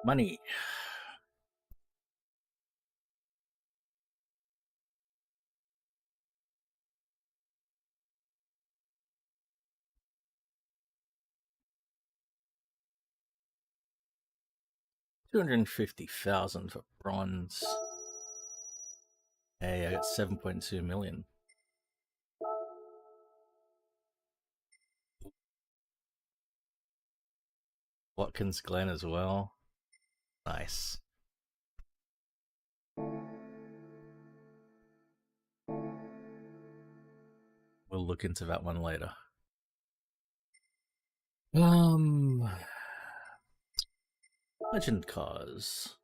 Money. $250,000 for bronze. Hey, I got 7.2 million. Watkins Glen as well. Nice. We'll look into that one later. Legend cars.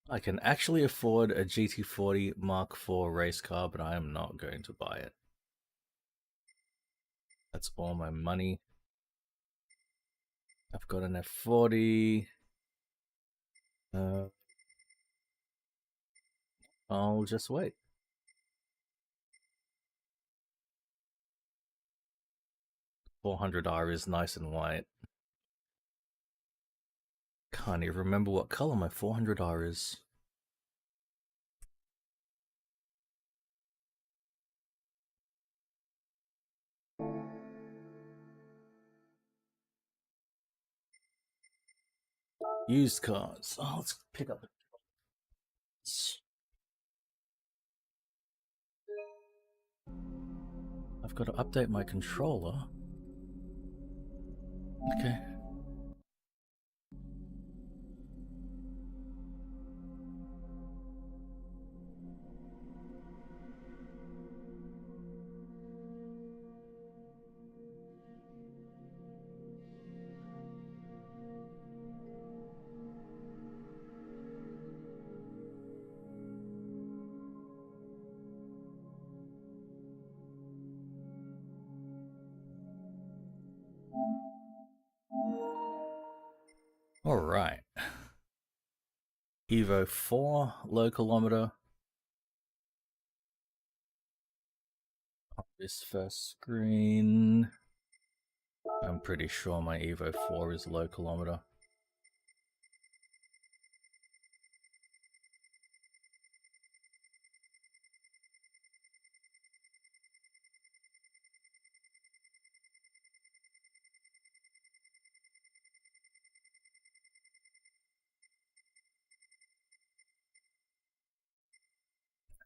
I can actually afford a GT40 Mark IV race car, but I am not going to buy it. That's all my money. I've got an F40. I'll just wait. $400R is nice and white. Can't even remember what color my $400R is. Used cars. Oh, let's pick up. I've got to update my controller. Okay. All right. Evo 4 low kilometer. On this first screen. I'm pretty sure my Evo 4 is low kilometer.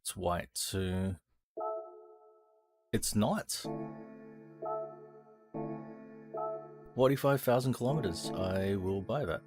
It's white too. It's not. 45,000 kilometers. I will buy that.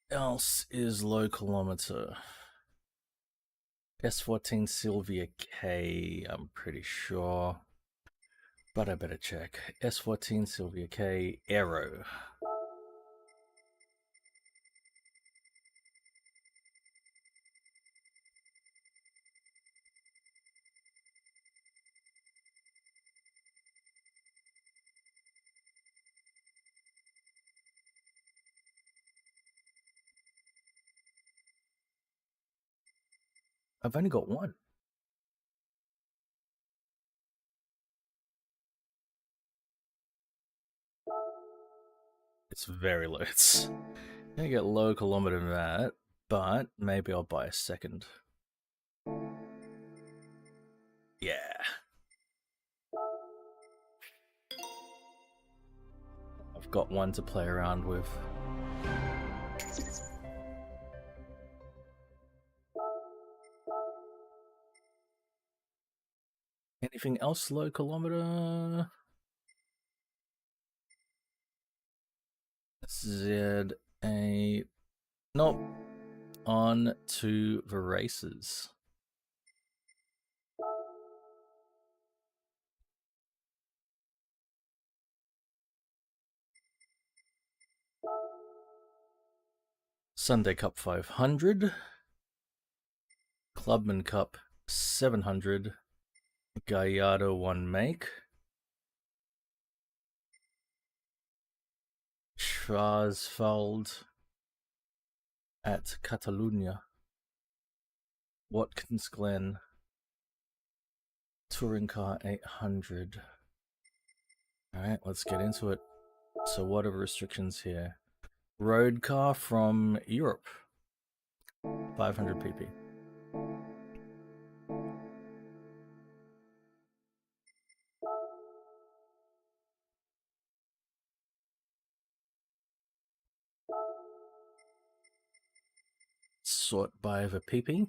Else is low kilometer. S14 Sylvia K, I'm pretty sure. But I better check. S14 Sylvia K Aero. I've only got one. It's very low. It's gonna get low kilometer than that, but maybe I'll buy a second. Yeah. I've got one to play around with. Anything else low kilometer? ZA. Nope. On to the races. Sunday Cup 500. Clubman Cup 700. Gallardo 1 make. Schwarzwald at Catalunya. Watkins Glen. Touring Car 800. Alright, let's get into it. So what are restrictions here? Road car from Europe. 500 pp. Sort by the pp.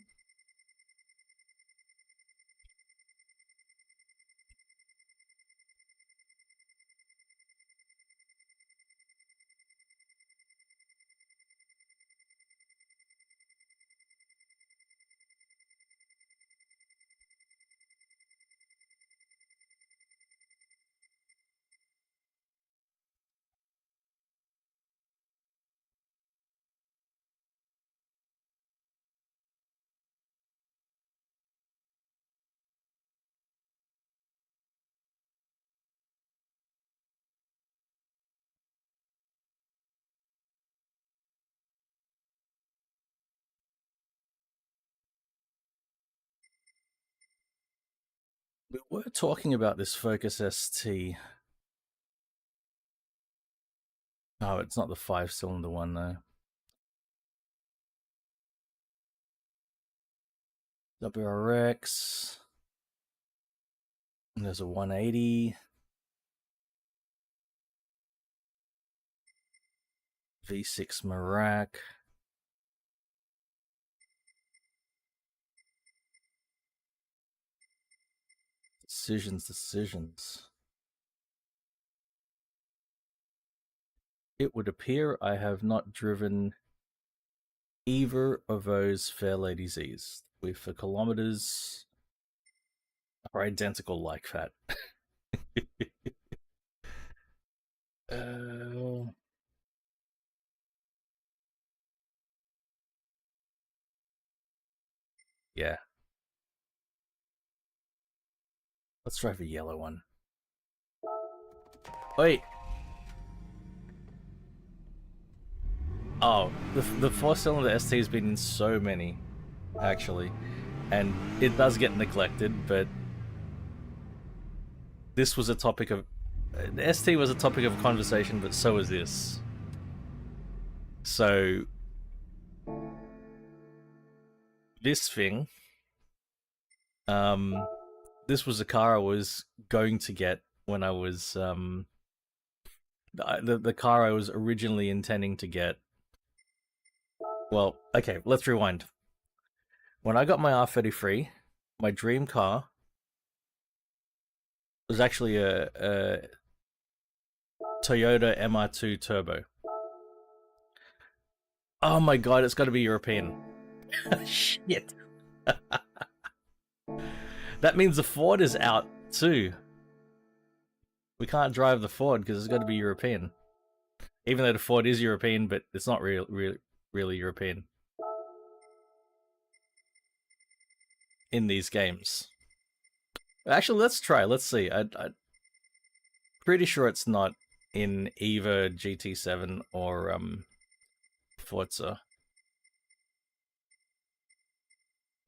We were talking about this Focus ST. Oh, it's not the 5-cylinder one though. WRX. And there's a 180. V6 Merak. Decisions. It would appear I have not driven either of those Fair Lady Z's. With the kilometers are identical like that. Yeah. Let's try the yellow one. Wait. Oh, the 4-cylinder ST has been in so many, actually. And it does get neglected, but this was a topic of... The ST was a topic of conversation, but so is this. So... This thing... this was a car I was going to get when I was... the car I was originally intending to get. Well, okay, let's rewind. When I got my R33, my dream car was actually a Toyota MR2 Turbo. Oh my god, it's got to be European. Shit. That means the Ford is out too. We can't drive the Ford because it's got to be European. Even though the Ford is European, but it's not really European in these games. Actually, let's try. Let's see. I'm pretty sure it's not in either GT7 or Forza.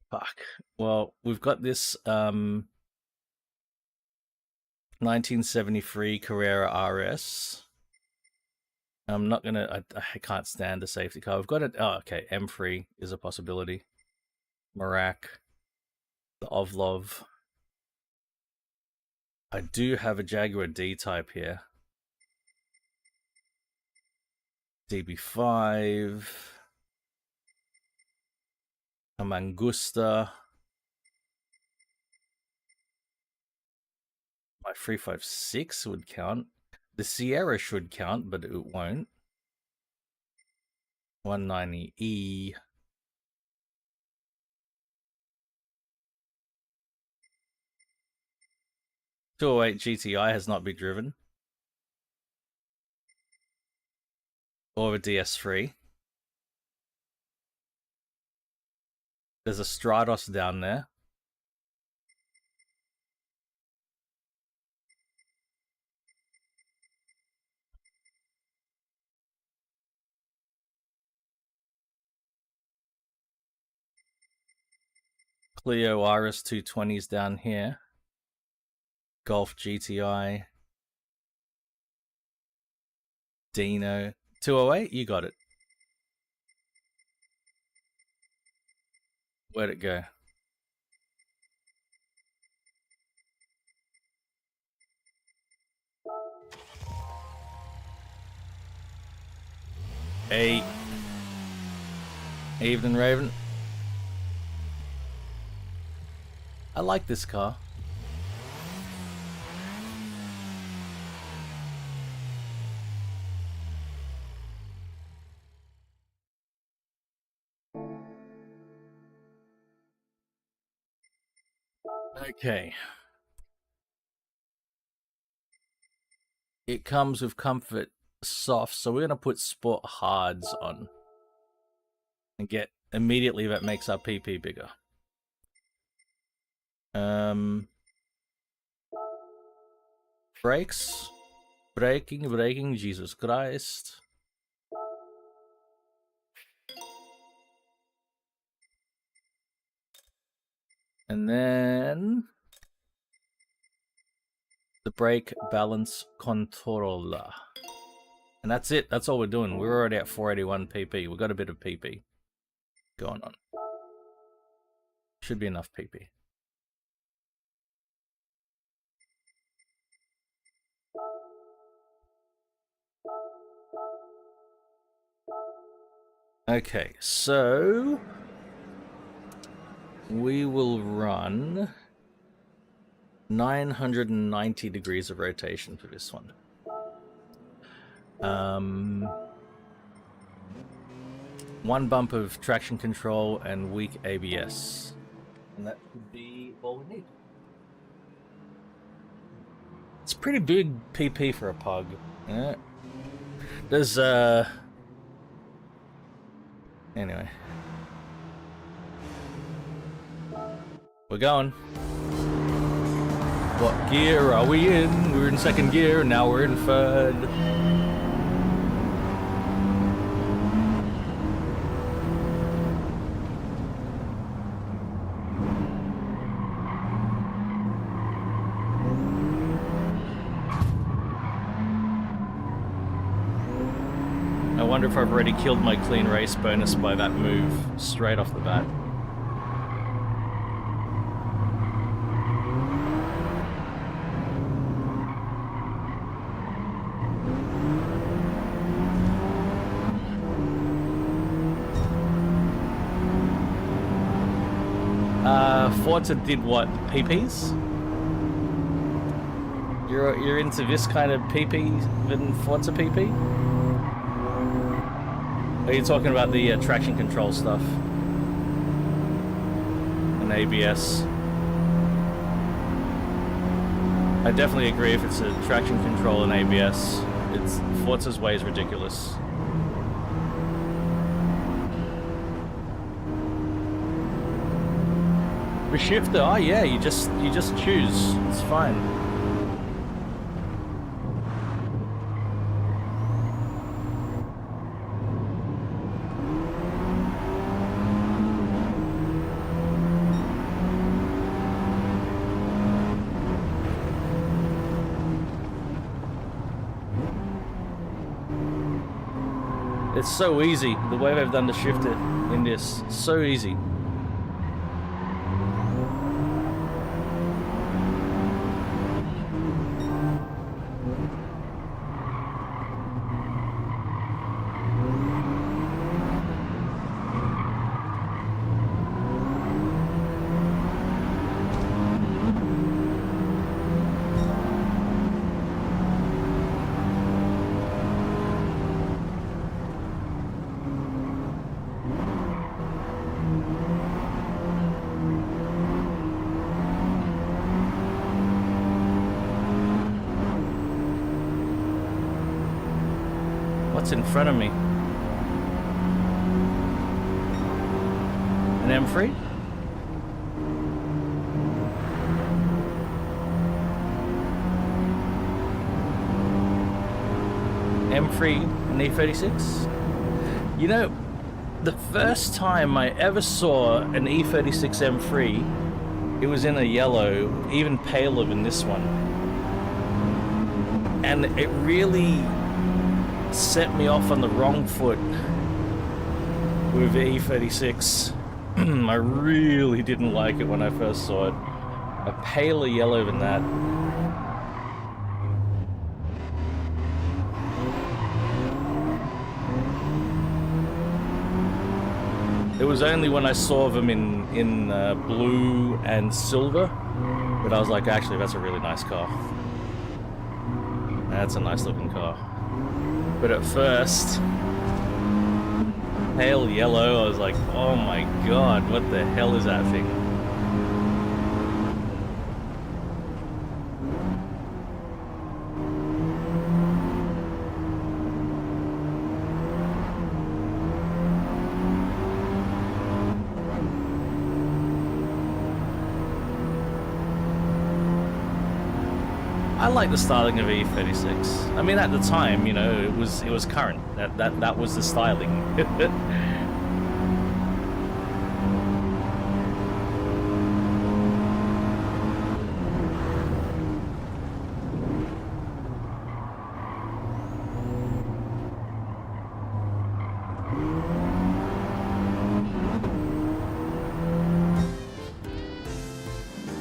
Fuck. Well, we've got this 1973 Carrera RS. I'm not gonna. I can't stand a safety car. We've got it. Oh, okay. M3 is a possibility. Merak. The Ovlov. I do have a Jaguar D-Type here. DB5. A Mangusta. My 356 would count. The Sierra should count, but it won't. 190E. .208 GTI has not been driven. Or a DS3. There's a Stratos down there. Clio RS 220s down here. Golf GTI. Dino. 208, you got it. Where'd it go? Hey. Evening, Raven. I like this car. Okay. It comes with comfort soft, so we're gonna put sport hards on and get immediately that makes our PP bigger. Brakes, braking, Jesus Christ. And then the brake balance controller. And that's it. That's all we're doing. We're already at 481 PP. We've got a bit of PP going on. Should be enough PP. Okay, so we will run 990 degrees of rotation for this one. One bump of traction control and weak ABS. And that would be all we need. It's pretty big PP for a pug. Yeah. There's anyway. We're going. What gear are we in? We're in second gear, now we're in third. I wonder if I've already killed my clean race bonus by that move straight off the bat. Forza did what? PPs? You're into this kind of PP than Forza PP? Are you talking about the traction control stuff? And ABS? I definitely agree if it's a traction control and ABS. Forza's way is ridiculous. The shifter, oh yeah, you just choose. It's fine. It's so easy, the way they've done the shifter in this. So easy. What's in front of me? An M3? M3 and E36? You know, the first time I ever saw an E36 M3, it was in a yellow, even paler than this one. And it really set me off on the wrong foot with E36. I really didn't like it when I first saw it. A paler yellow than that. It was only when I saw them in blue and silver that I was like, actually, that's a really nice car. That's a nice looking car. But at first, pale yellow, I was like, oh my god, what the hell is that thing? I like the styling of E36. I mean, at the time, you know, it was current. That was the styling.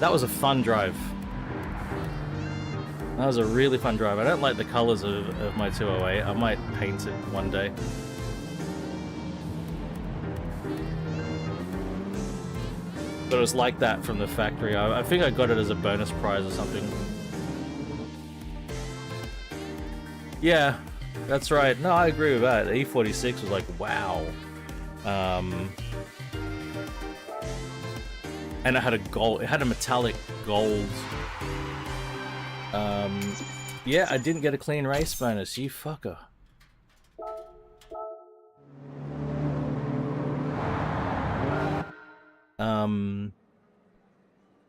That was a fun drive. That was a really fun drive. I don't like the colors of my 208. I might paint it one day. But it was like that from the factory. I think I got it as a bonus prize or something. Yeah, that's right. No, I agree with that. The E46 was like, wow. And it had a gold. It had a metallic gold. Yeah, I didn't get a clean race bonus, you fucker.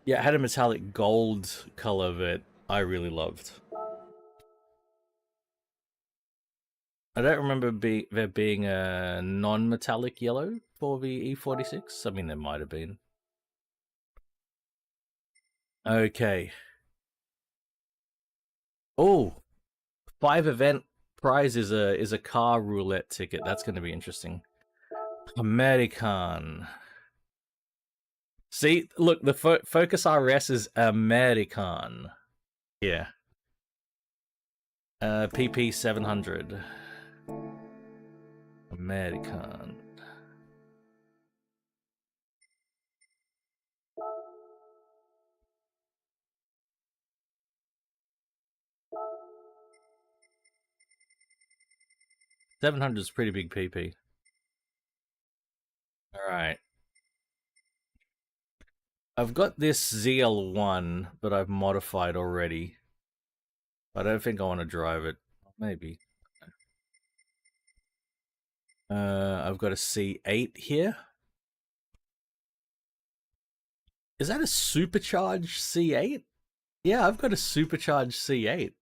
Yeah, it had a metallic gold color that I really loved. I don't remember there being a non-metallic yellow for the E46. I mean, there might have been. Okay. Oh, 5 event prize is a car roulette ticket. That's going to be interesting. American. See, look, the Focus RS is American. Yeah. PP 700. American. $700 is pretty big PP. Alright. I've got this ZL1, but I've modified already. I don't think I want to drive it. Maybe. I've got a C8 here. Is that a supercharged C8? Yeah, I've got a supercharged C8.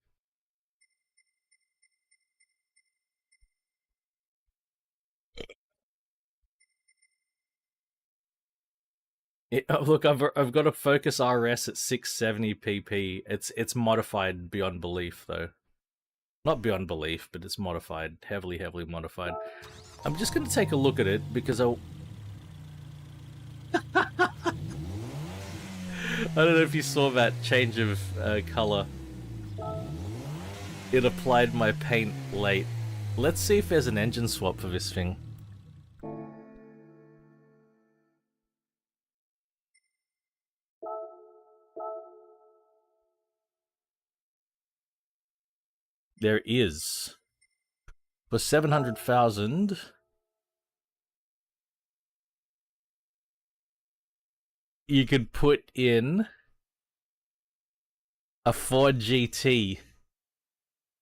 Look, I've got a Focus RS at 670 pp. It's modified beyond belief, though. Not beyond belief, but it's modified, heavily modified. I'm just gonna take a look at it because I don't know if you saw that change of color. It applied my paint late. Let's see if there's an engine swap for this thing. There is. For 700,000, you could put in a Ford GT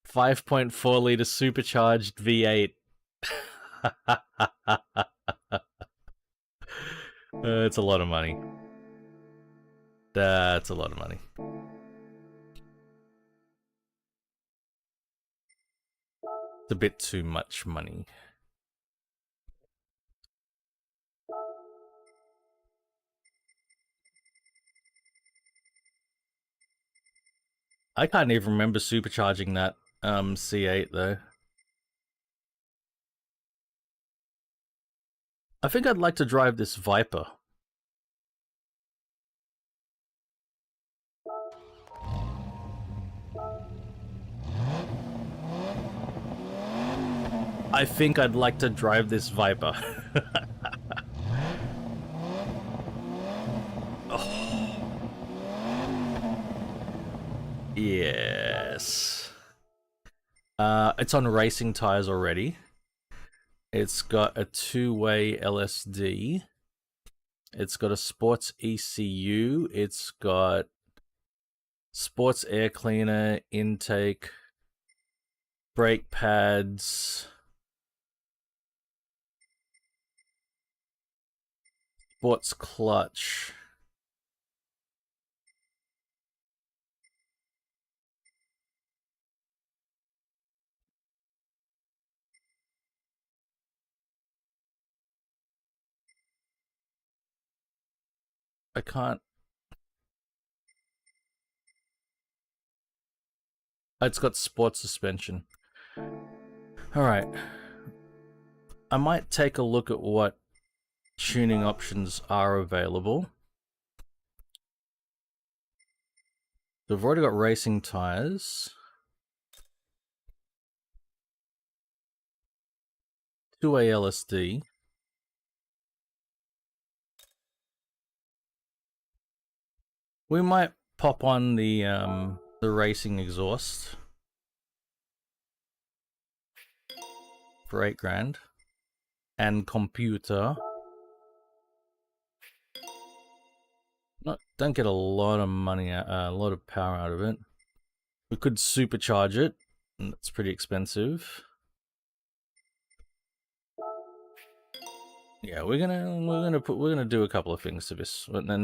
5.4 liter supercharged V8. It's a lot of money. That's a lot of money. It's a bit too much money. I can't even remember supercharging that C8 though. I think I'd like to drive this Viper. I think I'd like to drive this Viper. Oh. Yes. It's on racing tires already. It's got a two-way LSD. It's got a sports ECU. It's got sports air cleaner, intake, brake pads, sports clutch. I can't. It's got sports suspension. Alright. I might take a look at what tuning options are available. We've already got racing tires. Two-way LSD. We might pop on the racing exhaust for $8,000 and computer. Don't get a lot of money, a lot of power out of it. We could supercharge it, and it's pretty expensive. Yeah, we're gonna do a couple of things to this. No, I don't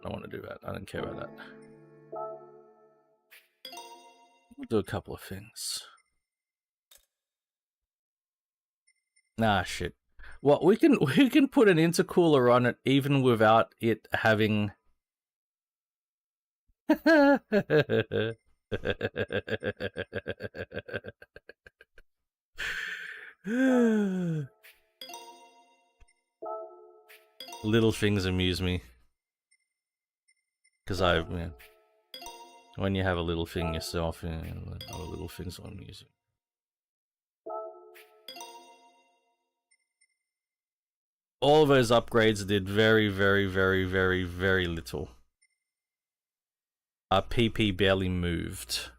want to do that. I don't care about that. We'll do a couple of things. Nah, shit. Well, we can put an intercooler on it even without it having. Little things amuse me. Because when you have a little thing yourself, other little things will amuse you. All of those upgrades did very, very, very, very, very little. Our PP barely moved.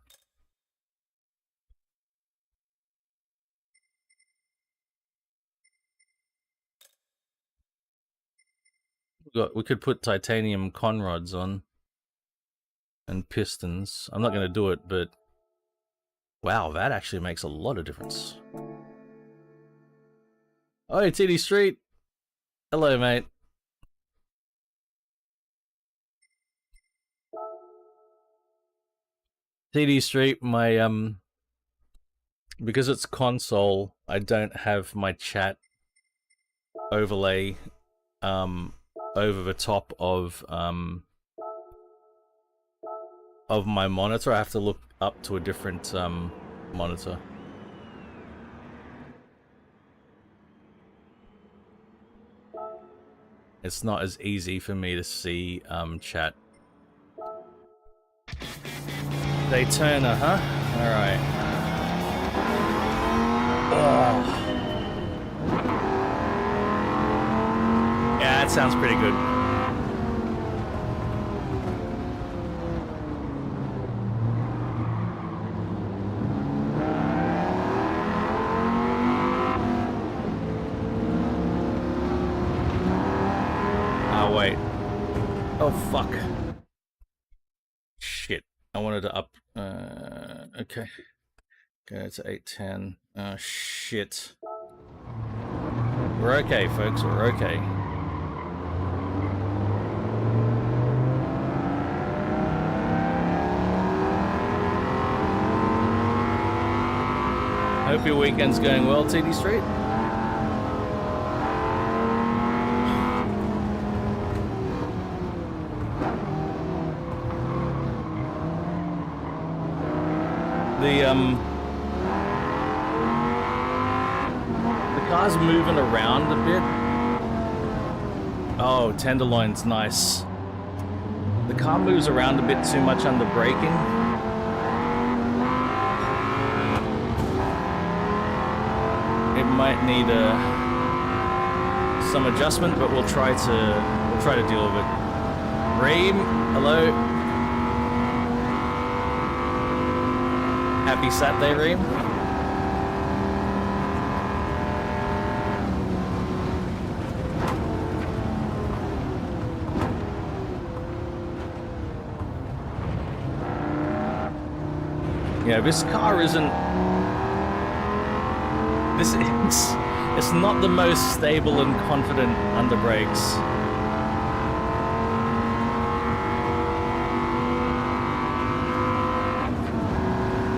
We could put titanium conrods on. And pistons. I'm not going to do it, but... Wow, that actually makes a lot of difference. Oh, TD Street! Hello, mate. TD Street, my, because it's console, I don't have my chat overlay, over the top of my monitor. I have to look up to a different, monitor. It's not as easy for me to see, chat. Daytona, huh? Alright. Oh. Yeah, that sounds pretty good. Oh, wait. Oh, fuck. Shit. I wanted to up... okay. Go to 810. Oh, shit. We're okay, folks. We're okay. Hope your weekend's going well, TD Street. The car's moving around a bit. Oh, tenderloin's nice. The car moves around a bit too much under braking. It might need some adjustment, but we'll try to deal with it. Reem, hello. Happy Saturday, Reem. Yeah, this car isn't. It's not the most stable and confident under brakes.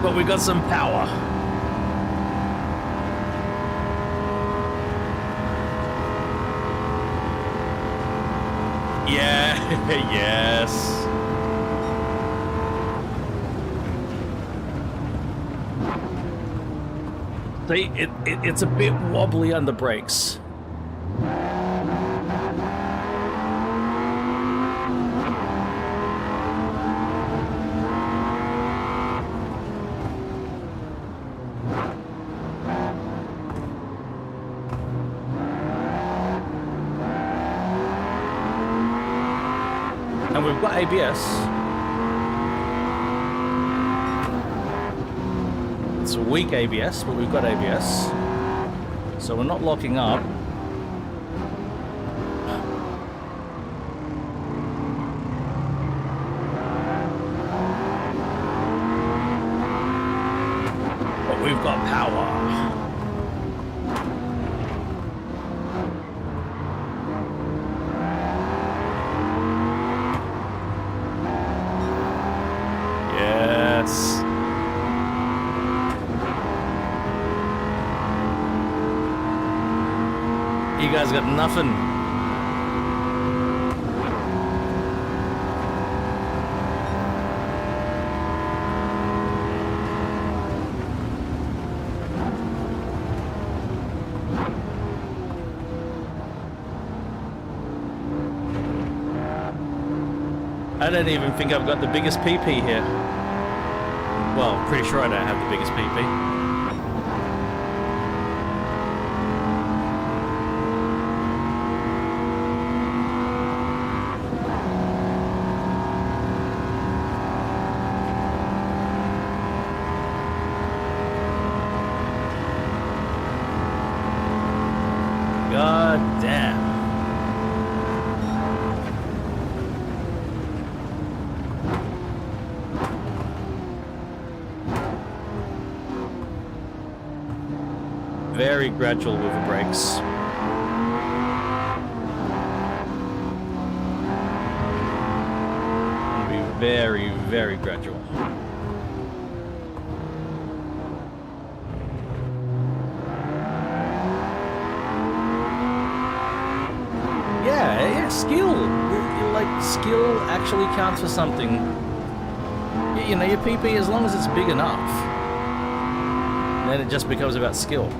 But we got some power. Yeah, yes. See, it's a bit wobbly under brakes. And we've got ABS. It's a weak ABS, but we've got ABS. So we're not locking up. But we've got power. Yes. You guys got nothing. I don't even think I've got the biggest PP here. Well, pretty sure I don't have the biggest PP. God damn. Very gradual with the brakes. It'll be very, very gradual. Yeah, skill. Like, skill actually counts for something. You know, your PP, as long as it's big enough, then it just becomes about skill.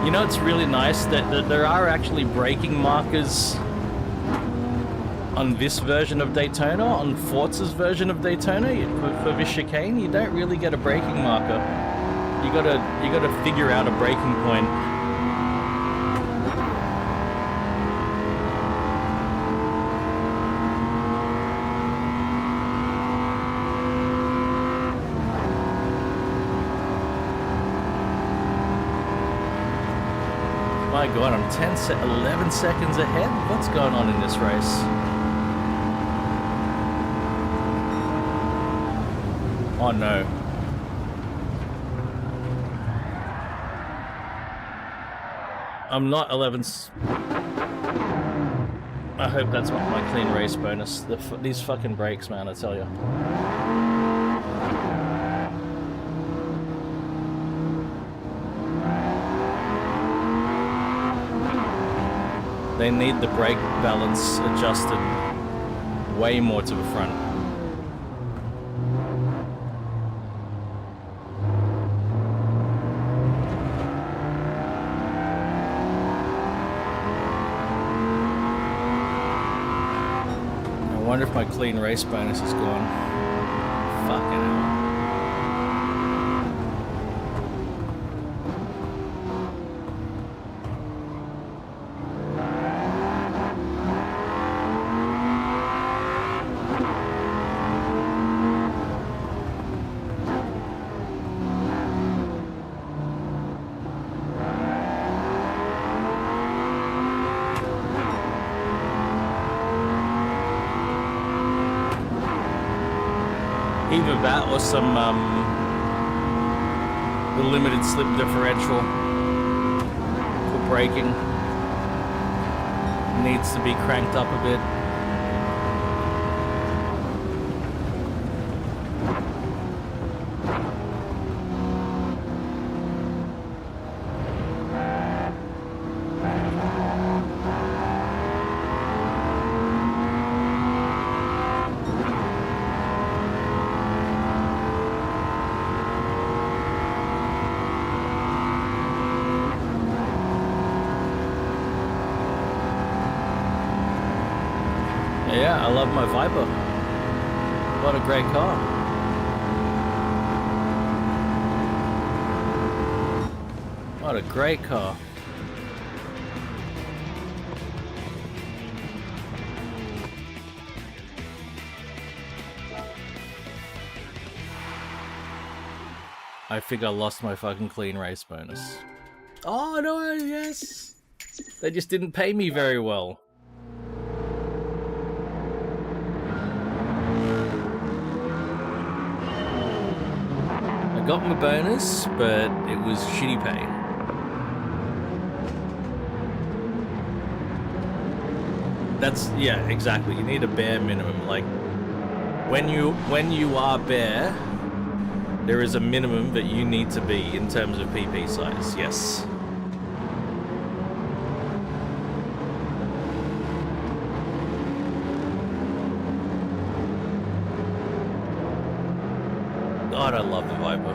You know, it's really nice that there are actually braking markers on this version of Daytona. On Forza's version of Daytona, for this chicane, you don't really get a braking marker. You gotta figure out a braking point. my god, I'm 11 seconds ahead? What's going on in this race? Oh no. I'm not 11. I hope that's not my clean race bonus. These fucking brakes, man, I tell you. They need the brake balance adjusted way more to the front. I wonder if my clean race bonus is gone. Fucking hell. Either that or some the limited slip differential for braking needs to be cranked up a bit. Yeah, I love my Viper. What a great car. What a great car. I think I lost my fucking clean race bonus. Oh no, yes! They just didn't pay me very well. I got my bonus, but it was shitty pay. That's, yeah, exactly. You need a bare minimum. Like, when you are bare, there is a minimum that you need to be in terms of PP size, yes. God, I love the Viper.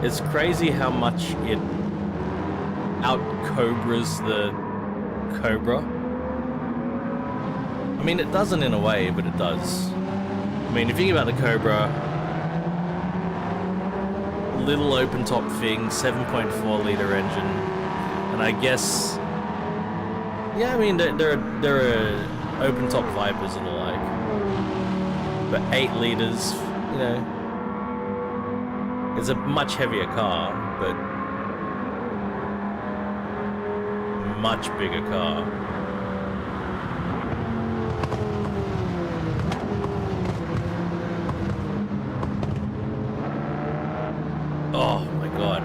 It's crazy how much it out-Cobras the Cobra. I mean, it doesn't in a way, but it does. I mean, if you think about the Cobra, little open top thing, 7.4 liter engine, and I guess, yeah, I mean, there are open top Vipers and the like, but 8 liters, you know, it's a much heavier car, but much bigger car. Oh my god.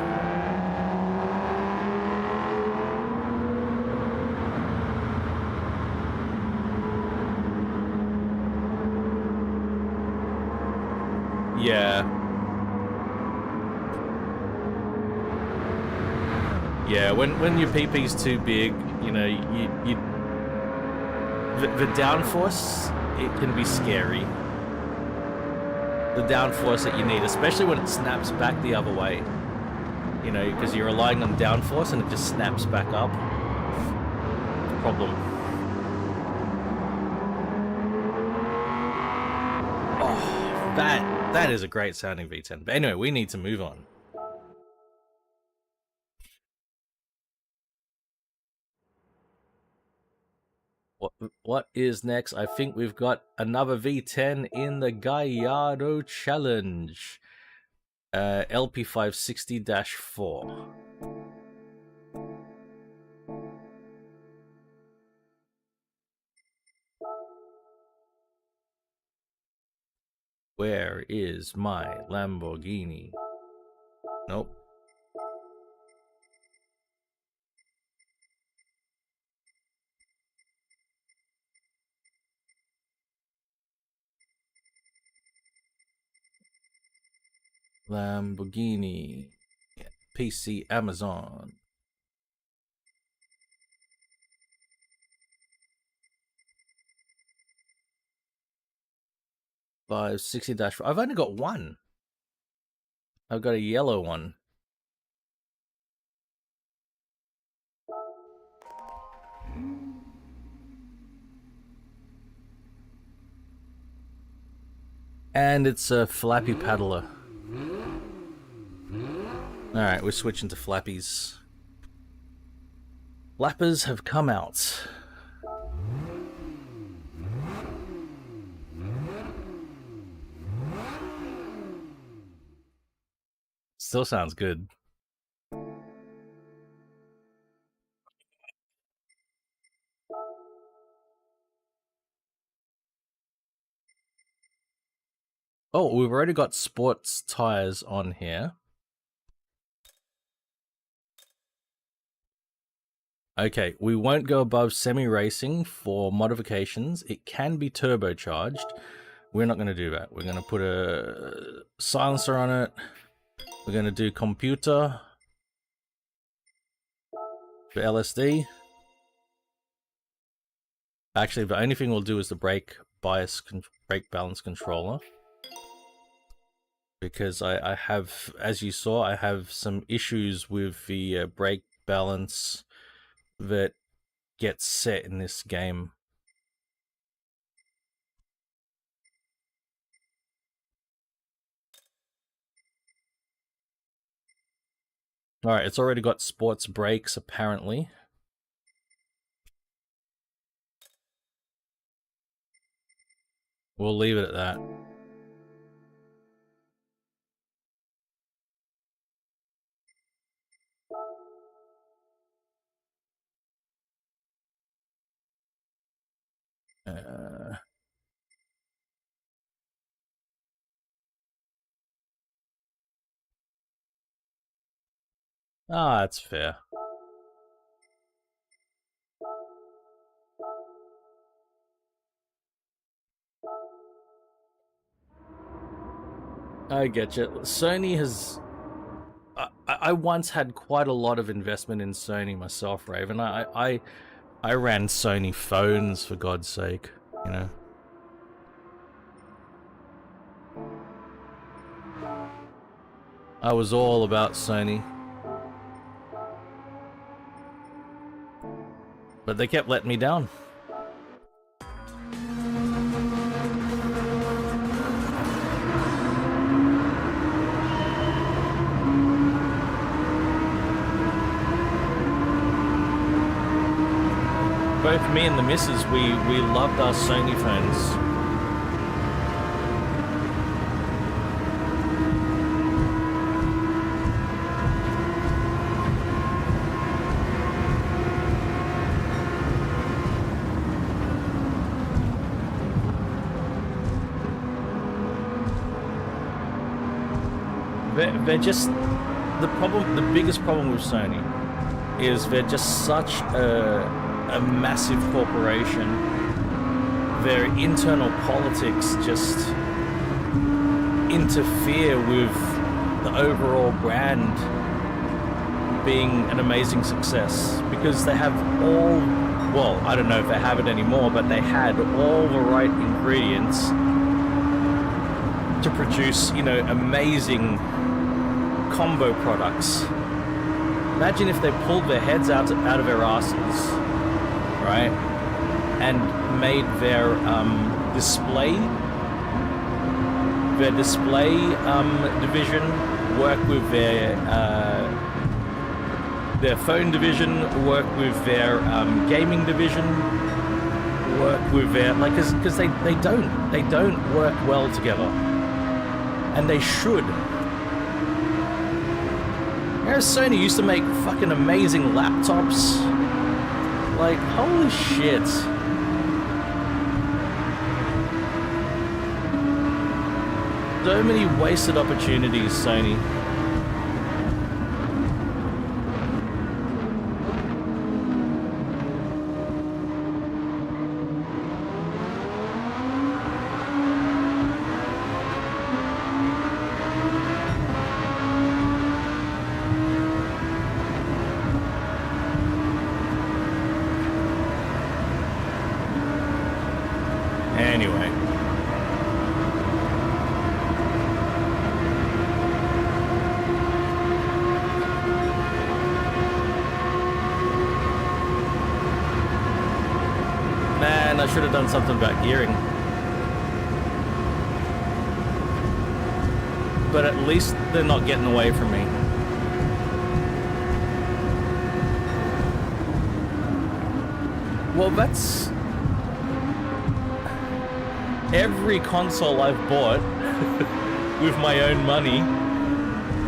Yeah. Yeah, when your PP's too big, you know, the downforce, it can be scary. The downforce that you need, especially when it snaps back the other way. You know, because you're relying on downforce and it just snaps back up. Problem. Oh, that is a great sounding V10. But anyway, we need to move on. what is next? I think we've got another V10 in the Gallardo Challenge. LP560-4. Where is my Lamborghini? Nope. Lamborghini. PC Amazon. 560-4. I've only got one. I've got a yellow one. And it's a flappy paddler. Alright, we're switching to flappies. Flappers have come out. Still sounds good. Oh, we've already got sports tires on here. Okay, we won't go above semi-racing for modifications. It can be turbocharged. We're not going to do that. We're going to put a silencer on it. We're going to do computer for LSD. Actually, the only thing we'll do is the brake balance controller. Because I have, as you saw, I have some issues with the brake balance that gets set in this game. Alright, it's already got sports brakes, apparently. We'll leave it at that. That's fair. I get you. Sony has... I once had quite a lot of investment in Sony myself, Raven. I ran Sony phones, for God's sake, you know. I was all about Sony. But they kept letting me down. Both me and the missus, we loved our Sony phones. They're just the biggest problem with Sony is they're just such a massive corporation. Their internal politics just interfere with the overall brand being an amazing success, because they have all, well, I don't know if they have it anymore, but they had all the right ingredients to produce, you know, amazing combo products. Imagine if they pulled their heads out of their asses, right, and made their display division work with their phone division, work with their gaming division, work with their, like, because they don't work well together, and they should. You know, Sony used to make fucking amazing laptops. Like, holy shit. So many wasted opportunities, Sony. Anyway. Man, I should have done something about gearing. But at least they're not getting away from me. Well, that's... Every console I've bought with my own money,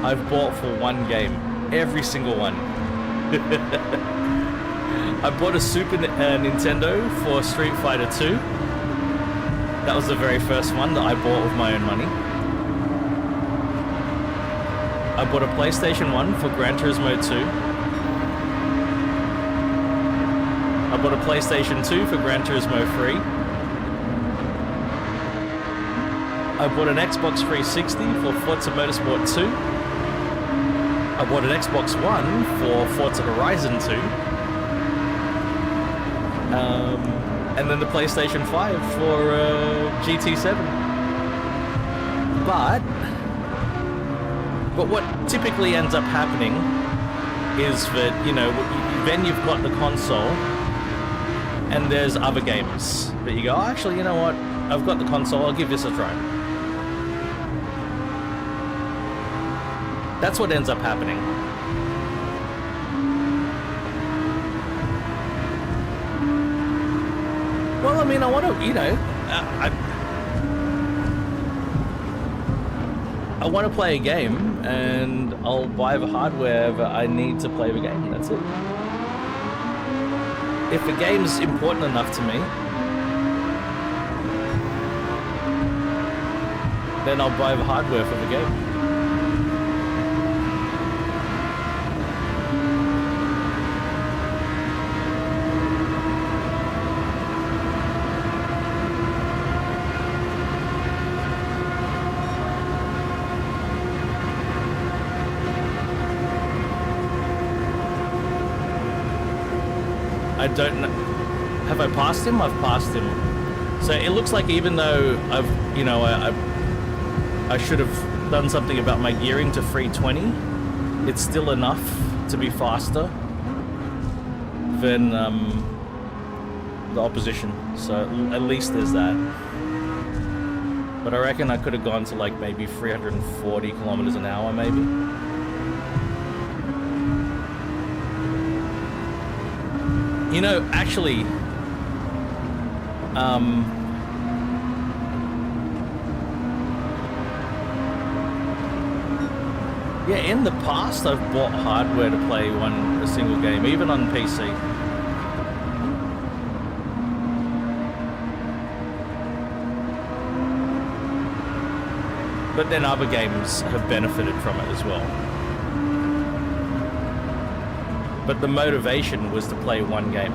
I've bought for one game. Every single one. I bought a Super Nintendo for Street Fighter 2. That was the very first one that I bought with my own money. I bought a PlayStation 1 for Gran Turismo 2. I bought a PlayStation 2 for Gran Turismo 3. I bought an Xbox 360 for Forza Motorsport 2. I bought an Xbox One for Forza Horizon 2. And then the PlayStation 5 for GT7. But what typically ends up happening is that, you know, then you've got the console and there's other games that you go, oh, actually, you know what? I've got the console, I'll give this a try. That's what ends up happening. Well, I mean, I want to, you know, I want to play a game, and I'll buy the hardware that I need to play the game. That's it. If the game's important enough to me, then I'll buy the hardware for the game. I don't know. Have I passed him? I've passed him. So it looks like even though I've, you know, I should have done something about my gearing to 320, it's still enough to be faster than the opposition. So at least there's that. But I reckon I could have gone to like maybe 340 kilometers an hour, maybe. You know, actually, yeah, in the past I've bought hardware to play a single game, even on PC. But then other games have benefited from it as well. But the motivation was to play one game.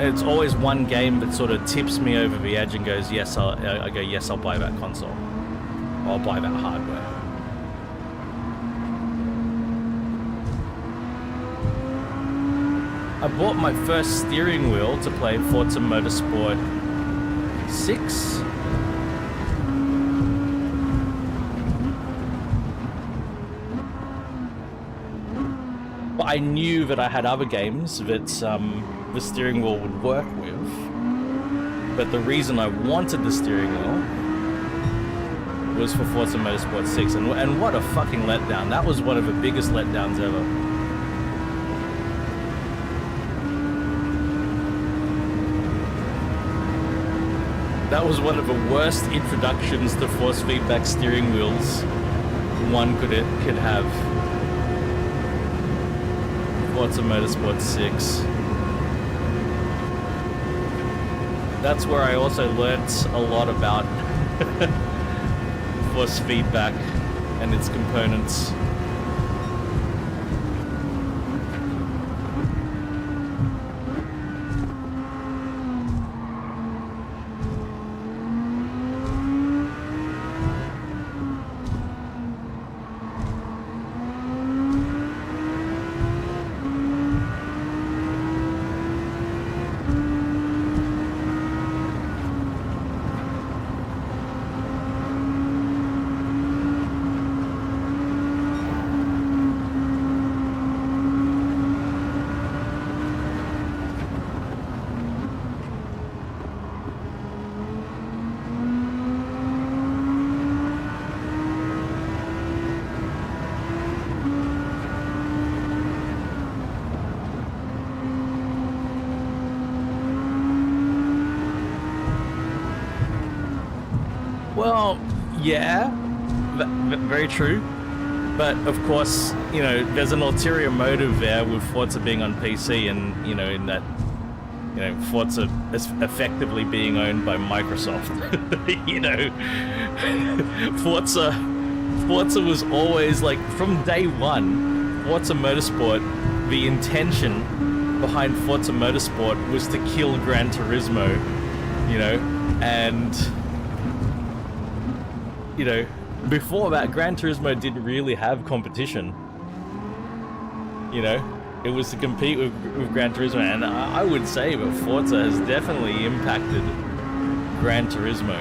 It's always one game that sort of tips me over the edge and goes, yes, I go, yes, I'll buy that console. Or I'll buy that hardware. I bought my first steering wheel to play Forza Motorsport 6. But I knew that I had other games that the steering wheel would work with. But the reason I wanted the steering wheel was for Forza Motorsport 6, and what a fucking letdown. That was one of the biggest letdowns ever. That was one of the worst introductions to force feedback steering wheels one could have. Forza Motorsport 6. That's where I also learnt a lot about force feedback and its components. Well, yeah, very true. But of course, you know, there's an ulterior motive there with Forza being on PC, and you know, in that, you know, Forza is effectively being owned by Microsoft. You know, Forza was always like, from day one, Forza Motorsport, the intention behind Forza Motorsport was to kill Gran Turismo, you know, and you know, before that, Gran Turismo didn't really have competition. You know, it was to compete with Gran Turismo, and I would say that Forza has definitely impacted Gran Turismo.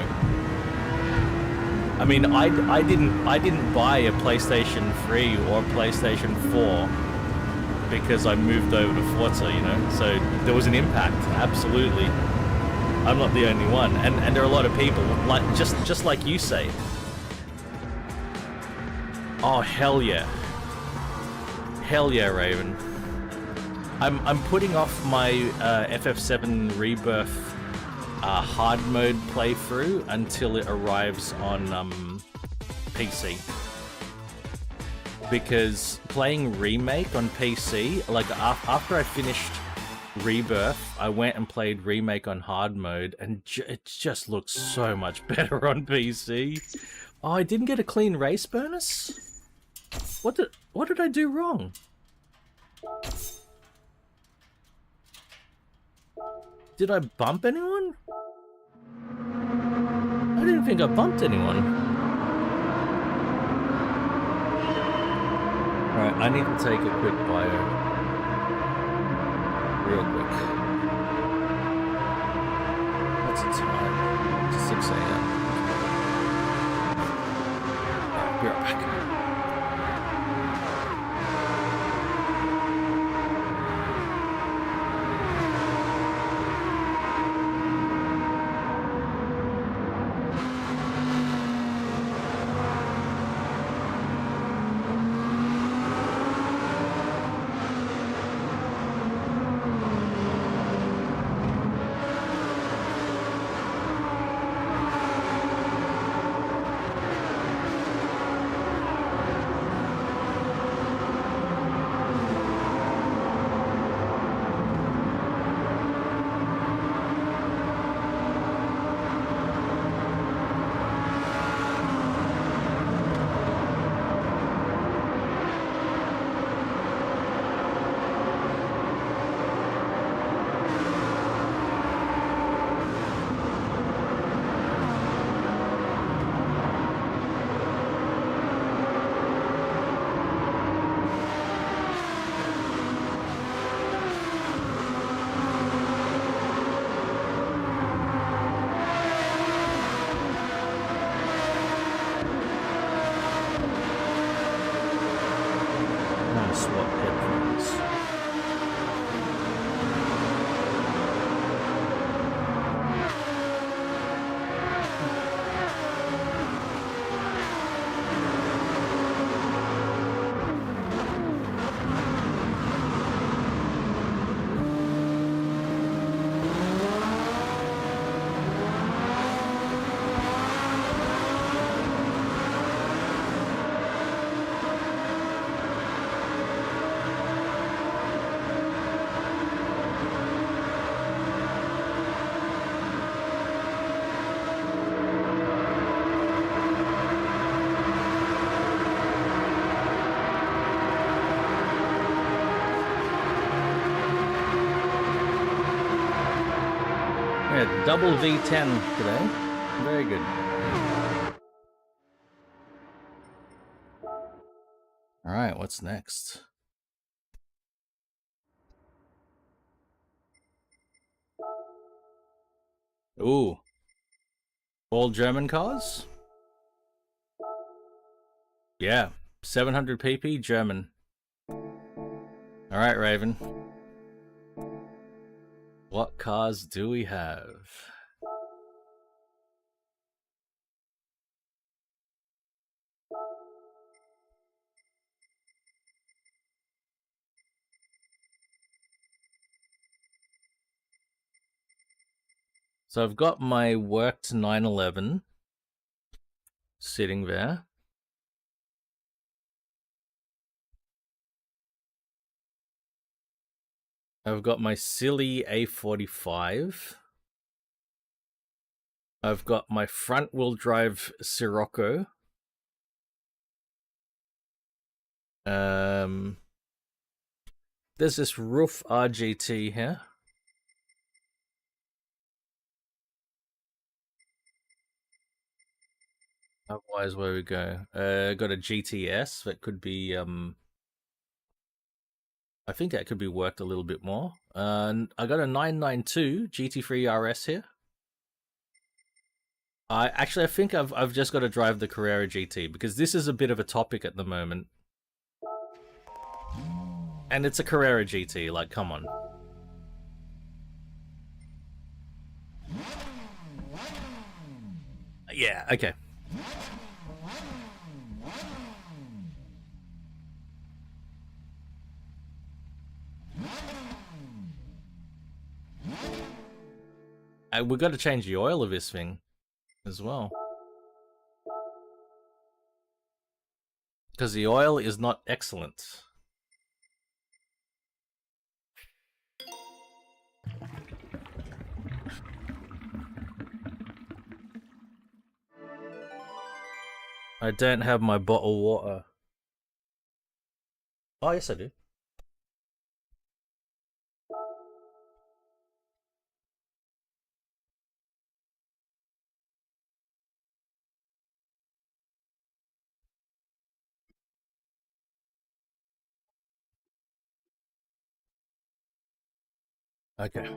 I mean, I didn't buy a PlayStation 3 or PlayStation 4 because I moved over to Forza, you know, so there was an impact, absolutely. I'm not the only one, and there are a lot of people, like just like you say. Oh, hell yeah. Hell yeah, Raven. I'm putting off my FF7 Rebirth hard mode playthrough until it arrives on PC. Because playing Remake on PC, like after I finished Rebirth, I went and played Remake on hard mode, and it just looks so much better on PC. Oh, I didn't get a clean race bonus? What did I do wrong? Did I bump anyone? I didn't think I bumped anyone. Right, I need to take a quick bio. Real quick. What's the time? It's 6 a.m. Alright, be right back. a double V10 today. Very good. All right, what's next? Ooh. All German cars? Yeah. 700 pp, German. All right, Raven. What cars do we have? So I've got my worked 911 sitting there. I've got my silly A45. I've got my front-wheel drive Sirocco. There's this roof RGT here. Otherwise, where we go? Got a GTS that could be I think that could be worked a little bit more. I got a 992 GT3 RS here. I think I've just got to drive the Carrera GT because this is a bit of a topic at the moment. And it's a Carrera GT, like, come on. Yeah, okay. We've got to change the oil of this thing as well. Because the oil is not excellent. I don't have my bottled water. Oh, yes I do. Okay.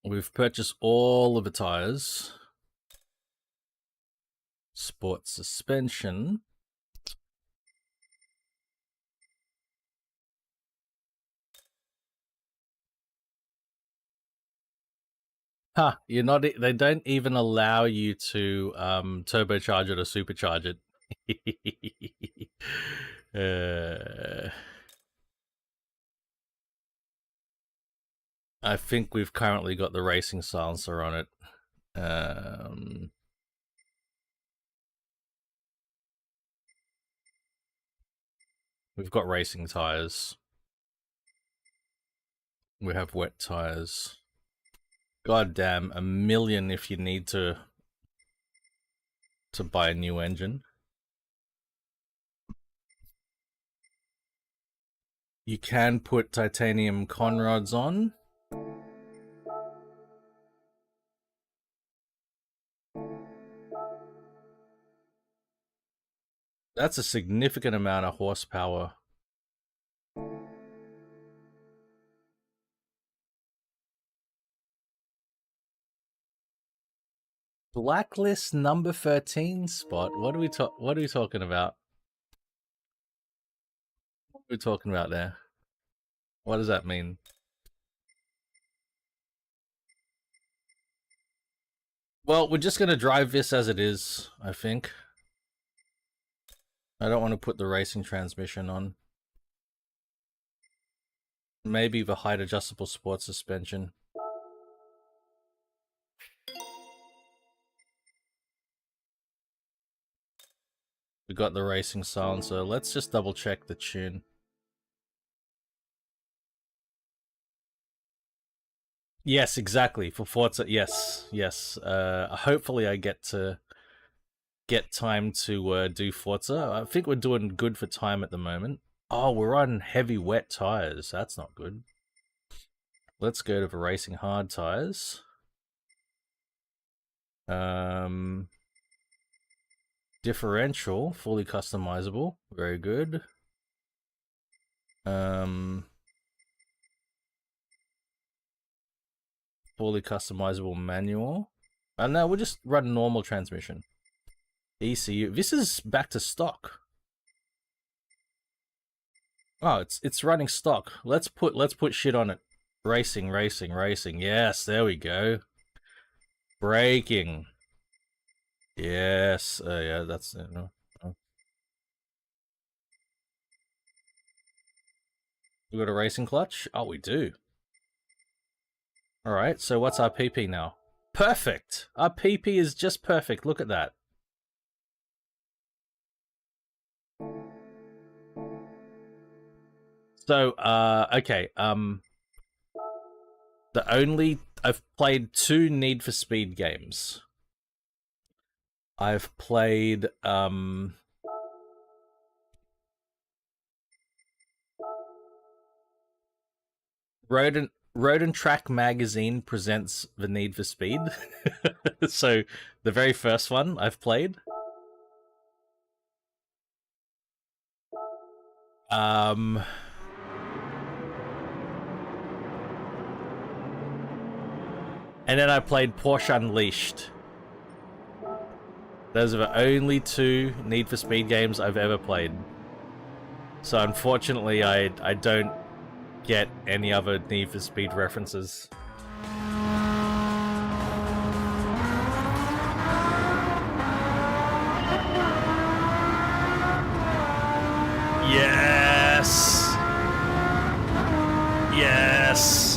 We've purchased all of the tires. Sport suspension. Huh, you're not. They don't even allow you to turbocharge it or supercharge it. I think we've currently got the racing silencer on it. We've got racing tires. We have wet tires. God damn, $1 million if you need to buy a new engine. You can put titanium conrods on. That's a significant amount of horsepower. Blacklist number 13 spot. What are we talking about? What are we talking about there? What does that mean? Well, we're just gonna drive this as it is, I think. I don't want to put the racing transmission on. Maybe the height adjustable sport suspension. We got the racing silencer. Let's just double check the tune. Yes, exactly. For Forza, yes. Hopefully I get to get time to do Forza. I think we're doing good for time at the moment. Oh, we're on heavy wet tires. That's not good. Let's go to the racing hard tires. Differential, fully customizable. Very good. Fully customizable manual. And now we'll just run normal transmission. ECU. This is back to stock. Oh, it's running stock. Let's put shit on it. Racing. Yes, there we go. Braking. Yes. Yeah, that's no. We got a racing clutch? Oh, we do. All right. So what's our PP now? Perfect. Our PP is just perfect. Look at that. So, okay. I've played 2 Need for Speed games. I've played, Road and Track magazine presents the Need for Speed. So, the very first one I've played. And then I played Porsche Unleashed. Those are the only 2 Need for Speed games I've ever played. So unfortunately, I don't get any other Need for Speed references. Yes! Yes!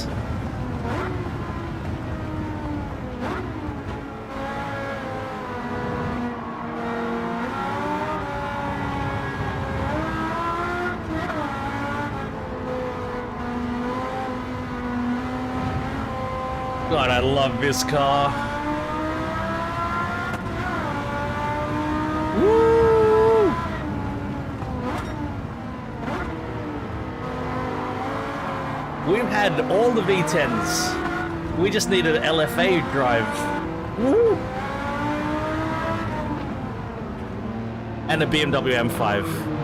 God, I love this car. Woo! We've had all the V10s. We just need an LFA drive. Woo! And a BMW M5.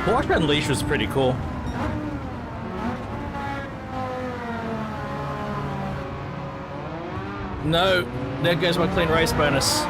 Porsche Unleashed was pretty cool. No, there goes my clean race bonus.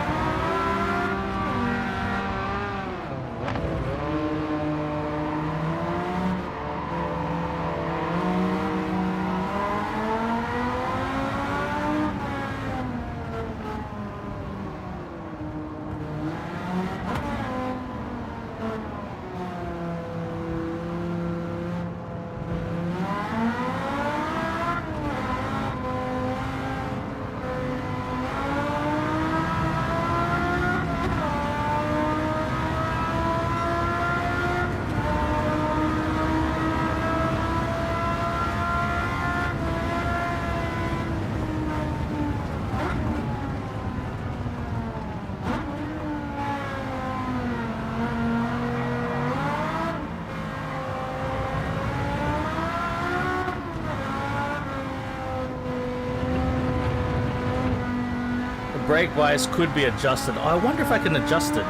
Brake bias could be adjusted. Oh, I wonder if I can adjust it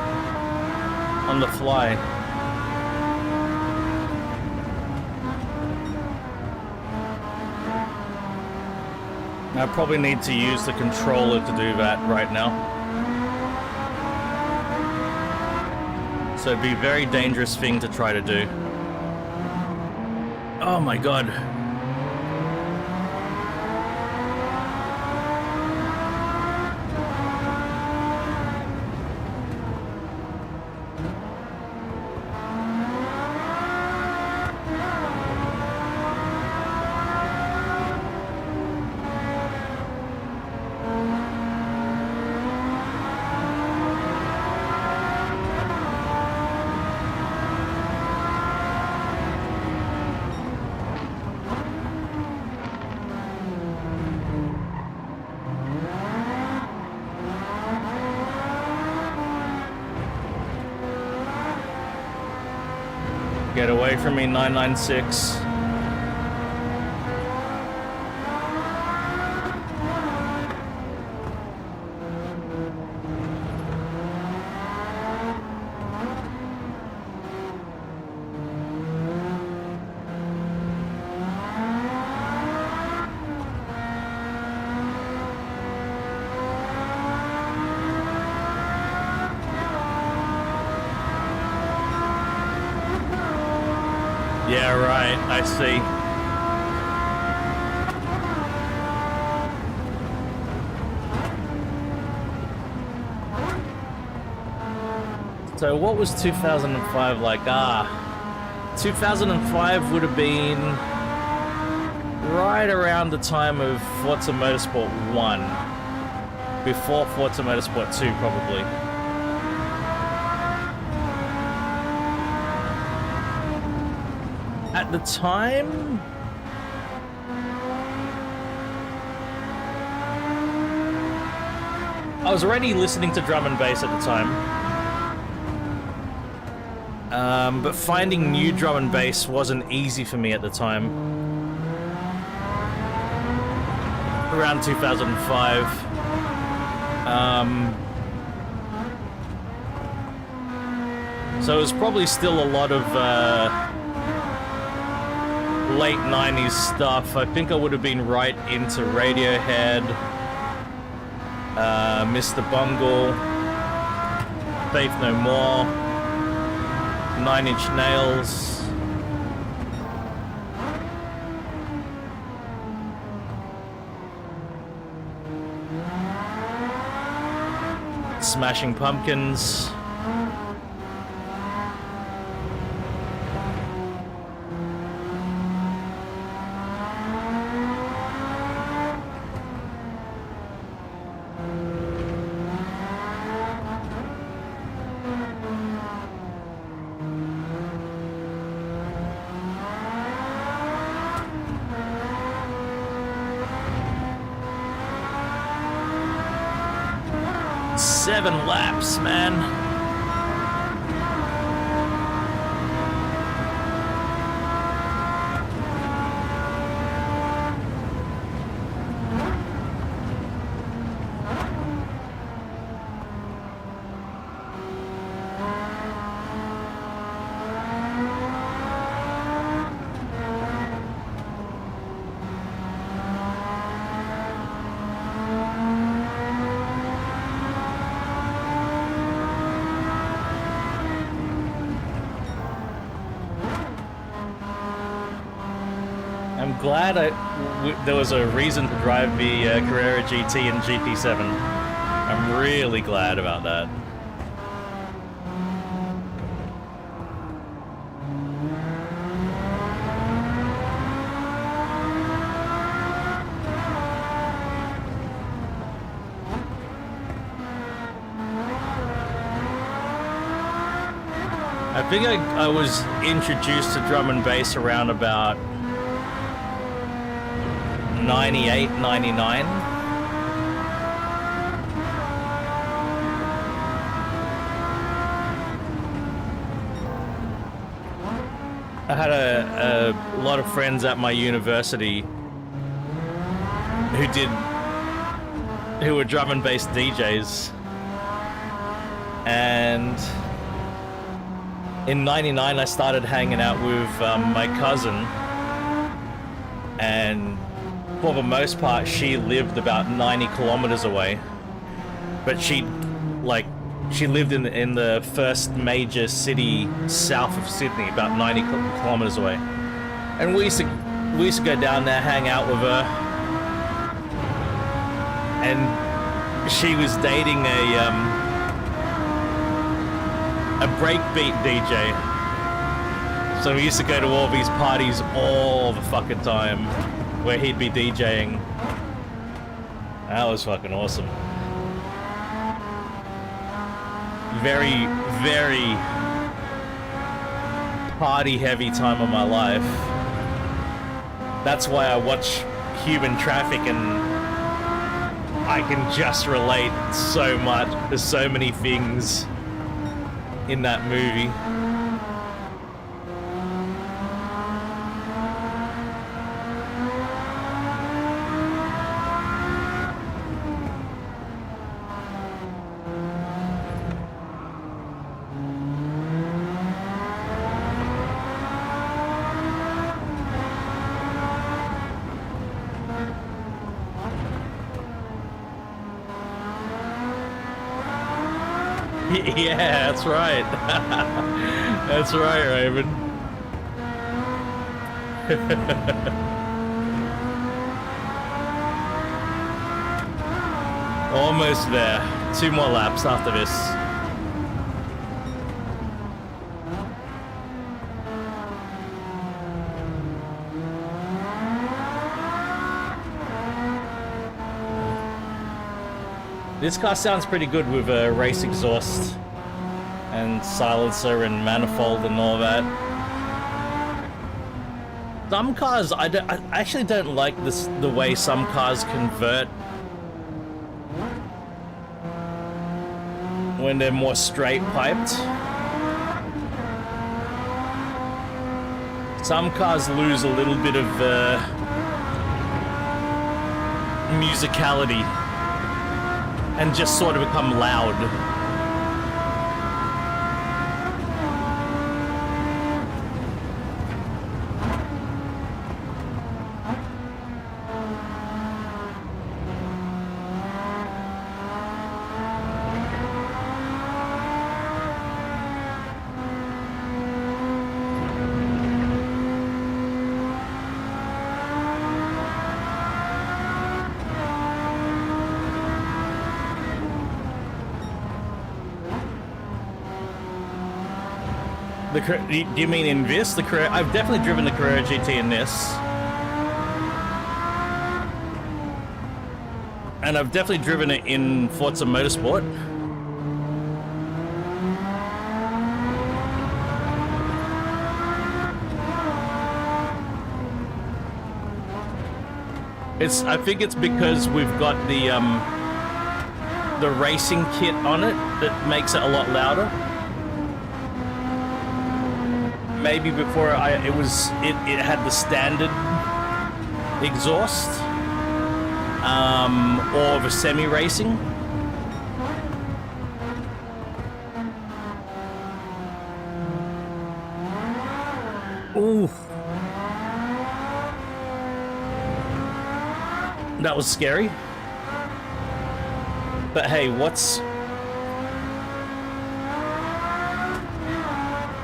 on the fly. I probably need to use the controller to do that right now. So it'd be a very dangerous thing to try to do. Oh my god. Get away from me, 996. Yeah, right, I see. So what was 2005 like? 2005 would have been right around the time of Forza Motorsport 1. Before Forza Motorsport 2, probably. At the time, I was already listening to drum and bass at the time, but finding new drum and bass wasn't easy for me at the time. Around 2005. So it was probably still a lot of late 90s stuff. I think I would have been right into Radiohead, Mr. Bungle, Faith No More, 9 Inch Nails. Smashing Pumpkins. Seven laps, man. I'm glad there was a reason to drive the Carrera GT and GT7. I'm really glad about that. I think I was introduced to drum and bass around about 98, 99. I had a lot of friends at my university who were drum and bass DJs, and in 99 I started hanging out with my cousin, and for the most part she lived about 90 kilometers away, but she lived in the first major city south of Sydney, about 90 kilometers away, and we used to go down there, hang out with her, and she was dating a breakbeat DJ. So we used to go to all these parties all the fucking time where he'd be DJing. That was fucking awesome. Very, very party heavy time of my life. That's why I watch Human Traffic and I can just relate so much to so many things in that movie. Yeah, that's right. That's right, Raven. Almost there. 2 more laps after this. This car sounds pretty good with a race exhaust and silencer and manifold and all that. Some cars, I actually don't like the way some cars convert when they're more straight piped. Some cars lose a little bit of musicality and just sort of become loud. Do you mean in this? The Carrera? I've definitely driven the Carrera GT in this. And I've definitely driven it in Forza Motorsport. I think it's because we've got the racing kit on it that makes it a lot louder. Maybe before it had the standard exhaust, or the semi-racing. Ooh, that was scary. But hey,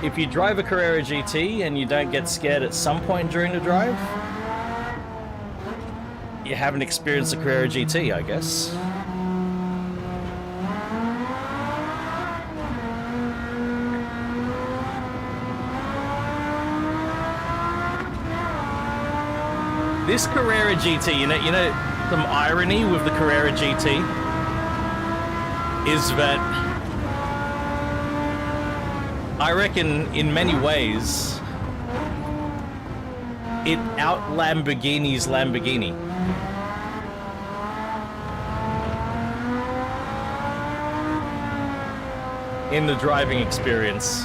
if you drive a Carrera GT and you don't get scared at some point during the drive, you haven't experienced a Carrera GT, I guess. This Carrera GT, you know, some irony with the Carrera GT is that I reckon, in many ways, it out-Lamborghini's Lamborghini. In the driving experience.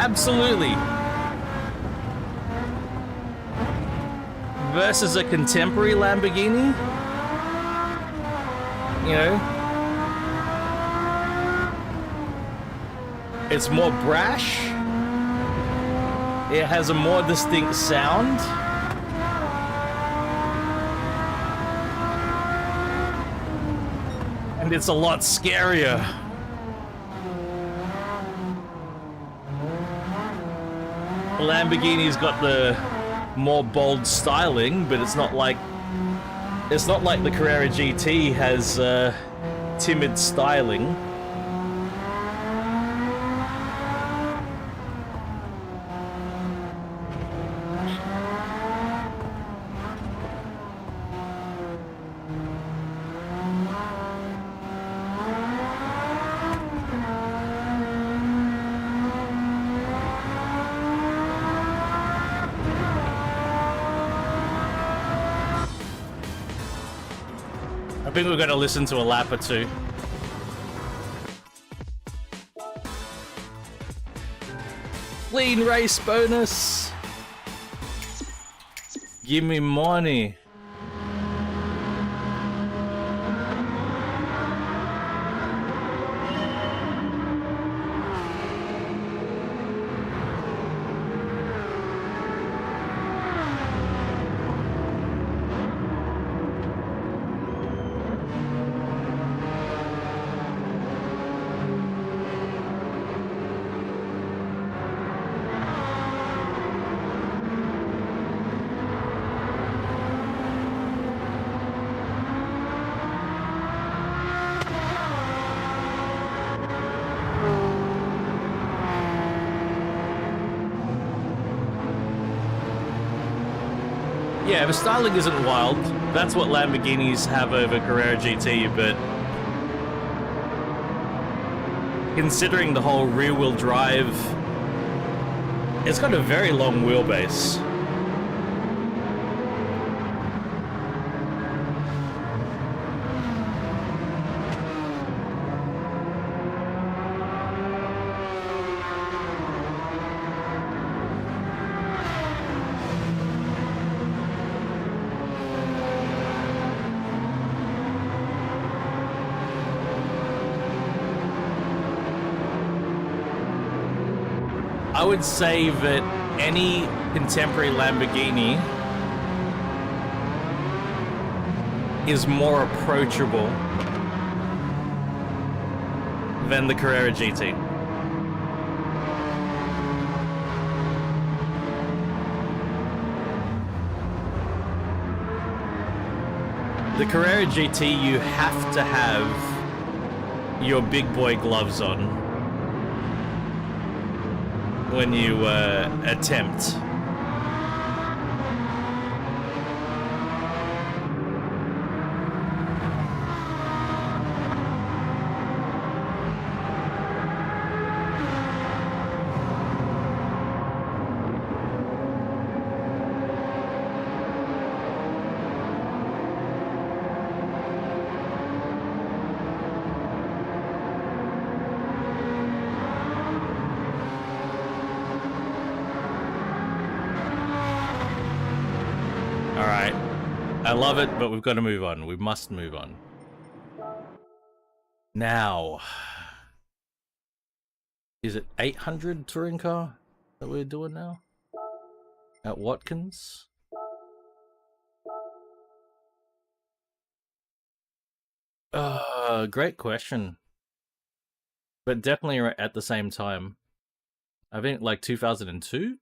Absolutely. Versus a contemporary Lamborghini, you know, it's more brash. It has a more distinct sound. And it's a lot scarier. Lamborghini's got the more bold styling, but it's not like the Carrera GT has timid styling. I think we're going to listen to a lap or two. Clean race bonus. Give me money. Yeah, the styling isn't wild. That's what Lamborghinis have over Carrera GT, but considering the whole rear-wheel drive, it's got a very long wheelbase. I would say that any contemporary Lamborghini is more approachable than the Carrera GT. The Carrera GT, you have to have your big boy gloves on when you attempt. I love it, but we've got to move on. We must move on. Now, is it 800 touring car that we're doing now? At Watkins? Great question. But definitely at the same time. I think like 2002?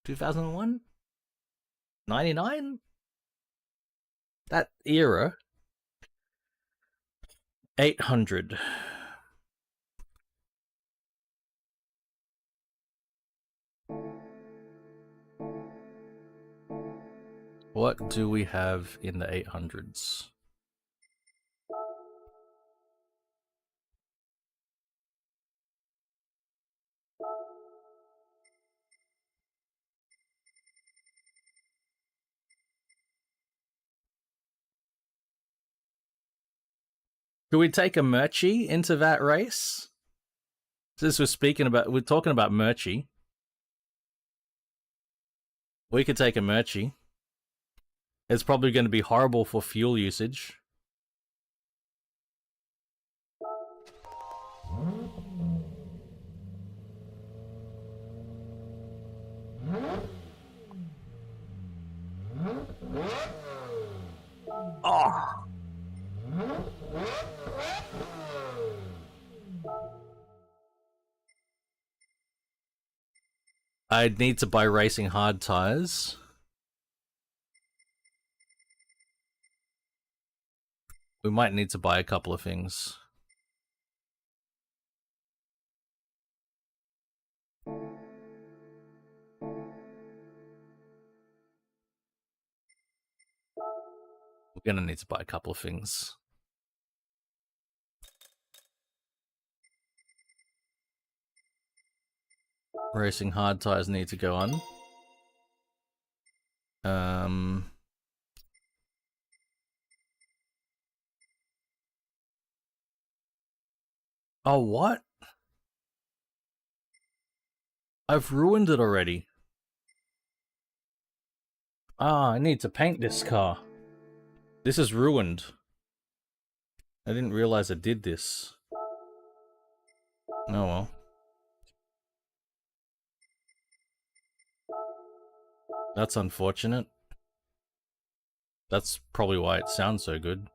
2001? 99? That era. 800. What do we have in the 800s? Do we take a Murchie into that race? Since we're talking about Murchie. We could take a Murchie. It's probably going to be horrible for fuel usage. Oh. I'd need to buy racing hard tires. We might need to buy a couple of things. We're gonna need to buy a couple of things. Racing hard tires need to go on. Oh, what? I've ruined it already. Ah, I need to paint this car. This is ruined. I didn't realize I did this. Oh well. That's unfortunate. That's probably why it sounds so good.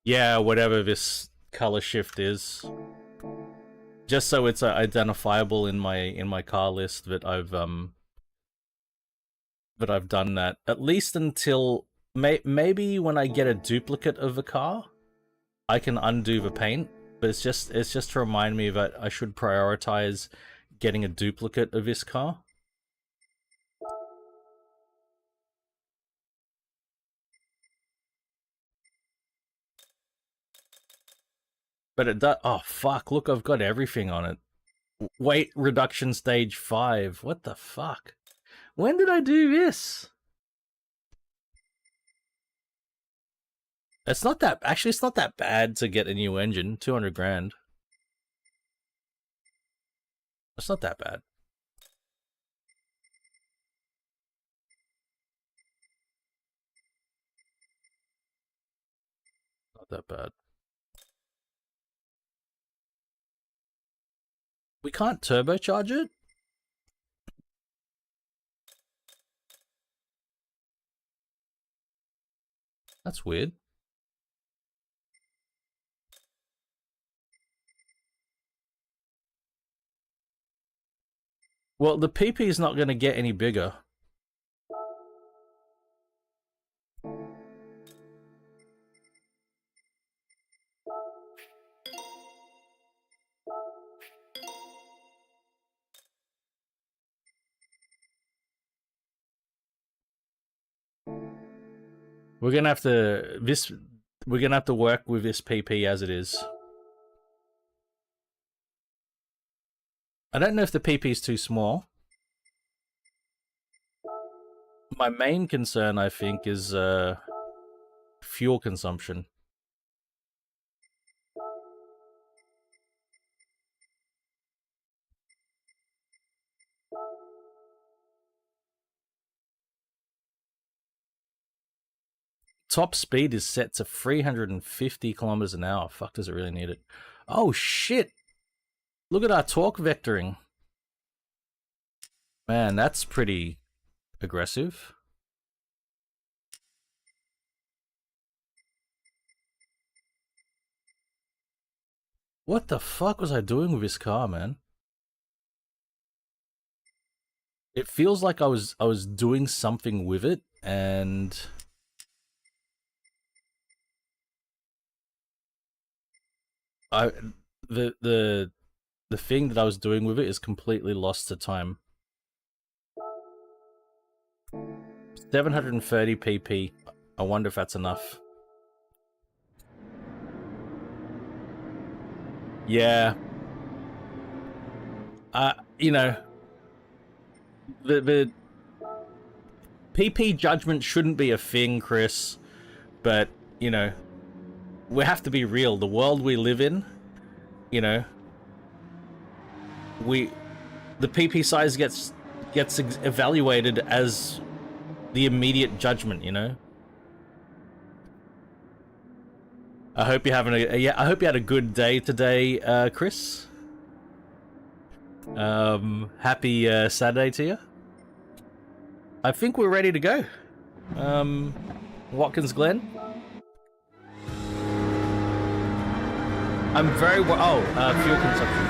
Yeah, whatever this color shift is. Just so it's identifiable in my car list that I've done that. At least until maybe when I get a duplicate of the car, I can undo the paint. But it's just to remind me that I should prioritize getting a duplicate of this car. But it does. Oh fuck! Look, I've got everything on it. Weight reduction stage 5. What the fuck? When did I do this? It's not that. Actually, it's not that bad to get a new engine. 200 grand. It's not that bad. Not that bad. We can't turbocharge it? That's weird. Well, the PP is not going to get any bigger. We're gonna have to work with this PP as it is. I don't know if the PP is too small. My main concern, I think, is fuel consumption. Top speed is set to 350 kilometers an hour. Fuck, does it really need it? Oh shit! Look at our torque vectoring. Man, that's pretty aggressive. What the fuck was I doing with this car, man? It feels like I was doing something with it, and the thing that I was doing with it is completely lost to time. 730 pp. I wonder if that's enough. Yeah. You know, the PP judgment shouldn't be a thing, Chris, but, you know, we have to be real. The world we live in, you know, the PP size gets evaluated as the immediate judgment, you know. I hope you're having I hope you had a good day today, Chris. Happy Saturday to you. I think we're ready to go. Watkins Glen. I'm very well. Oh, fuel consumption.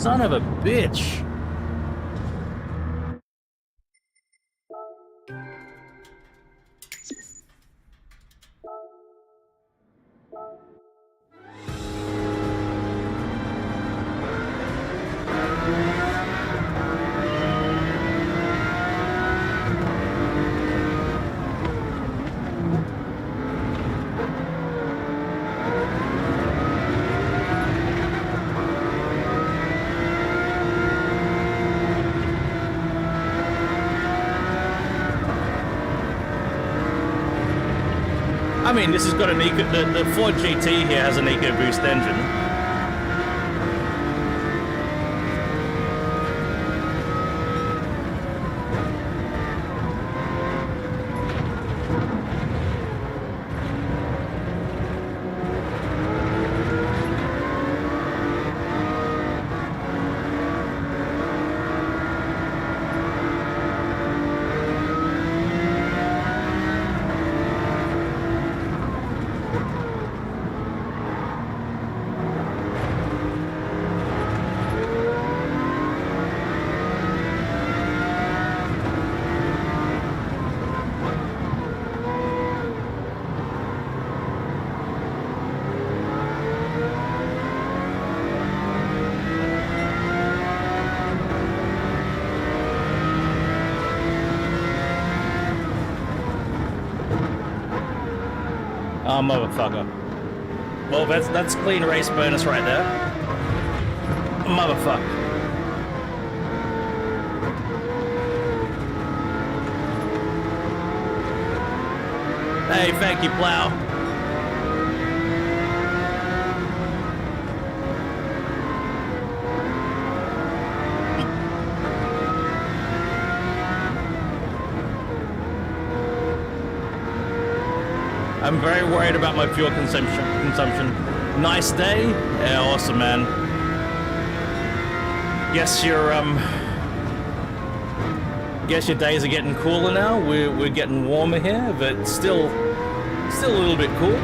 son of a bitch. I mean, this has got an eco. The Ford GT here has an EcoBoost engine. Oh, motherfucker. Well, that's clean race bonus right there. Motherfucker. Hey, thank you, Plow. I'm very worried about my fuel consumption. Nice day? Yeah, awesome, man. Guess your days are getting cooler now. We're getting warmer here, but still a little bit cool.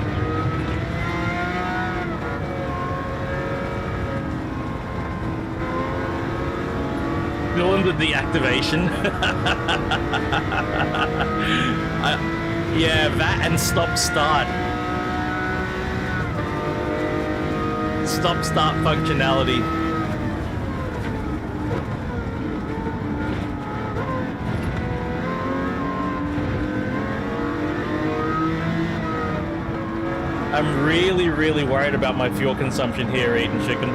Going with the activation. Yeah, that and stop-start. Stop-start functionality. I'm really, really worried about my fuel consumption here eating chicken.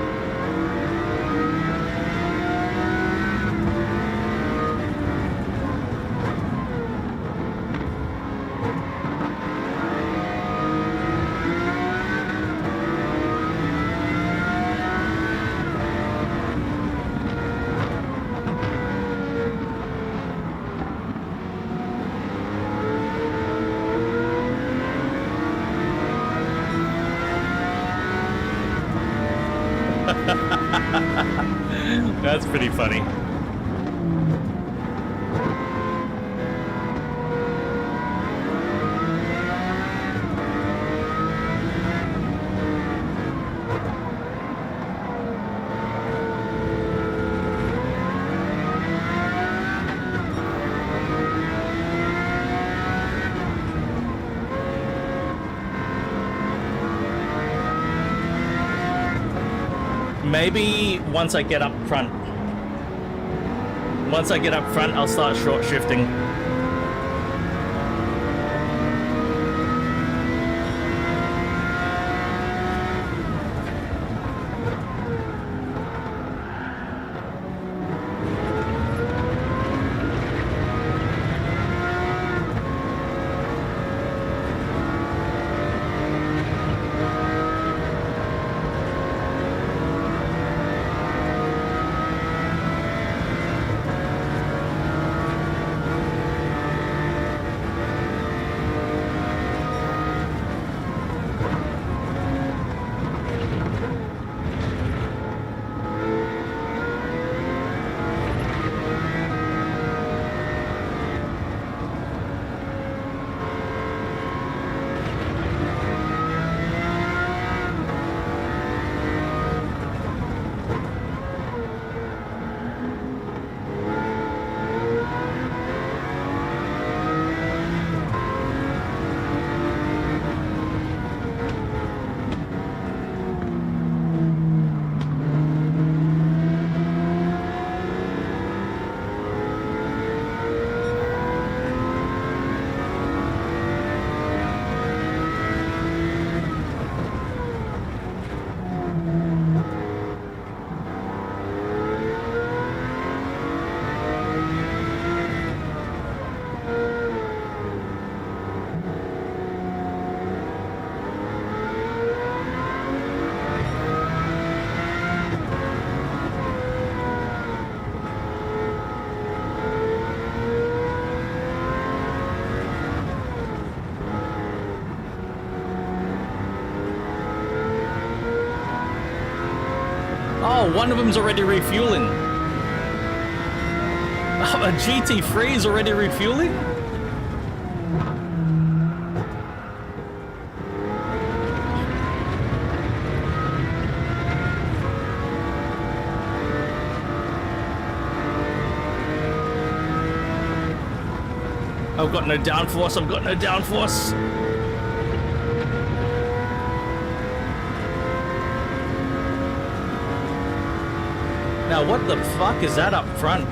That's pretty funny. Maybe once I get up front. Once I get up front, I'll start short shifting. Oh, one of them's already refueling. Oh, a GT3 is already refueling? I've got no downforce, I've got no downforce. Now what the fuck is that up front?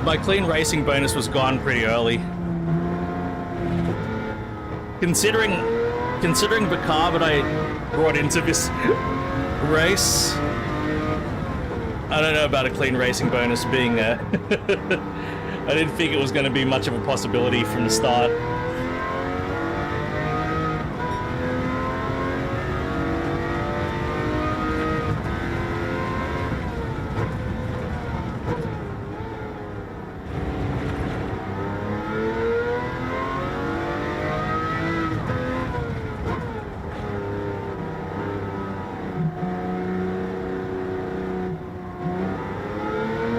My clean racing bonus was gone pretty early. Considering the car that I brought into this race, I don't know about a clean racing bonus being there. I didn't think it was going to be much of a possibility from the start.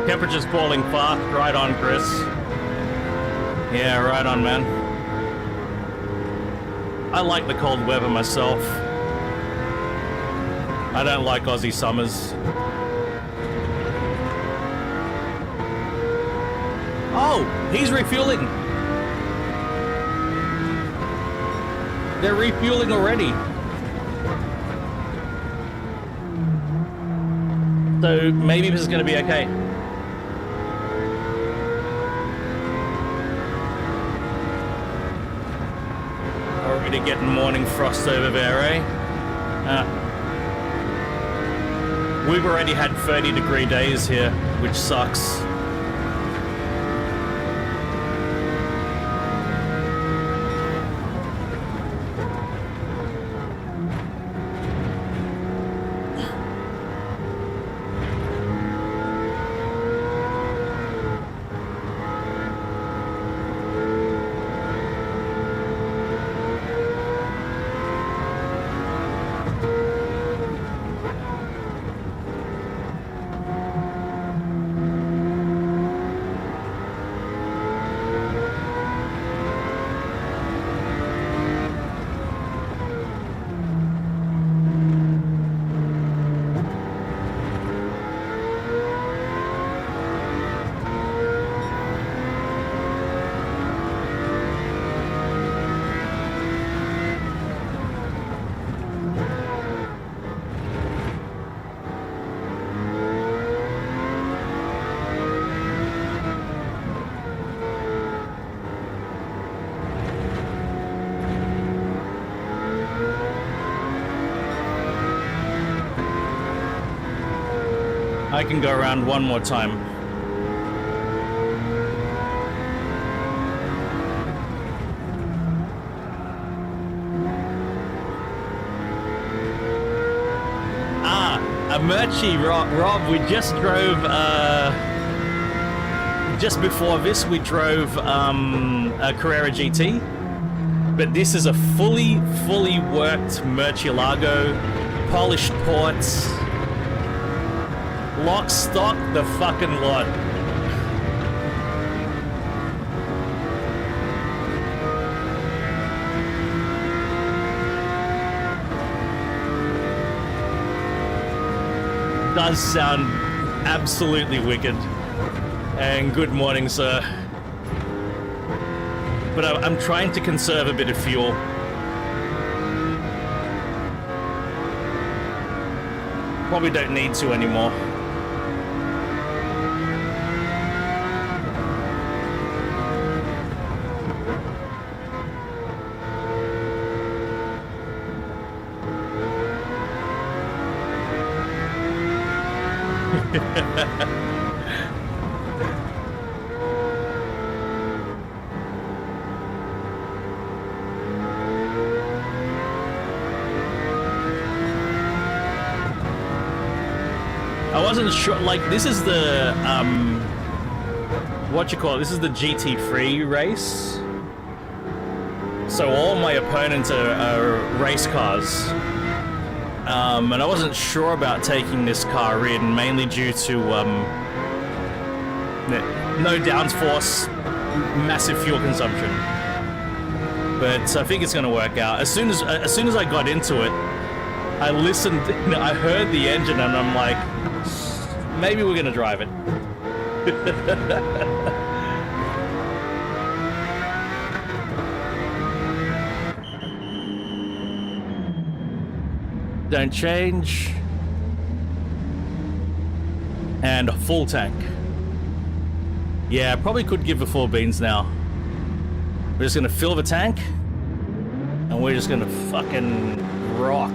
Temperature's falling fast. Right on, Chris. Yeah, right on, man. I like the cold weather myself. I don't like Aussie summers. Oh, he's refueling. They're refueling already. So maybe this is going to be okay. Already getting morning frost over there, eh? We've already had 30-degree days here, which sucks. I can go around one more time. A Murchie, Rob, we just drove, just before this we drove a Carrera GT, but this is a fully worked Murcielago, polished ports, lock, stock, the fucking lot. Does sound absolutely wicked. And good morning, sir. But I'm trying to conserve a bit of fuel. Probably don't need to anymore. wasn't sure. Like, this is the what you call it? This is the GT3 race. So all my opponents are race cars. And I wasn't sure about taking this car in, mainly due to no downforce, massive fuel consumption. But I think it's going to work out. As soon as I got into it, I listened. I heard the engine, and I'm like, maybe we're going to drive it. Don't change. And a full tank. Yeah, probably could give the 4 beans now. We're just gonna fill the tank, and we're just gonna fucking rock.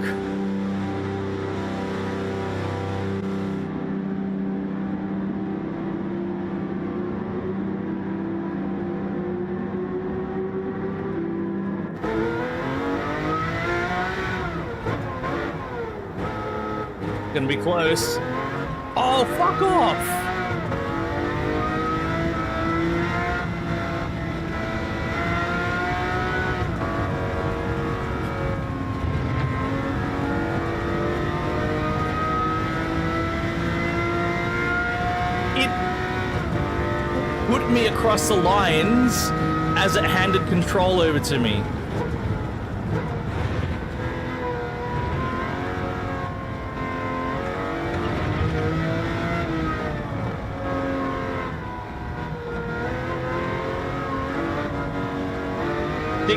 Gonna be close. Oh, fuck off! It put me across the lines as it handed control over to me.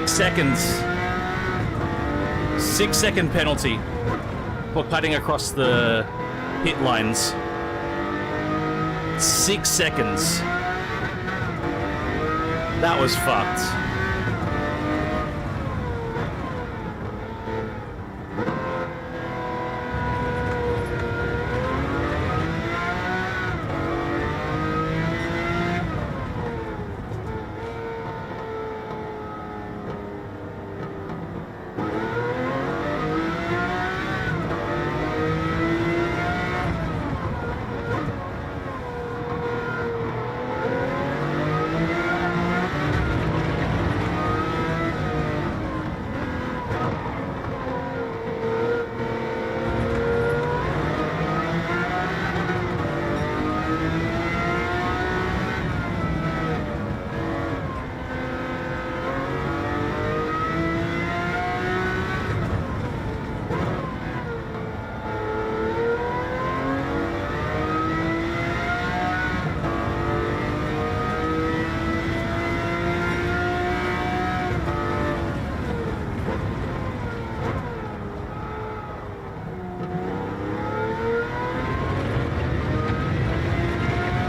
Seconds. 6-second penalty for cutting across the pit lines. 6 seconds. That was fucked.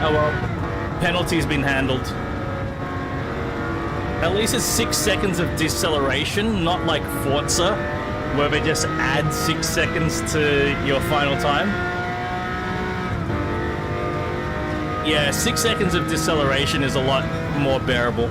Oh well, penalty's been handled. At least it's 6 seconds of deceleration, not like Forza, where they just add 6 seconds to your final time. Yeah, 6 seconds of deceleration is a lot more bearable.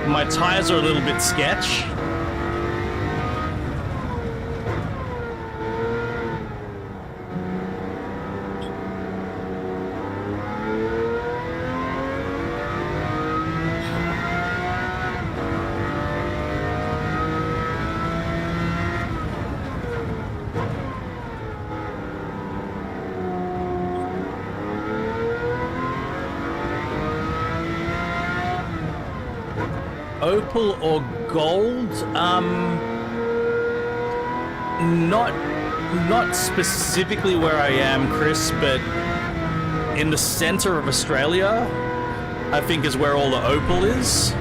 My tires are a little bit sketch. Opal or gold? Not specifically where I am, Chris, but in the center of Australia, I think is where all the opal is.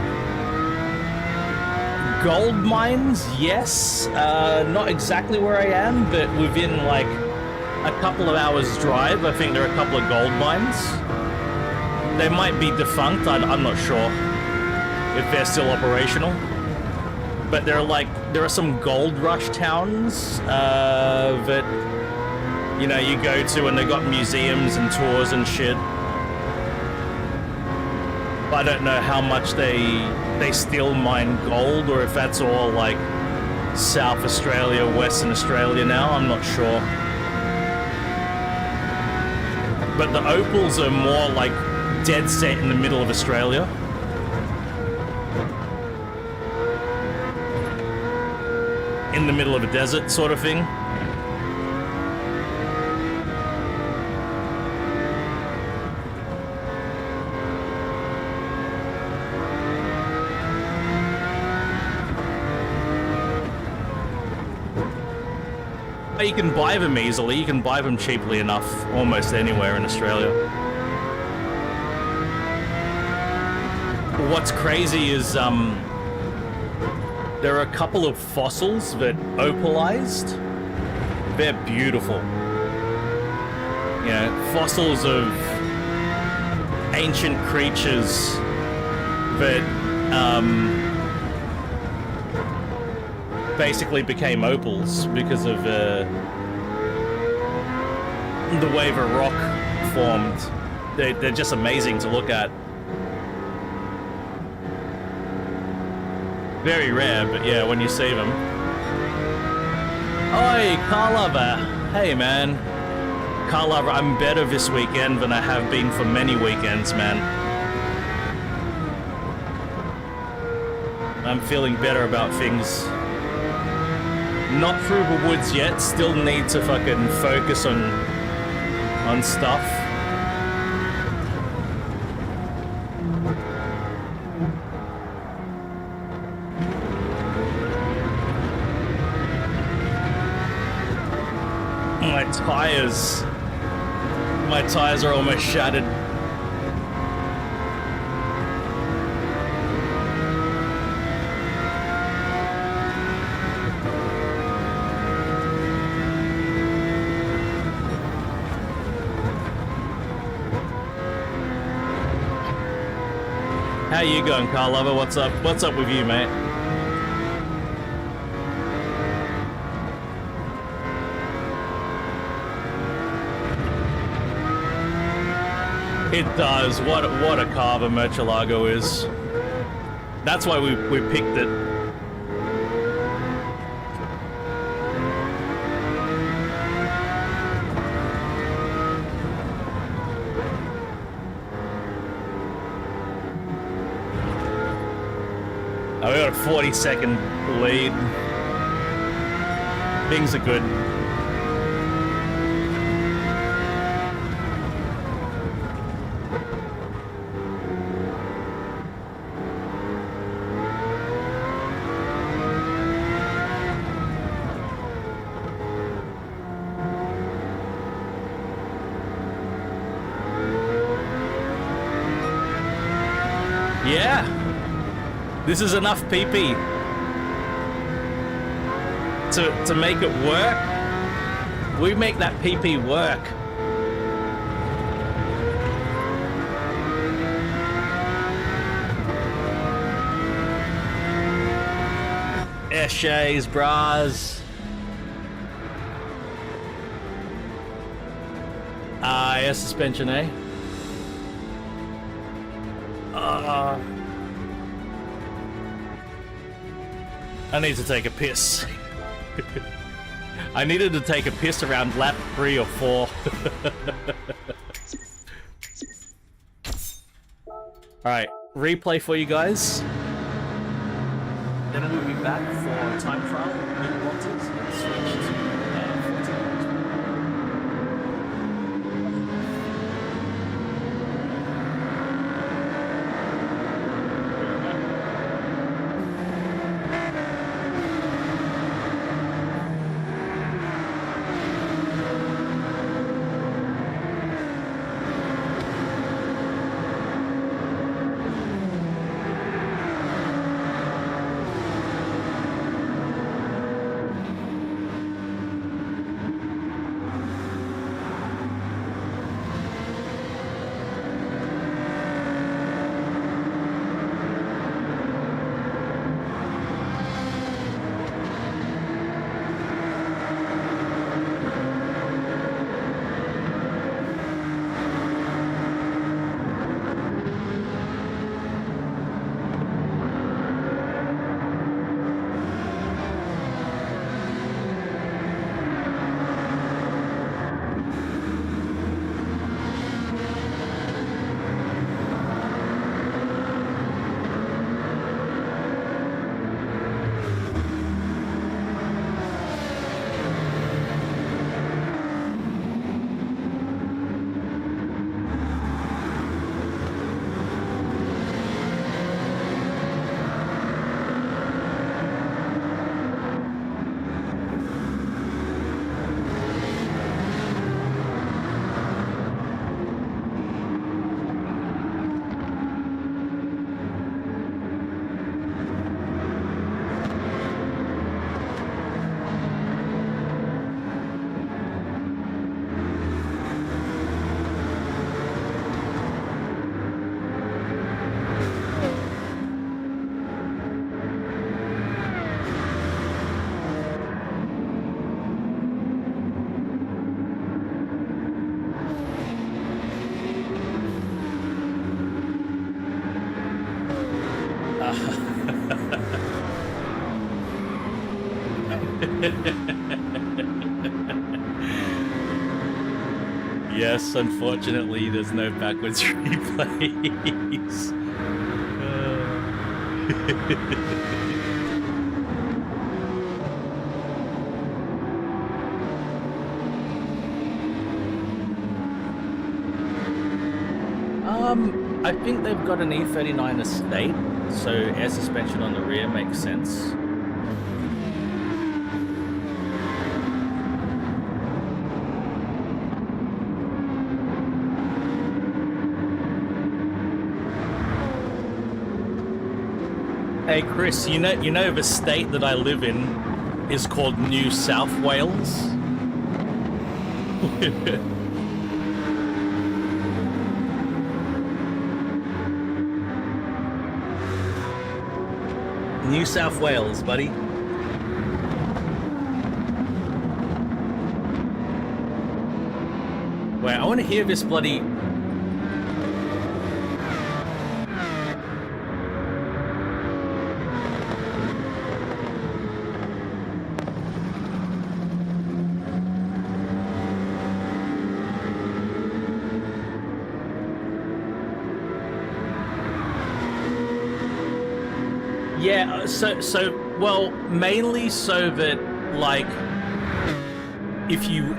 Gold mines, yes. Not exactly where I am, but within like a couple of hours drive, I think there are a couple of gold mines. They might be defunct. I'm not sure if they're still operational. But there are some gold rush towns that, you know, you go to and they got museums and tours and shit. I don't know how much they still mine gold, or if that's all like South Australia, Western Australia now. I'm not sure. But the opals are more like dead set in the middle of Australia. In the middle of a desert sort of thing. You can buy them easily. You can buy them cheaply enough almost anywhere in Australia. What's crazy is there are a couple of fossils that opalized. They're beautiful. You know, fossils of ancient creatures that basically became opals because of the way the rock formed. They're just amazing to look at. Very rare, but yeah, when you see them. Oi, car lover. Hey, man. Car lover, I'm better this weekend than I have been for many weekends, man. I'm feeling better about things. Not through the woods yet, still need to fucking focus on stuff. My tires are almost shattered. How you going, car lover? What's up? What's up with you, mate? It does. What a car the Murcielago is. That's why we picked it. Oh, we got a 40-second lead. Things are good. Yeah, this is enough PP to make it work. We make that PP work. Eshays, bras. Air suspension, eh? I need to take a piss. I needed to take a piss around lap 3 or 4. Alright, replay for you guys. Then we'll be back for time trial in Monthlies and switch to Forza Motorsport. Yes, unfortunately, there's no backwards replays. I think they've got an E39 estate, so air suspension on the rear makes sense. Hey Chris, you know the state that I live in is called New South Wales? New South Wales, buddy. Wait, I want to hear this bloody... Yeah, well, mainly so that, like, if you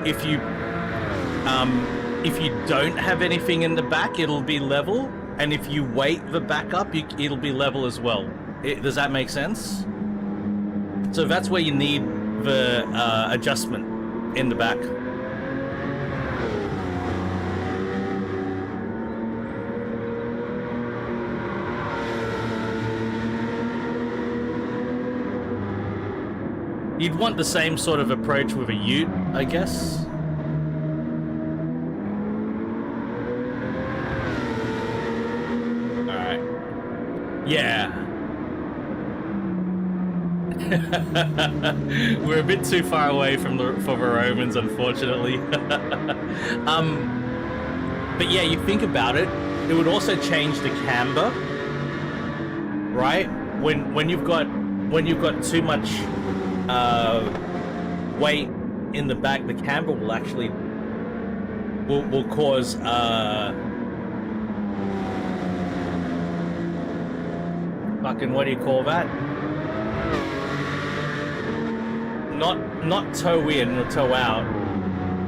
don't have anything in the back, it'll be level, and if you weight the back up, it'll be level as well. Does that make sense? So that's where you need the adjustment in the back. You'd want the same sort of approach with a ute, I guess. Alright. Yeah. We're a bit too far away for the Romans, unfortunately. But yeah, you think about it, it would also change the camber, right? When you've got too much weight in the back, the camber will actually will cause fucking, what do you call that? Not toe in or toe out.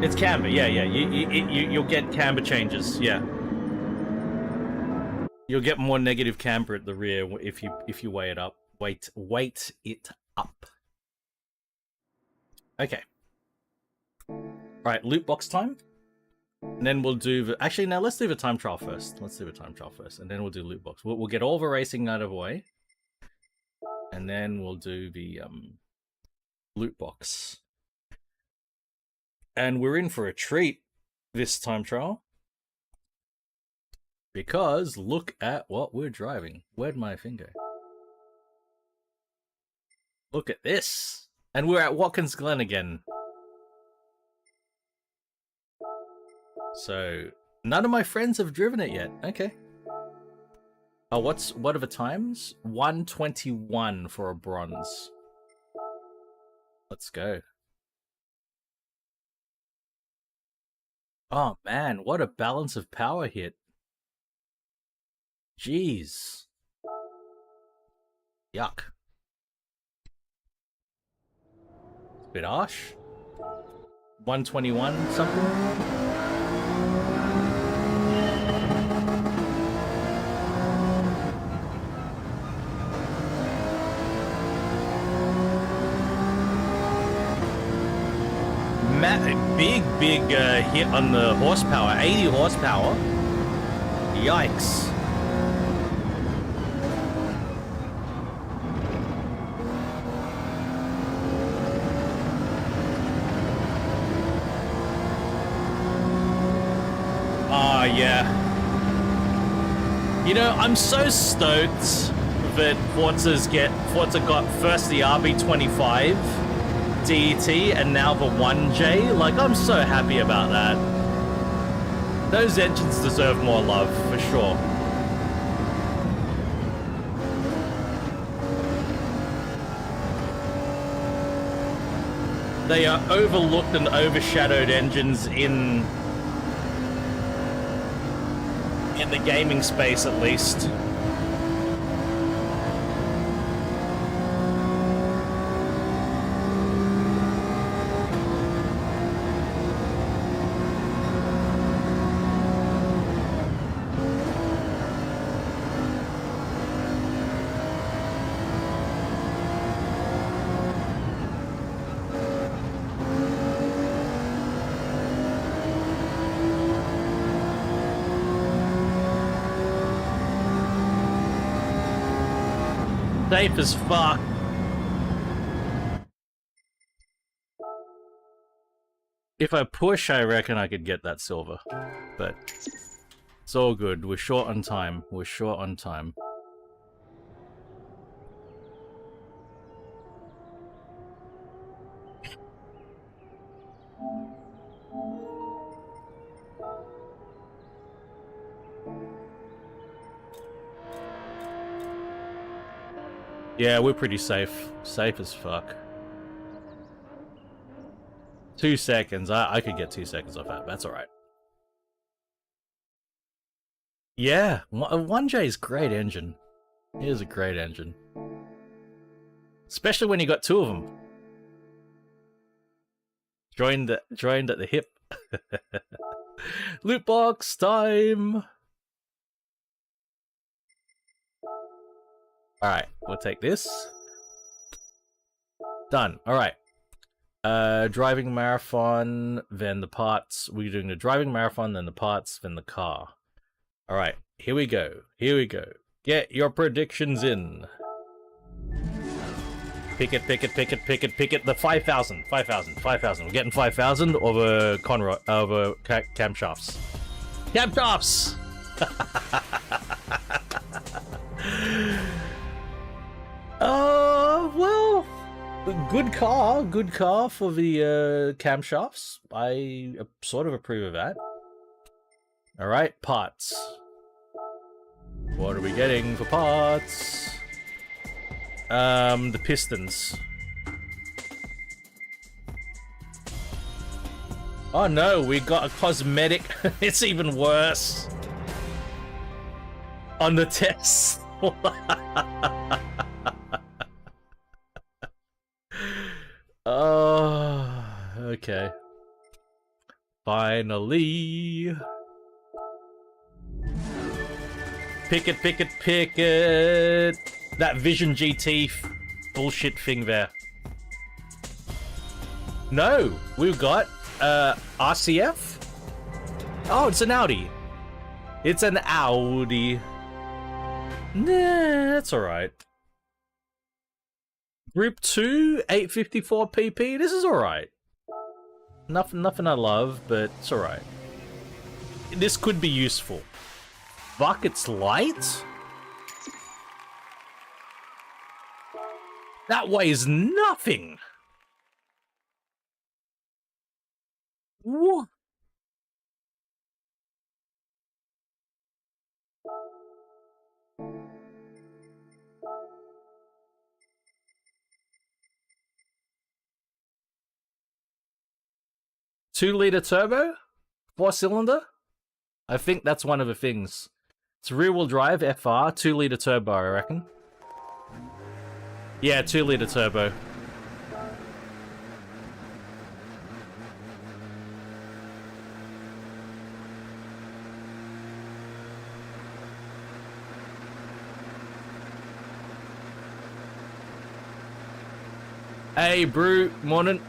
It's camber. Yeah. You'll get camber changes. Yeah. You'll get more negative camber at the rear if you weigh it up. Weight it up. Okay. Alright, loot box time. And then we'll do the... Actually, now let's do the time trial first. And then we'll do loot box. We'll get all the racing out of the way. And then we'll do the loot box. And we're in for a treat this time trial. Because look at what we're driving. Where'd my finger? Look at this. And we're at Watkins Glen again. So, none of my friends have driven it yet. Okay. Oh, what are the times? 1:21 for a bronze. Let's go. Oh man, what a balance of power hit. Jeez. Yuck. Bit harsh. 121 something. Big hit on the horsepower. 80 horsepower. Yikes. Yeah. You know, I'm so stoked that Forza got first the RB25 DET and now the 1J. Like, I'm so happy about that. Those engines deserve more love, for sure. They are overlooked and overshadowed engines in the gaming space, at least. Safe as fuck. If I push, I reckon I could get that silver. But it's all good. We're short on time. We're short on time. Yeah, we're pretty safe. Safe as fuck. 2 seconds. I could get 2 seconds off that. That's alright. Yeah, 1J is a great engine. It is a great engine. Especially when you got 2 of them. Joined at the hip. Loot box time! Alright, we'll take this. Done. Alright. Driving marathon, then the parts. We're doing the driving marathon, then the parts, then the car. Alright, here we go. Here we go. Get your predictions in. Pick it, pick it, pick it, pick it, pick it. The 5,000, 5,000, 5,000. We're getting 5,000 over over camshafts. Camshafts! Well, good car for the camshafts. I sort of approve of that. All right, parts. What are we getting for parts? The pistons. Oh no, we got a cosmetic. It's even worse. On the test. Oh, okay. Finally. Pick it, pick it, pick it. That Vision GT bullshit thing there. No, we've got RCF. Oh, it's an Audi. It's an Audi. Nah, that's alright. Group 2, 854 PP. This is alright. Nothing I love, but it's alright. This could be useful. Fuck, it's light? That weighs nothing. What? Two-liter turbo? 4-cylinder? I think that's one of the things. It's rear-wheel drive, FR, 2-liter turbo, I reckon. Yeah, 2-liter turbo. Hey, Brew, morning.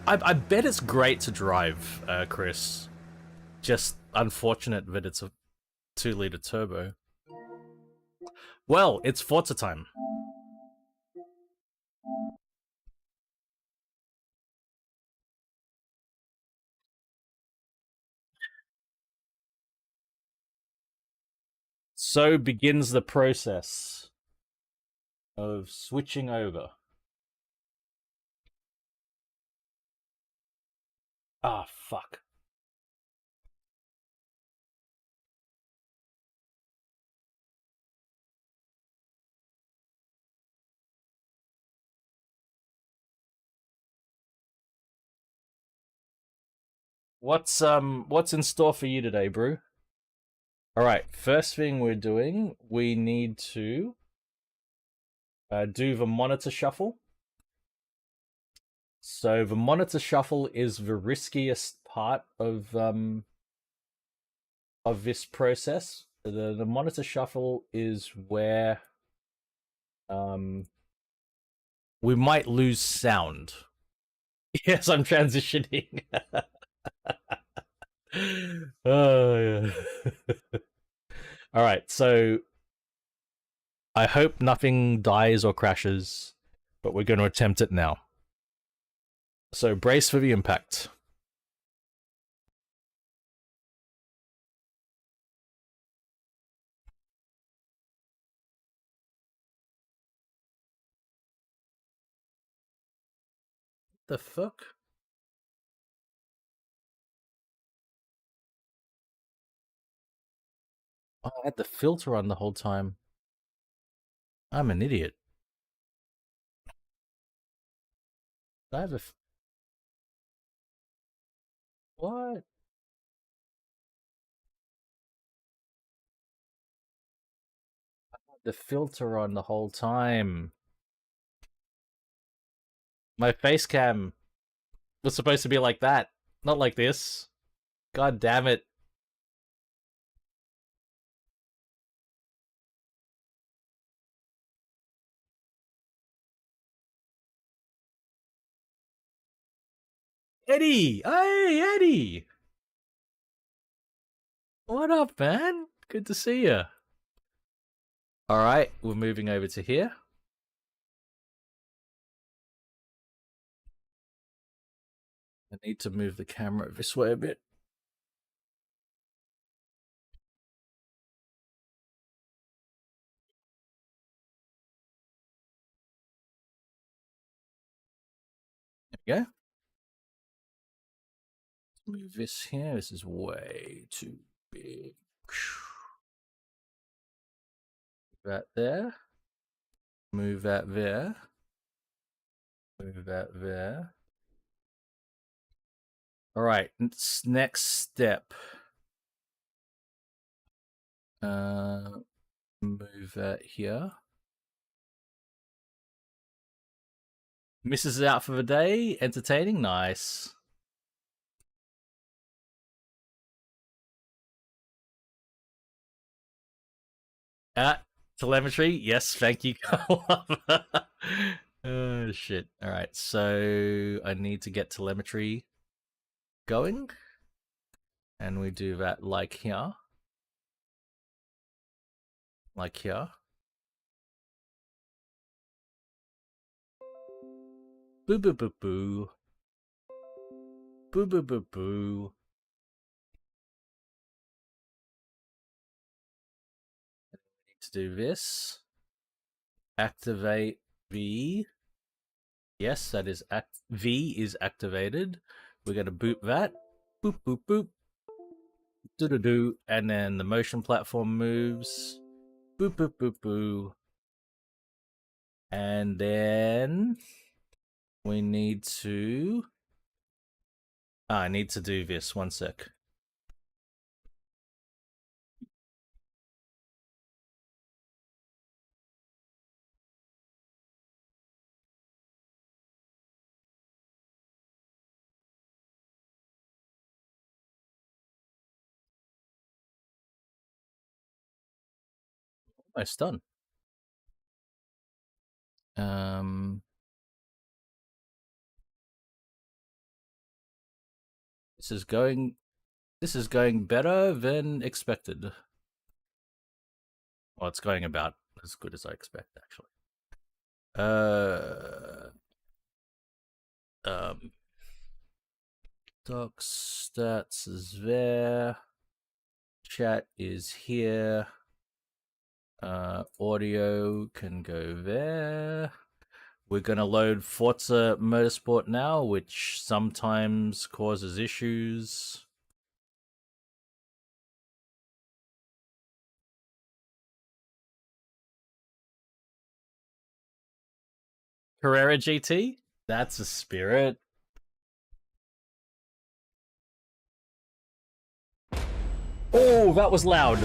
I bet it's great to drive, Chris. Just unfortunate that it's a 2-liter turbo. Well, it's Forza time. So begins the process of switching over. Ah, fuck. What's in store for you today, Brew? All right. First thing we're doing, we need to do the monitor shuffle. So the monitor shuffle is the riskiest part of this process. The monitor shuffle is where we might lose sound. Yes, I'm transitioning. Oh yeah. All right, so I hope nothing dies or crashes, but we're going to attempt it now. So brace for the impact. The fuck? Oh, I had the filter on the whole time. I'm an idiot. I have a what? The filter on the whole time. My face cam was supposed to be like that, not like this. God damn it. Eddie! Hey, Eddie! What up, man? Good to see you. Alright, we're moving over to here. I need to move the camera this way a bit. There we go. Move this here. This is way too big. Move that there. Move that there. Move that there. Alright, next step. Move that here. Mrs. is out for the day. Entertaining. Nice. Telemetry. Yes, thank you. Oh, shit. Alright, so I need to get telemetry going. And we do that like here. Like here. Boo boo boo boo. Boo boo boo boo. Need to do this. Activate V. Yes, that is V is activated. We're gonna boop that. Boop boop boop. Do do do. And then the motion platform moves. Boop boop boop boo. And then we need to. I need to do this. One sec. Almost done. This is going better than expected. Well, it's going about as good as I expect, actually. Docs stats is there. Chat is here. Audio can go there. We're gonna load Forza Motorsport now, which sometimes causes issues. Carrera GT? That's a spirit. Oh, that was loud.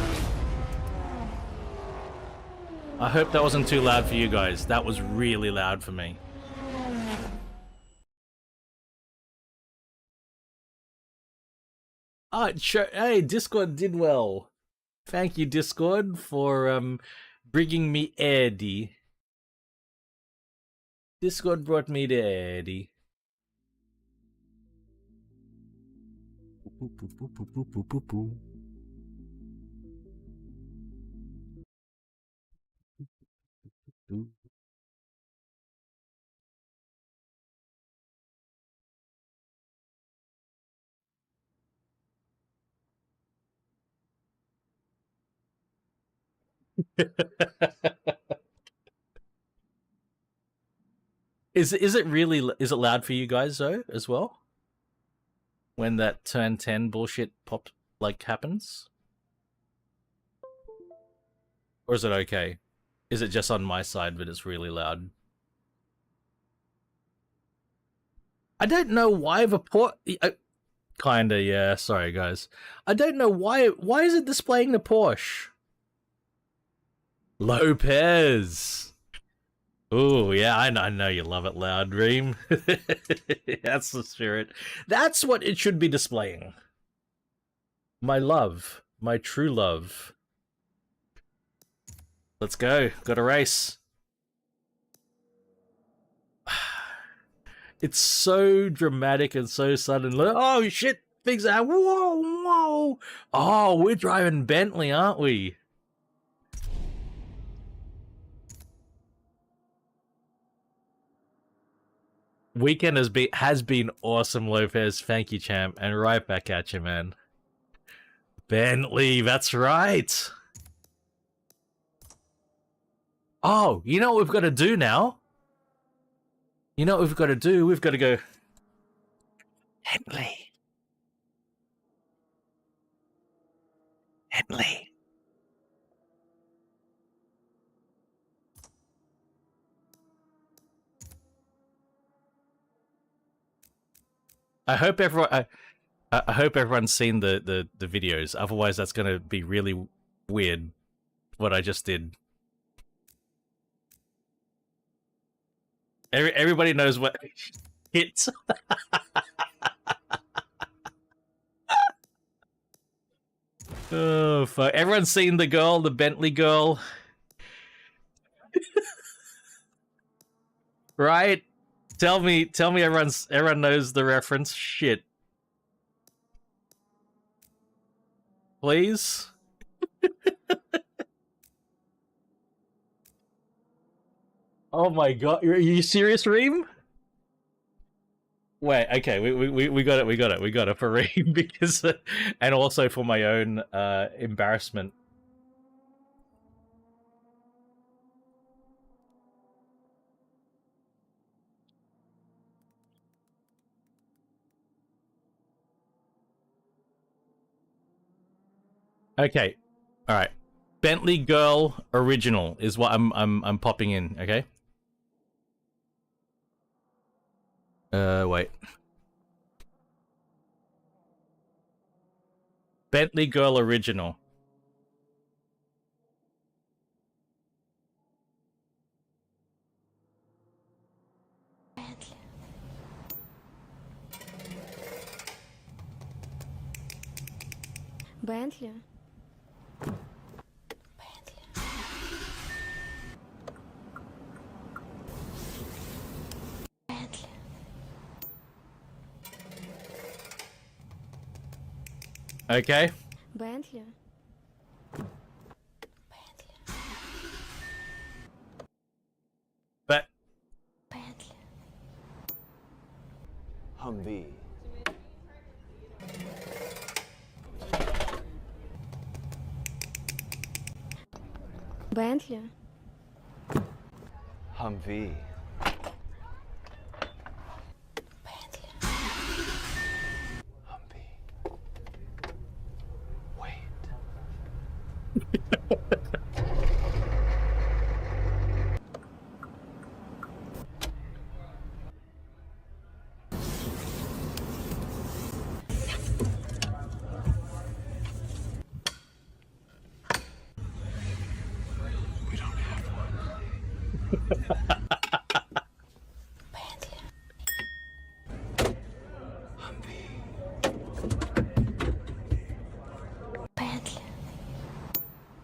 I hope that wasn't too loud for you guys. That was really loud for me. Oh, hey, Discord did well. Thank you, Discord, for bringing me Eddie. Discord brought me to Eddie. Is it really, is it loud for you guys though as well? When that turn 10 bullshit pop like happens? Or is it okay? Is it just on my side but it's really loud? I don't know why the port kinda, yeah, sorry guys. I don't know why is it displaying the Porsche? Lopez. Oh yeah, I know you love it loud, Reem. That's the spirit. That's what it should be displaying. My love, my true love. Let's go. Got a race. It's so dramatic and so sudden. Oh shit! Things are whoa. Oh, we're driving Bentley, aren't we? Weekend has been awesome, Lopez. Thank you, champ, and right back at you, man. Bentley, that's right. Oh, you know what we've got to do now? You know what we've got to do? We've got to go. Bentley. I hope everyone. I hope everyone's seen the videos. Otherwise, that's going to be really weird. What I just did. Everybody knows what hits. Oh fuck! Everyone's seen the girl, the Bentley girl, right? Tell me, everyone knows the reference. Shit, please. Oh my god, are you serious, Reem? Wait, okay, we got it for Reem because, and also for my own embarrassment. Okay, all right. Bentley Girl Original is what I'm popping in. Okay. Wait. Bentley Girl Original. Bentley. Okay. Bentley. But Bentley. Humvee. Bentley. Humvee. Humvee. Wait.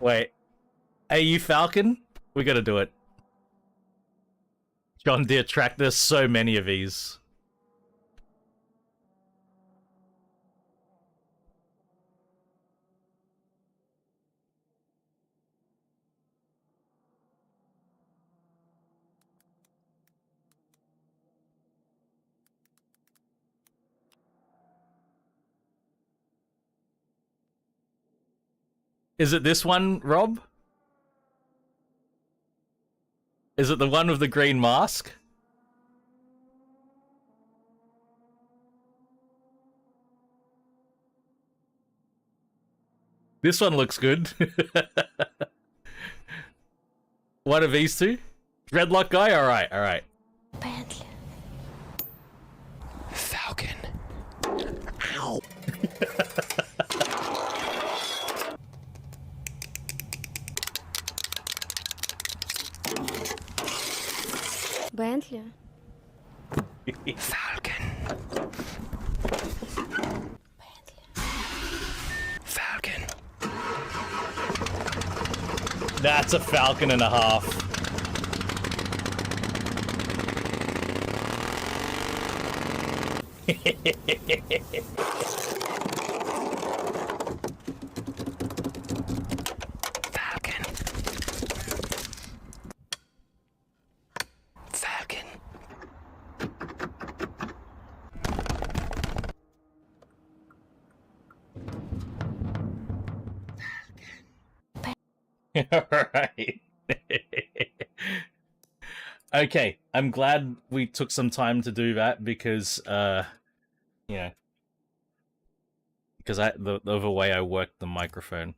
Wait. AU Falcon? We gotta do it. John Deere track, there's so many of these. Is it this one, Rob? Is it the one with the green mask? This one looks good. One of these two? Dreadlock guy? Alright, alright. Bentley. Falcon. Ow. Bentley. Falcon. Falcon. That's a Falcon and a half. Falcon. Falcon. Alright. Okay, I'm glad we took some time to do that because, yeah. Because the other way I worked the microphone.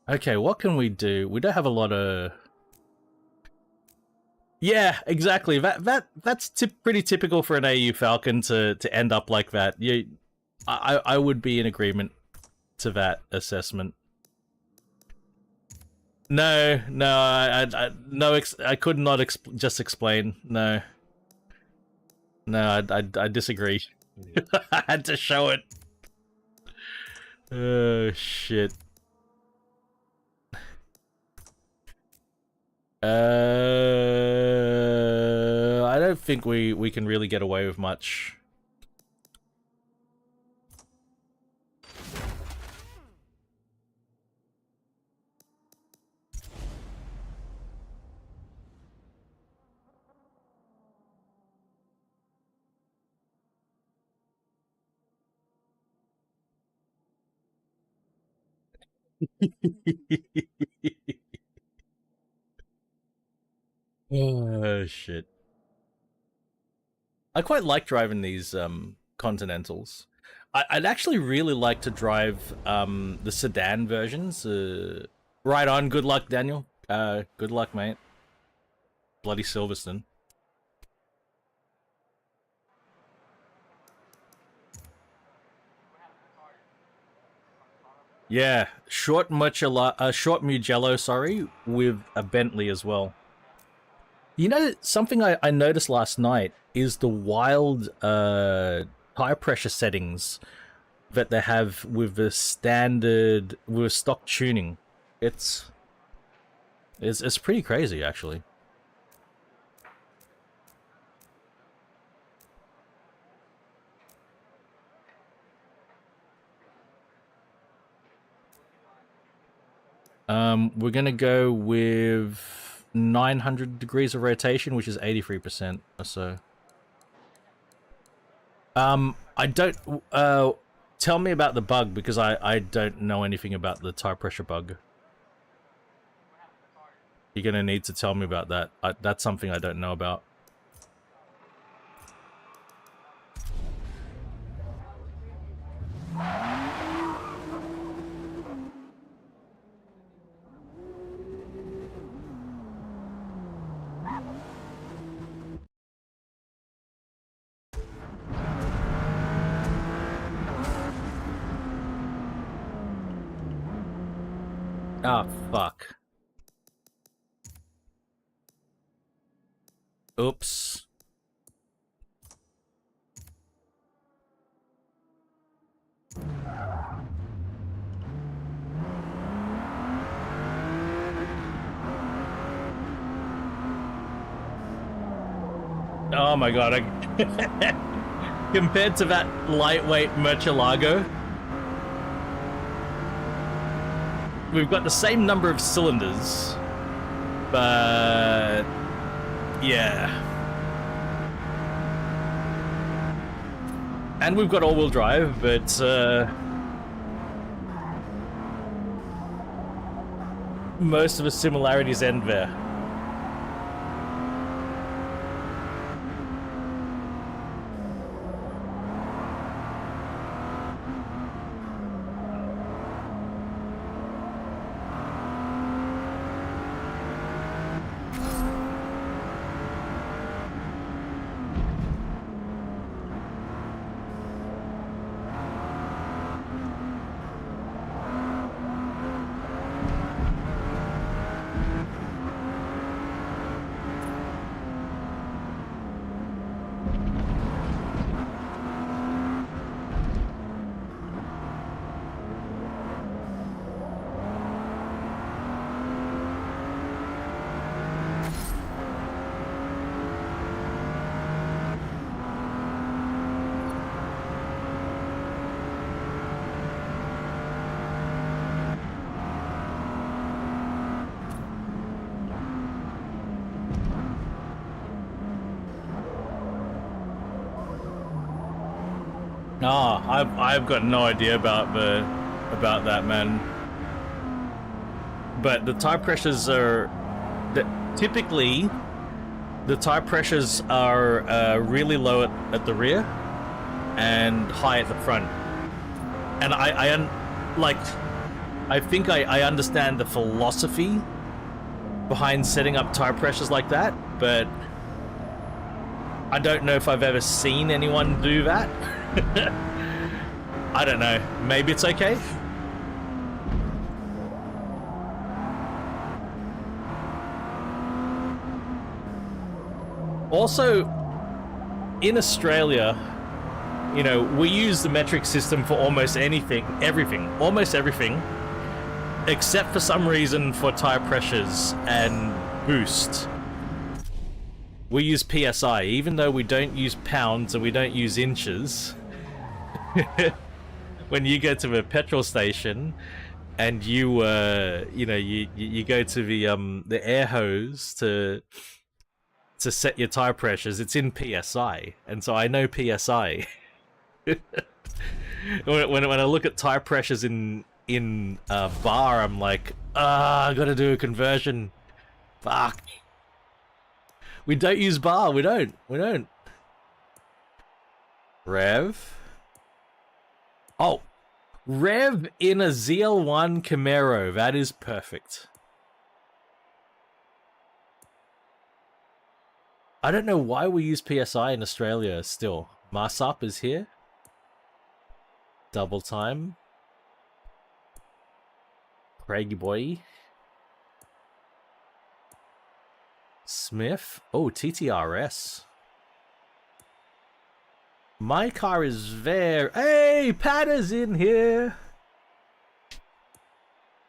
Okay, what can we do? We don't have a lot of... Yeah, exactly. That's pretty typical for an AU Falcon to end up like that. I would be in agreement to that assessment. No, I could not just explain. No, I disagree. I had to show it. Oh shit. I don't think we can really get away with much. Oh shit. I quite like driving these Continentals. I'd actually really like to drive the sedan versions. Right on, good luck, Daniel. Good luck, mate. Bloody Silverstone. Yeah, short Mugello, sorry, with a Bentley as well. You know, something I noticed last night is the wild tire pressure settings that they have with the standard, with stock tuning. It's pretty crazy, actually. We're gonna go with 900 degrees of rotation, which is 83% or so. I don't, tell me about the bug, because I don't know anything about the tire pressure bug. You're gonna need to tell me about that. That's something I don't know about. Ah, fuck. Oops. Oh my god, compared to that lightweight Murcielago, we've got the same number of cylinders, but yeah. And we've got all-wheel drive, but most of the similarities end there. No, I've got no idea about that, man. But the tire pressures are typically the tire pressures are really low at the rear and high at the front. And I think I understand the philosophy behind setting up tire pressures like that, but I don't know if I've ever seen anyone do that. I don't know. Maybe it's okay. Also, in Australia, you know, we use the metric system for almost everything, except for some reason for tire pressures and boost. We use PSI, even though we don't use pounds and we don't use inches. When you go to a petrol station and you go to the air hose to set your tire pressures, it's in PSI, and so I know PSI. when I look at tire pressures in bar, I'm like, I gotta do a conversion. Fuck. We don't use bar. We don't. Rev. Oh, rev in a ZL1 Camaro. That is perfect. I don't know why we use PSI in Australia still. Marsup is here. Double time. Craigie boy. Smith. Oh, TTRS. My car is very... Hey, Patter's in here!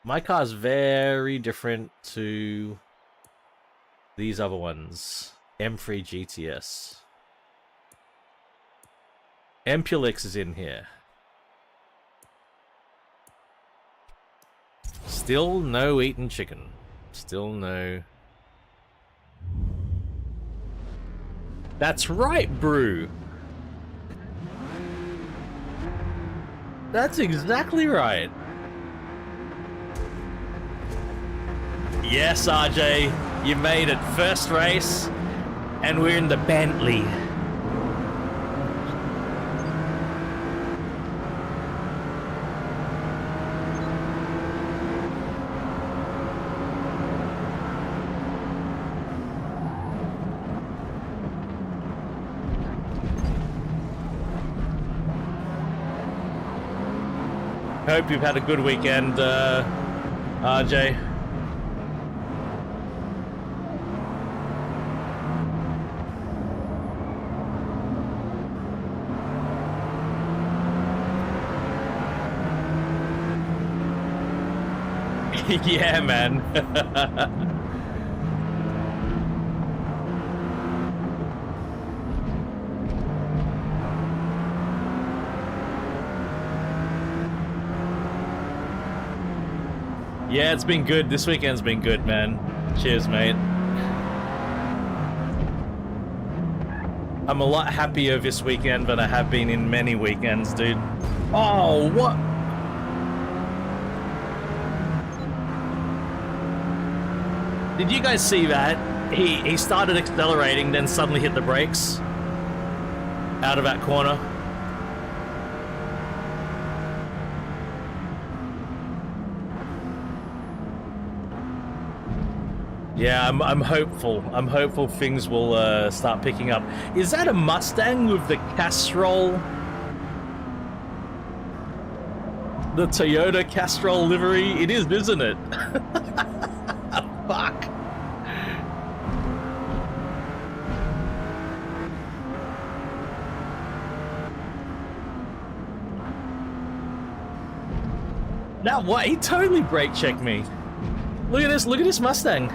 My car's very different to these other ones. M3 GTS. Empulix is in here. Still no eaten chicken. Still no... That's right, Brew! That's exactly right. Yes, RJ, you made it. First race, and we're in the Bentley. Hope you've had a good weekend, RJ. Yeah, man. Yeah, it's been good. This weekend's been good, man. Cheers, mate. I'm a lot happier this weekend than I have been in many weekends, dude. Oh, what? Did you guys see that? He started accelerating, then suddenly hit the brakes out of that corner. Yeah, I'm hopeful. I'm hopeful things will start picking up. Is that a Mustang with the Castrol? The Toyota Castrol livery? It is, isn't it? Fuck. Now what? He totally brake checked me. Look at this Mustang.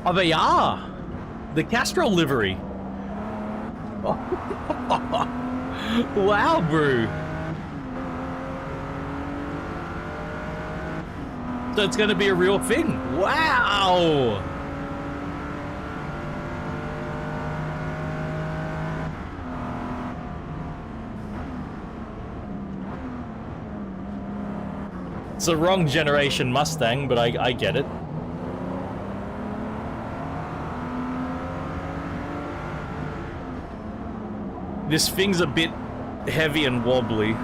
Oh, they are! The Castrol livery. Wow, bro. So it's gonna be a real thing. Wow! It's the wrong generation Mustang, but I get it. This thing's a bit heavy and wobbly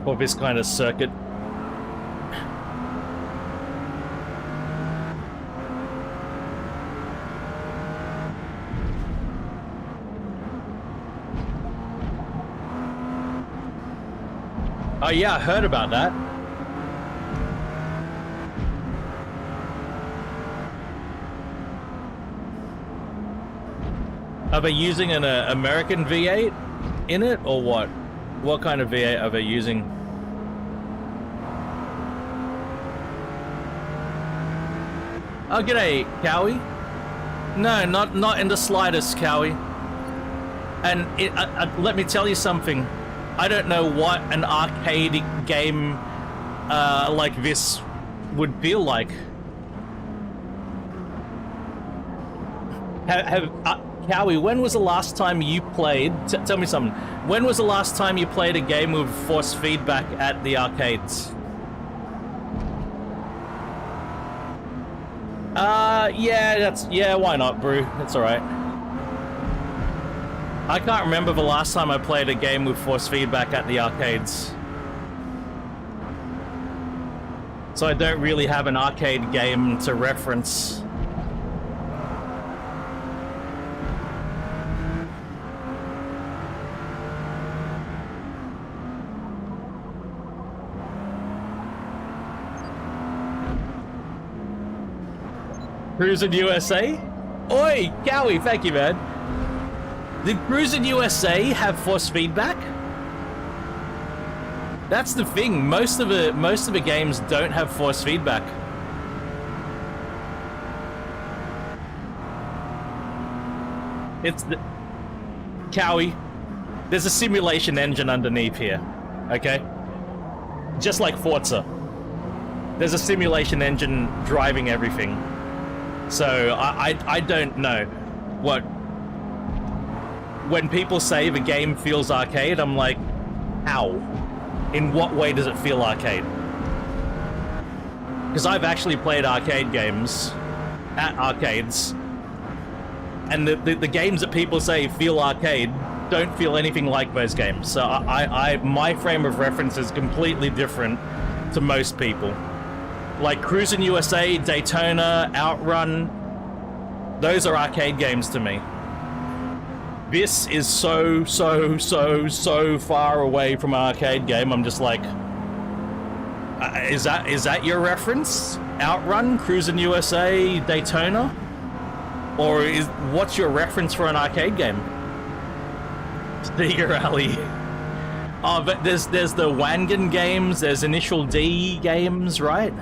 for this kind of circuit. Oh yeah, I heard about that. Are they using an American V8 in it, or what? What kind of V8 are they using? Oh, g'day, Cowie. No, not in the slightest, Cowie. And let me tell you something. I don't know what an arcade game like this would feel like. Cowie, when was the last time you played? Tell me something. When was the last time you played a game with force feedback at the arcades? Yeah, why not, brew? It's alright. I can't remember the last time I played a game with force feedback at the arcades. So I don't really have an arcade game to reference. Cruisin' USA? Oi, Cowie, thank you, man. Did Cruisin' USA have force feedback? That's the thing. Most of the games don't have force feedback. It's the Cowie. There's a simulation engine underneath here, okay? Just like Forza. There's a simulation engine driving everything. So I don't know what. When people say the game feels arcade, I'm like, how? In what way does it feel arcade? Because I've actually played arcade games at arcades, and the games that people say feel arcade don't feel anything like those games. So my frame of reference is completely different to most people. Like Cruisin' USA, Daytona, Outrun, those are arcade games to me. This is so far away from an arcade game. I'm just like, is that your reference? Outrun, Cruisin' USA, Daytona? Or what's your reference for an arcade game? Stinger Rally. Oh, but there's the Wangan games, there's Initial D games, right?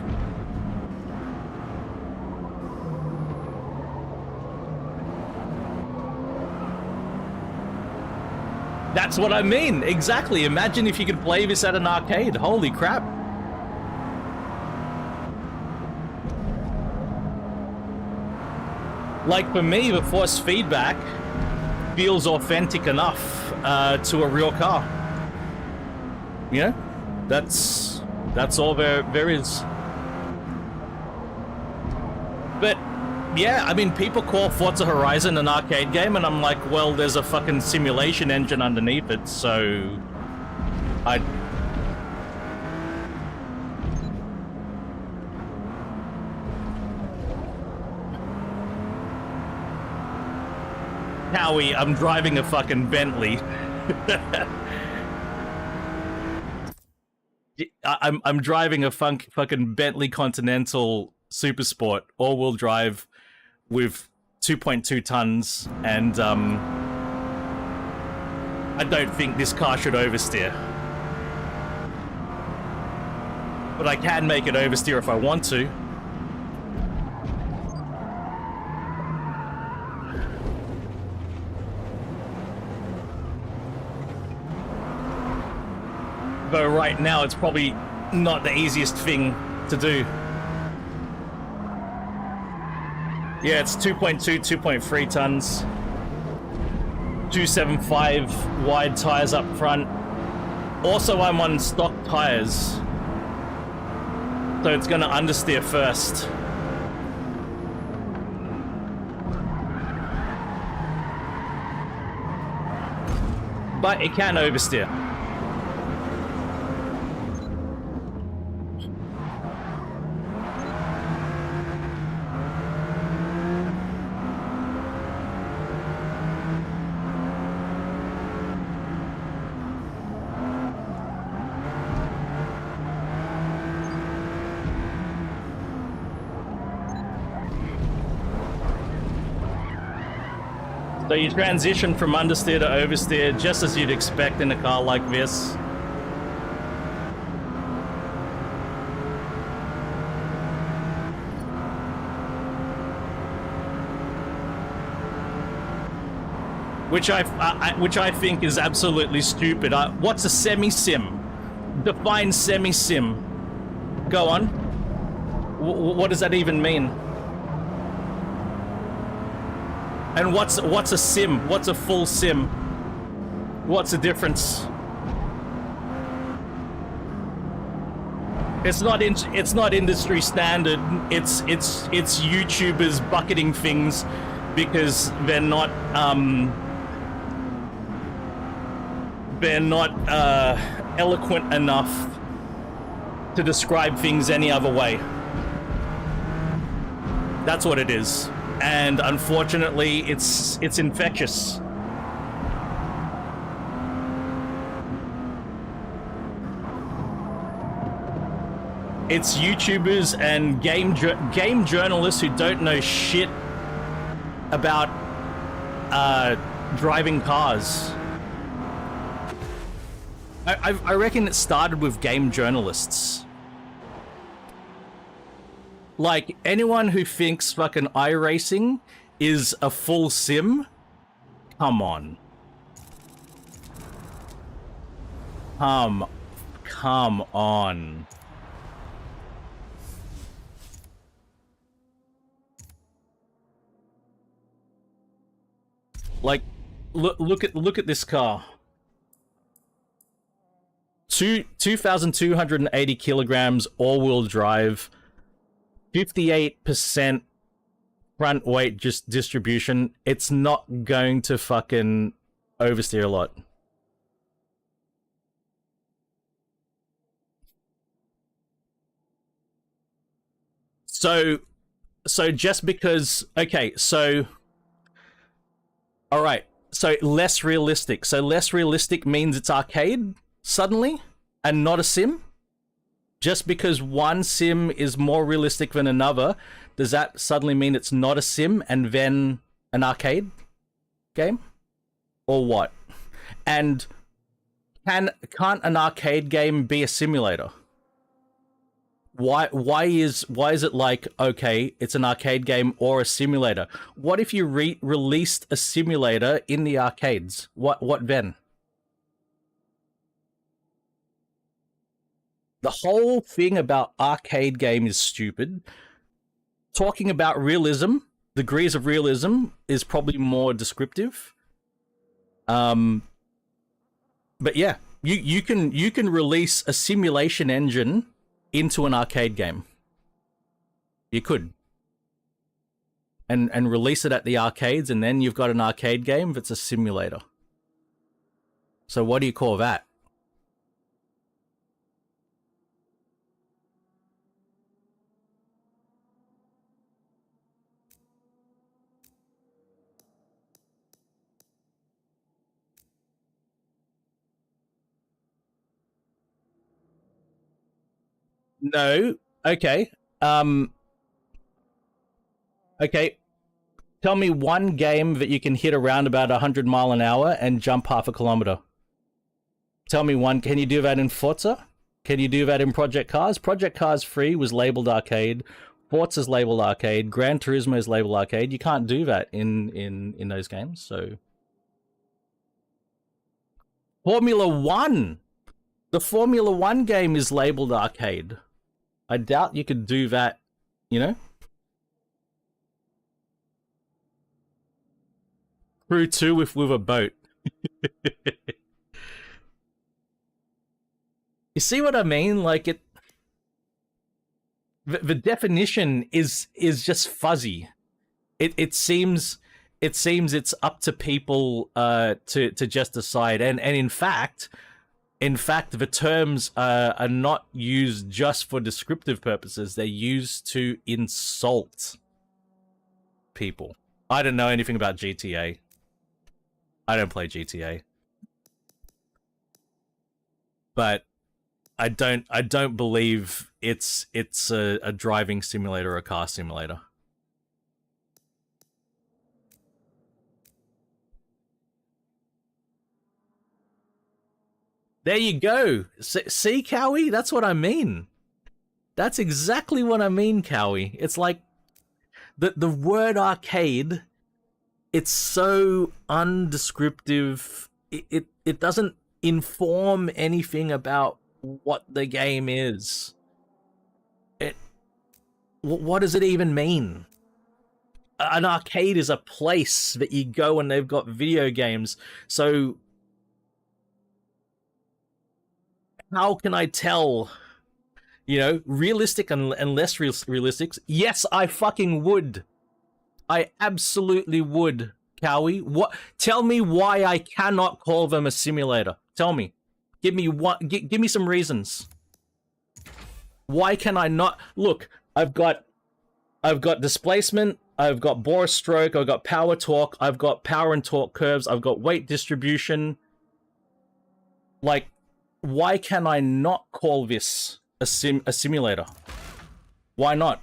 That's what I mean. Exactly. Imagine if you could play this at an arcade. Holy crap. Like for me, the force feedback feels authentic enough to a real car. You know? That's all there is. But yeah, I mean, people call Forza Horizon an arcade game, and I'm like, well, there's a fucking simulation engine underneath it, so Howie, I'm driving a fucking Bentley. I'm driving a fucking Bentley Continental Super Sport all-wheel drive with 2.2 tons, and I don't think this car should oversteer. But I can make it oversteer if I want to. Though right now it's probably not the easiest thing to do. Yeah, it's 2.2, 2.3 tons. 275 wide tires up front. Also, I'm on stock tires, so it's gonna understeer first. But it can oversteer. So you transition from understeer to oversteer just as you'd expect in a car like this. Which I think is absolutely stupid. What's a semi-sim? Define semi-sim. Go on. What does that even mean? And what's a sim? What's a full sim? What's the difference? It's not industry standard. It's YouTubers bucketing things because they're not eloquent enough to describe things any other way. That's what it is. And unfortunately, it's infectious. It's YouTubers and game journalists who don't know shit about driving cars. I reckon it started with game journalists. Like, anyone who thinks fucking iRacing is a full sim, come on. Come on. Like, look at this car. 2,280 kilograms, all-wheel drive. 58% front weight just distribution. It's not going to fucking oversteer a lot. So just because, okay, so all right, so less realistic. So less realistic means it's arcade suddenly and not a sim? Just because one sim is more realistic than another, does that suddenly mean it's not a sim and then an arcade game? Or what? And can't an arcade game be a simulator? Why is it like, okay, it's an arcade game or a simulator? What if you released a simulator in the arcades? What then? The whole thing about arcade game is stupid. Talking about realism, degrees of realism, is probably more descriptive. But yeah, you can release a simulation engine into an arcade game. You could. And release it at the arcades, and then you've got an arcade game that's a simulator. So what do you call that? No. Okay. Okay. Tell me one game that you can hit around about 100 mile an hour and jump half a kilometer. Tell me one. Can you do that in Forza? Can you do that in Project Cars? Project Cars 3 was labeled arcade. Forza's labeled arcade. Gran Turismo is labeled arcade. You can't do that in those games. So Formula 1. The Formula 1 game is labeled arcade. I doubt you could do that, you know? Crew 2 with a boat. You see what I mean? Like it, the definition is just fuzzy. It seems it's up to people to just decide. And in fact, the terms are not used just for descriptive purposes. They're used to insult people. I don't know anything about GTA. I don't play GTA. But I don't believe it's a driving simulator or a car simulator. There you go. See, Cowie? That's what I mean. That's exactly what I mean, Cowie. It's like the word arcade, it's so undescriptive. It doesn't inform anything about what the game is. What does it even mean? An arcade is a place that you go and they've got video games. So how can I tell, you know, realistic and less realistic? Yes, I fucking would. I absolutely would, Cowie. What? Tell me why I cannot call them a simulator. Tell me. Give me one. Give me some reasons. Why can I not? Look, I've got displacement. I've got bore stroke. I've got power torque. I've got power and torque curves. I've got weight distribution. Like, why can I not call this a simulator? Why not?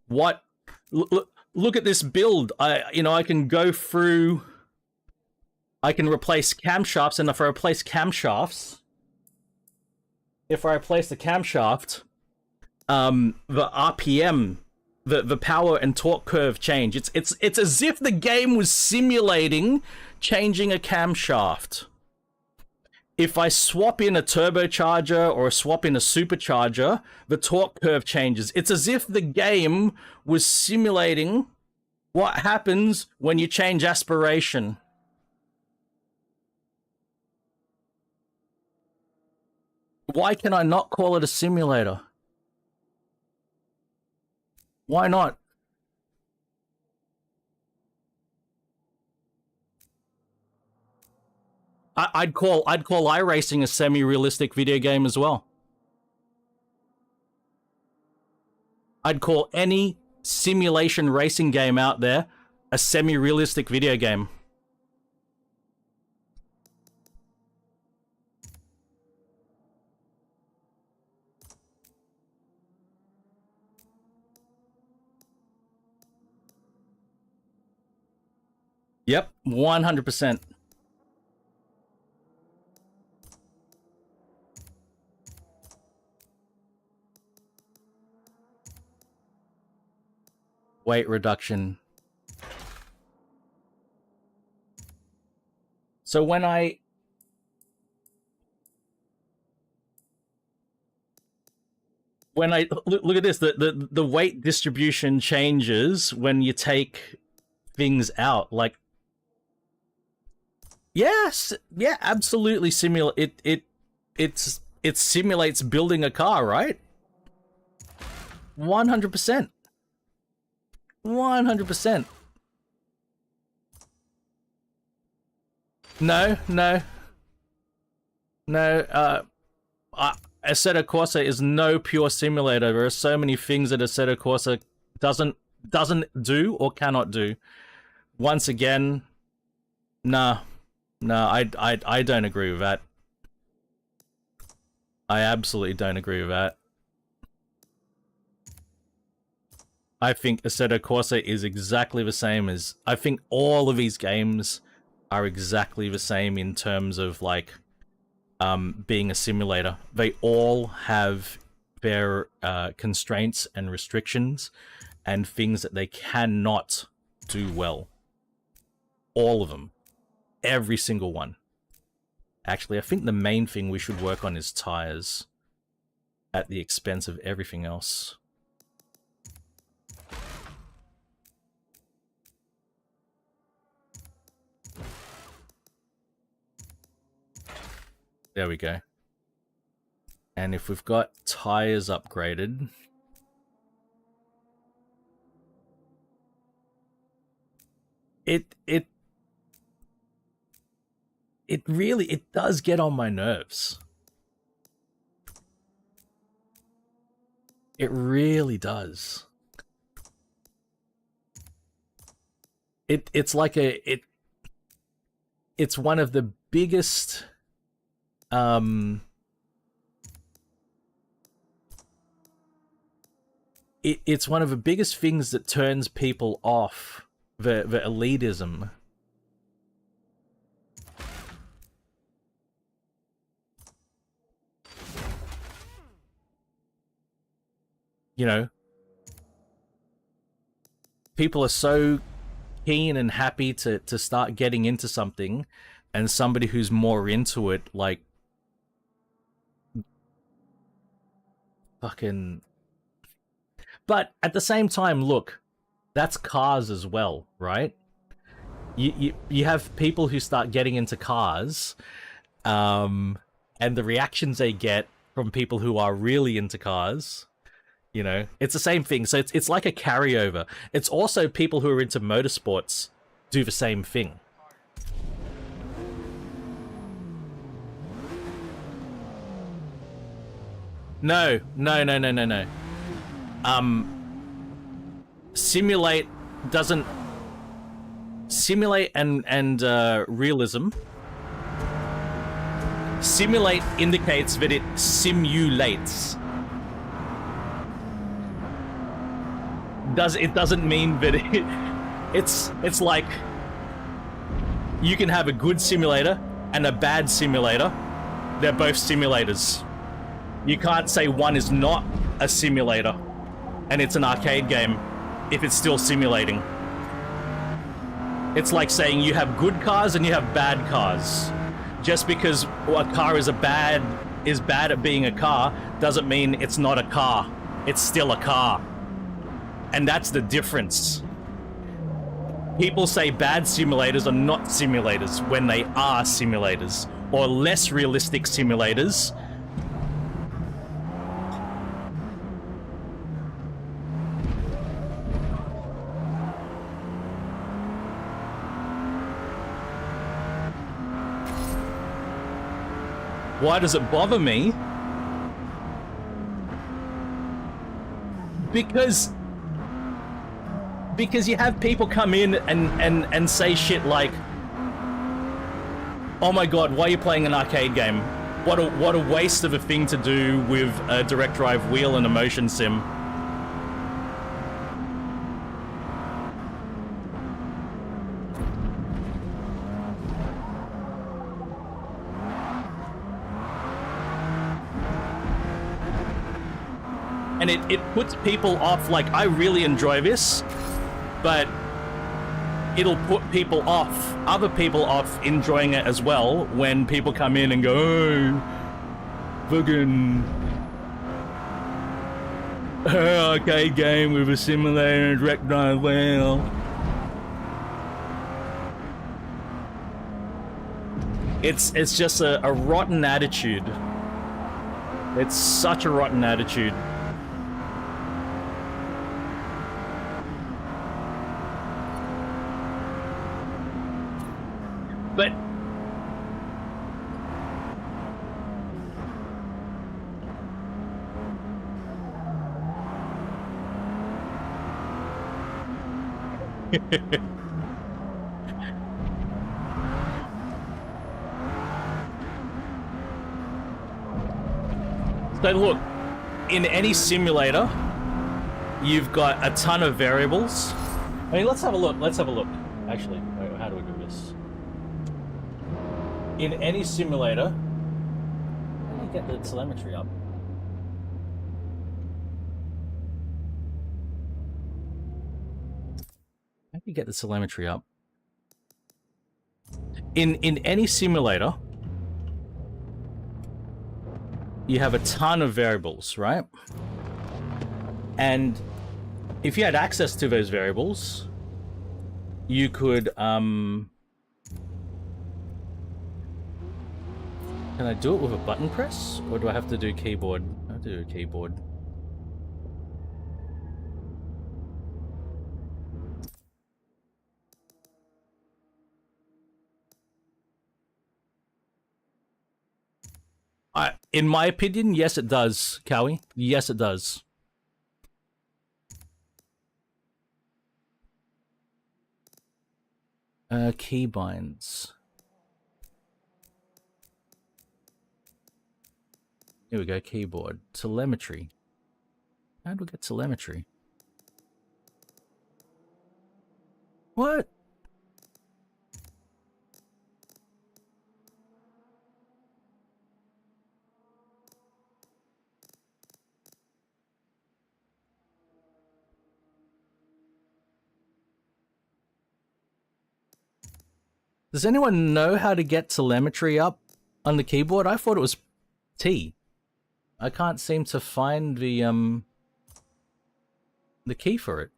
What? Look at this build. I can go through. I can replace camshafts, and if I replace camshafts, the camshaft, the RPM, the power and torque curve change. It's as if the game was simulating changing a camshaft. If I swap in a turbocharger or swap in a supercharger, the torque curve changes. It's as if the game was simulating what happens when you change aspiration. Why can I not call it a simulator? Why not? I'd call iRacing a semi-realistic video game as well. I'd call any simulation racing game out there a semi-realistic video game. Yep, 100%. Weight reduction. So when I when I look at this, the weight distribution changes when you take things out. Like, yes, yeah, absolutely. It simulates building a car, right? 100%. 100%. No. Assetto Corsa is no pure simulator. There are so many things that Assetto Corsa doesn't do or cannot do. Once again, no, I don't agree with that. I absolutely don't agree with that. I think Assetto Corsa is exactly the same as... I think all of these games are exactly the same in terms of, like, being a simulator. They all have their constraints and restrictions and things that they cannot do well. All of them. Every single one. Actually, I think the main thing we should work on is tires at the expense of everything else. There we go. And if we've got tires upgraded, it really does get on my nerves. It really does. It's like it's one of the biggest it's one of the biggest things that turns people off the elitism. You know, people are so keen and happy to start getting into something, and somebody who's more into it, like, fucking... But at the same time, look, that's cars as well, right? You have people who start getting into cars, and the reactions they get from people who are really into cars, you know, it's the same thing. So it's like a carryover. It's also people who are into motorsports do the same thing. No. Simulate doesn't... Simulate and realism. Simulate indicates that it simulates. It doesn't mean that it's like you can have a good simulator and a bad simulator. They're both simulators. You can't say one is not a simulator and it's an arcade game if it's still simulating. It's like saying you have good cars and you have bad cars. Just because a car is bad at being a car doesn't mean it's not a car. It's still a car. And that's the difference. People say bad simulators are not simulators when they are simulators, or less realistic simulators. Why does it bother me? Because you have people come in and say shit like, oh my god, why are you playing an arcade game? What a waste of a thing to do with a direct drive wheel and a motion sim. And it puts people off. Like, I really enjoy this, but it'll put people off, other people off enjoying it as well, when people come in and go, oh, fucking... Arcade game with a simulator and direct well. It's just a rotten attitude. It's such a rotten attitude. But so look, in any simulator, you've got a ton of variables. I mean, let's have a look. Let's have a look. Actually, wait, how do we do this? In any simulator, how do you get the telemetry up? How do you get the telemetry up? In any simulator, you have a ton of variables, right? And if you had access to those variables, you could can I do it with a button press, or do I have to do keyboard? I have to do a keyboard. In my opinion, yes it does, Cowie. Yes it does. Keybinds. Here we go, keyboard. Telemetry. How do we get telemetry? What? Does anyone know how to get telemetry up on the keyboard? I thought it was T. I can't seem to find the key for it.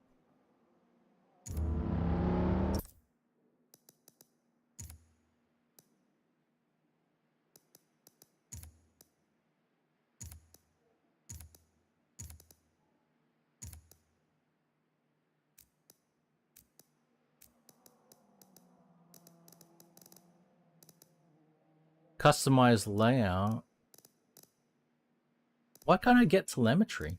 Customize layout. Why can't I get telemetry?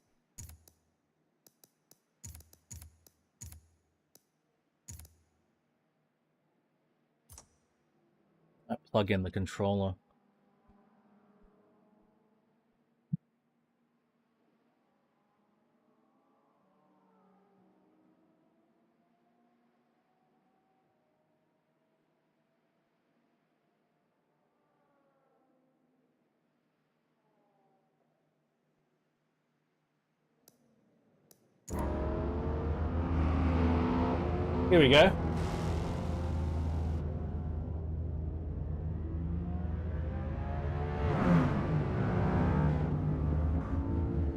I plug in the controller. Here we go.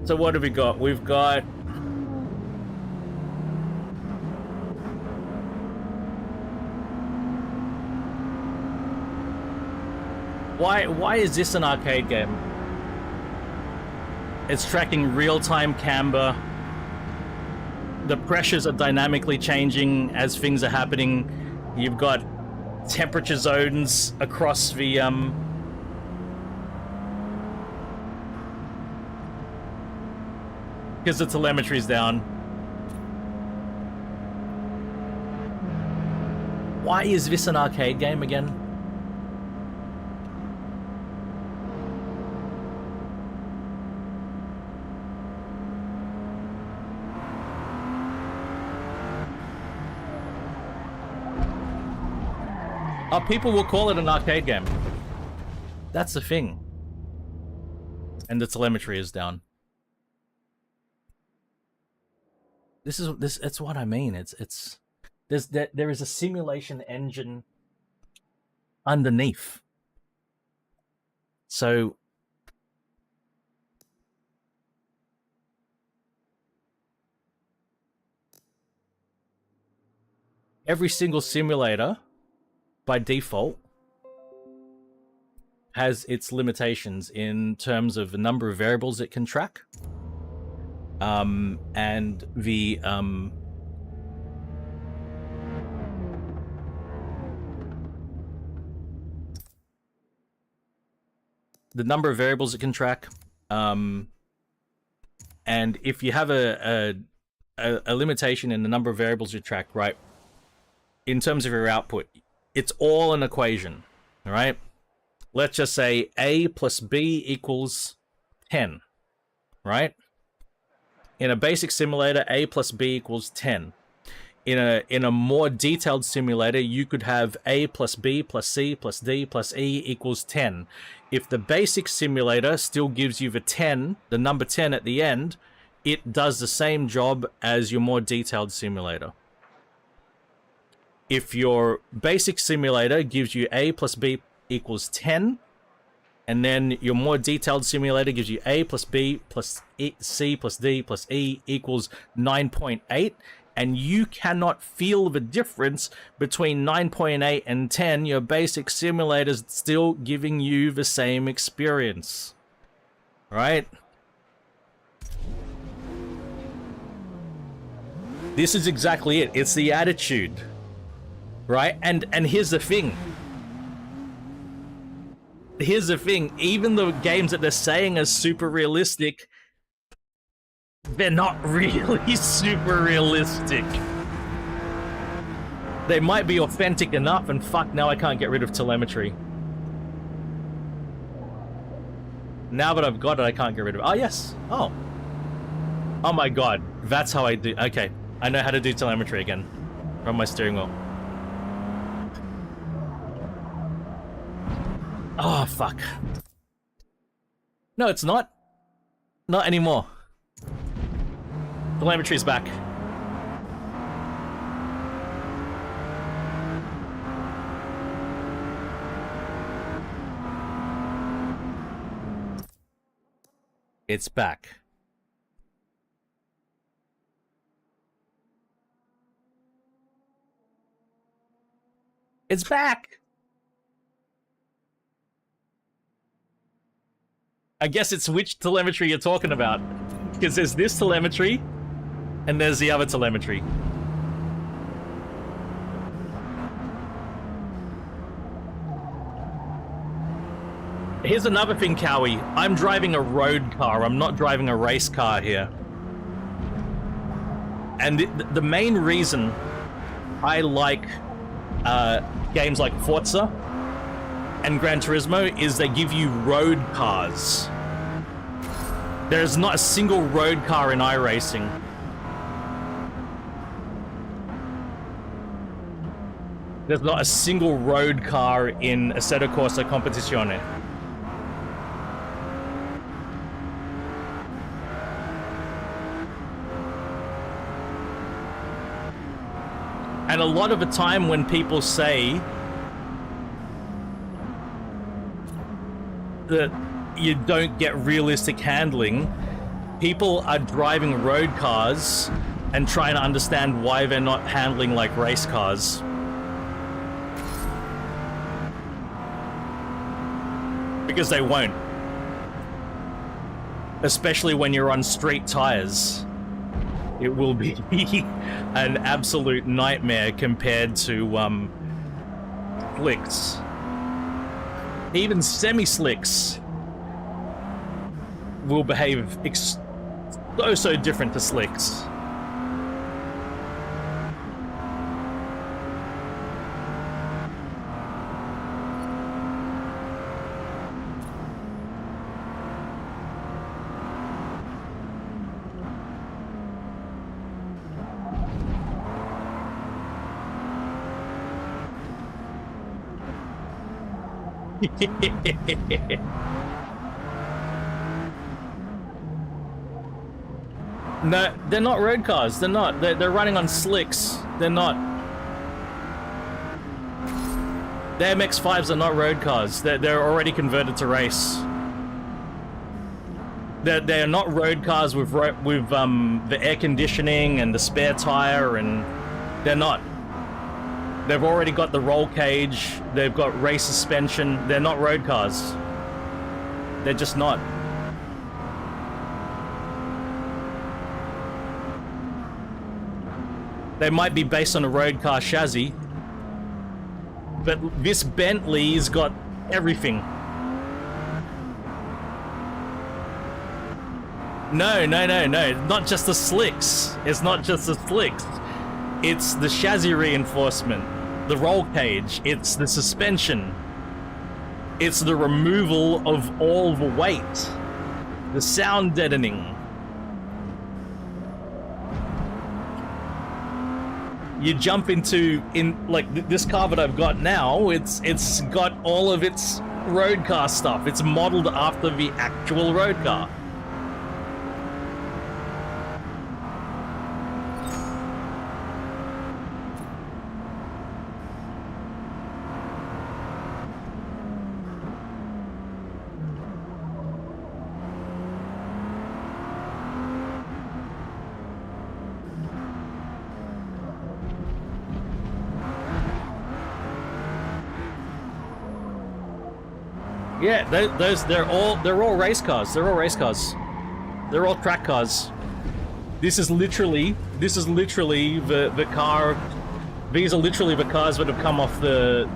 So what have we got? We've got why is this an arcade game? It's tracking real-time camber. The pressures are dynamically changing as things are happening. You've got temperature zones across the because the telemetry's down. Why is this an arcade game again? People will call it an arcade game. That's the thing. And the telemetry is down. It's what I mean. There is a simulation engine underneath. So every single simulator, by default, has its limitations in terms of the number of variables it can track, and the number of variables it can track, and if you have a limitation in the number of variables you track, right, in terms of your output, it's all an equation, all right? Let's just say A plus B equals 10, right? In a basic simulator, A plus B equals 10. In a more detailed simulator, you could have A plus B plus C plus D plus E equals 10. If the basic simulator still gives you the 10, the number 10 at the end, it does the same job as your more detailed simulator. If your basic simulator gives you A plus B equals 10, and then your more detailed simulator gives you A plus B plus C plus D plus E equals 9.8, and you cannot feel the difference between 9.8 and 10, your basic simulator's still giving you the same experience. Right? This is exactly it. It's the attitude. Right? And here's the thing. Here's the thing. Even the games that they're saying are super realistic, they're not really super realistic. They might be authentic enough, and fuck, now I can't get rid of telemetry. Now that I've got it, I can't get rid of it. Oh, yes. Oh. Oh my god. That's how I do. Okay. I know how to do telemetry again. From my steering wheel. Oh, fuck. No, it's not. Not anymore. Telemetry's back. It's back. It's back! I guess it's which telemetry you're talking about. Because there's this telemetry, and there's the other telemetry. Here's another thing, Cowie. I'm driving a road car. I'm not driving a race car here. And the main reason I like games like Forza and Gran Turismo is they give you road cars. There's not a single road car in iRacing. There's not a single road car in Assetto Corsa Competizione. And a lot of the time when people say that you don't get realistic handling, people are driving road cars and trying to understand why they're not handling like race cars. Because they won't. Especially when you're on street tires. It will be an absolute nightmare compared to slicks. Even semi-slicks will behave so different to slicks. No, they're not road cars. They're not. They're running on slicks. They're not. The MX-5s are not road cars. They're already converted to race. They're not road cars with the air conditioning and the spare tire, and they're not. They've already got the roll cage. They've got race suspension. They're not road cars. They're just not. They might be based on a road car chassis, but this Bentley's got everything. No, not just the slicks. It's not just the slicks. It's the chassis reinforcement, the roll cage, it's the suspension. It's the removal of all the weight, the sound deadening. You jump into like this car that I've got now. It's got all of its road car stuff. It's modeled after the actual road car. Yeah, they're all race cars. They're all race cars. They're all track cars. This is literally the car. These are literally the cars that have come off the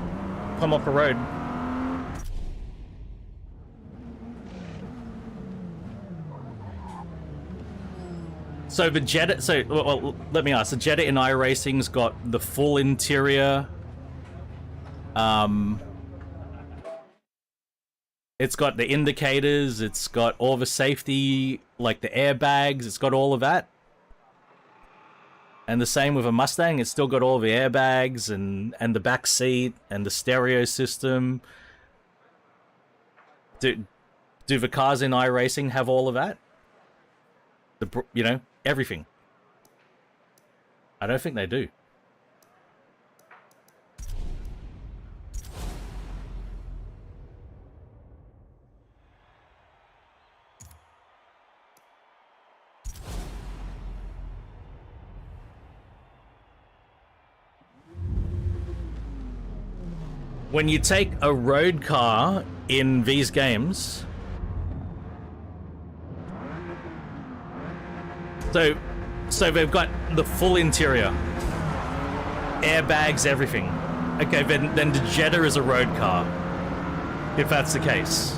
road. So the Jetta. So well, let me ask. The Jetta in iRacing's got the full interior. It's got the indicators, it's got all the safety, like the airbags, it's got all of that. And the same with a Mustang, it's still got all the airbags and the back seat and the stereo system. Do the cars in iRacing have all of that? Everything. I don't think they do. When you take a road car in these games, so they've got the full interior, airbags, everything. Okay, then the Jetta is a road car, if that's the case.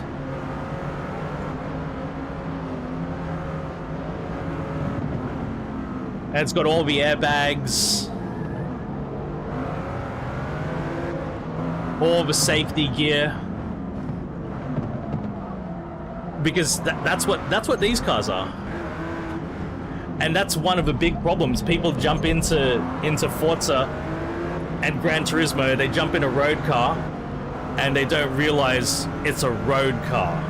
And it's got all the airbags, all the safety gear, because that's what these cars are, and that's one of the big problems. People jump into Forza and Gran Turismo, they jump in a road car, and they don't realize it's a road car.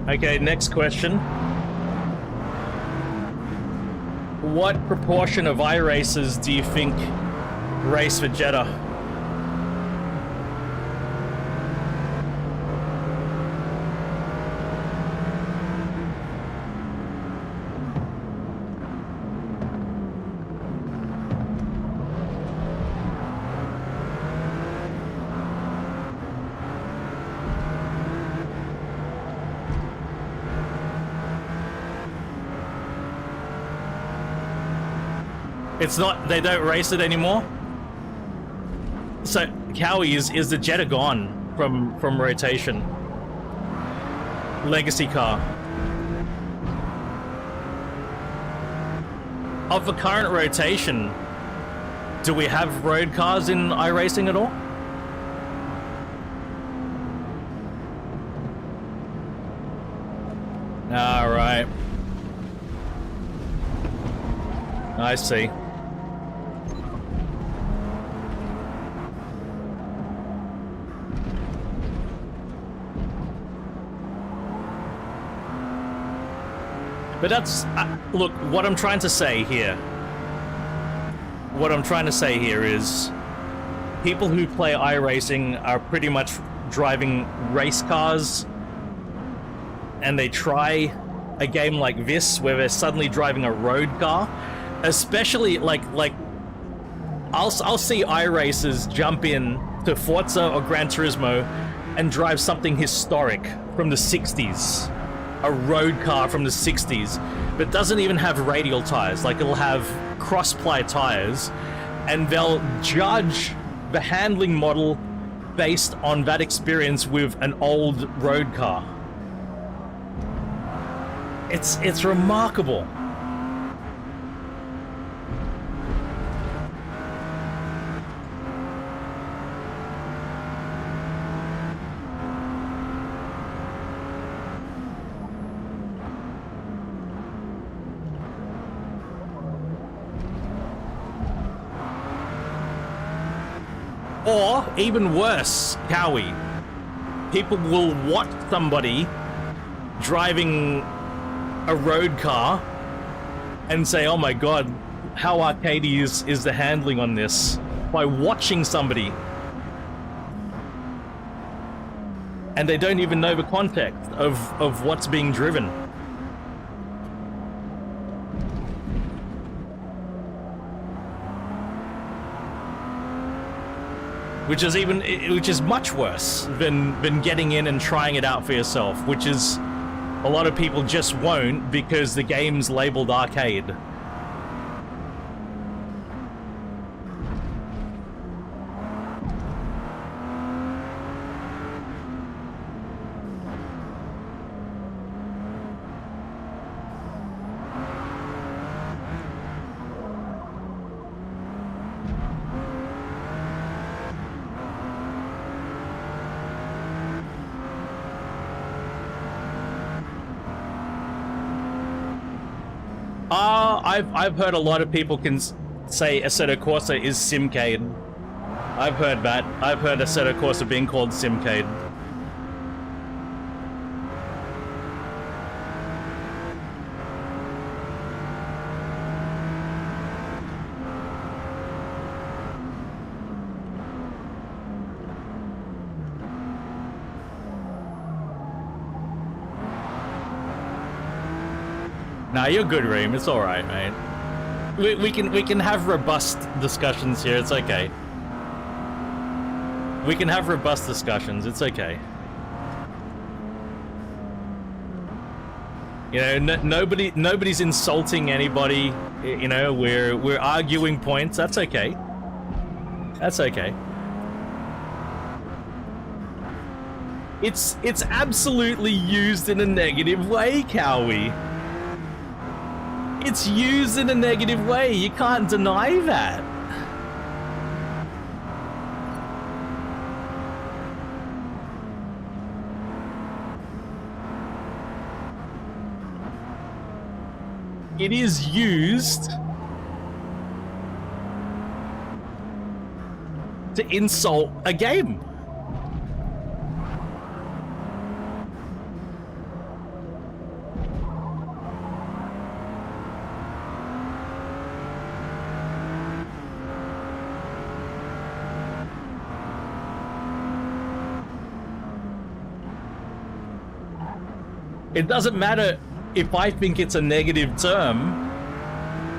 Okay, next question. What proportion of iRacers do you think race for Jetta? It's not. They don't race it anymore. So Cowie, is the Jetta gone from rotation? Legacy car. Of the current rotation, do we have road cars in iRacing at all? All right. I see. But that's look, what I'm trying to say here. What I'm trying to say here is people who play iRacing are pretty much driving race cars, and they try a game like this where they're suddenly driving a road car, especially like I'll see iRacers jump in to Forza or Gran Turismo and drive something historic from the 60s, a road car from the 60s, but doesn't even have radial tires. Like, it'll have cross-ply tires, and they'll judge the handling model based on that experience with an old road car. It's remarkable. Or, even worse, Cowie, people will watch somebody driving a road car and say, oh my god, how arcadey is the handling on this, by watching somebody. And they don't even know the context of what's being driven. Which is much worse than getting in and trying it out for yourself, which is a lot of people just won't because the game's labeled arcade. I've heard a lot of people can say Assetto Corsa is Simcade. I've heard that. I've heard Assetto Corsa being called Simcade. Nah, you're good, Reem. It's all right, mate. We can have robust discussions here. It's okay. We can have robust discussions. It's okay. You know, nobody's insulting anybody. You know, we're arguing points. That's okay. That's okay. It's absolutely used in a negative way, Cowie. It's used in a negative way. You can't deny that. It is used to insult a game. It doesn't matter if I think it's a negative term,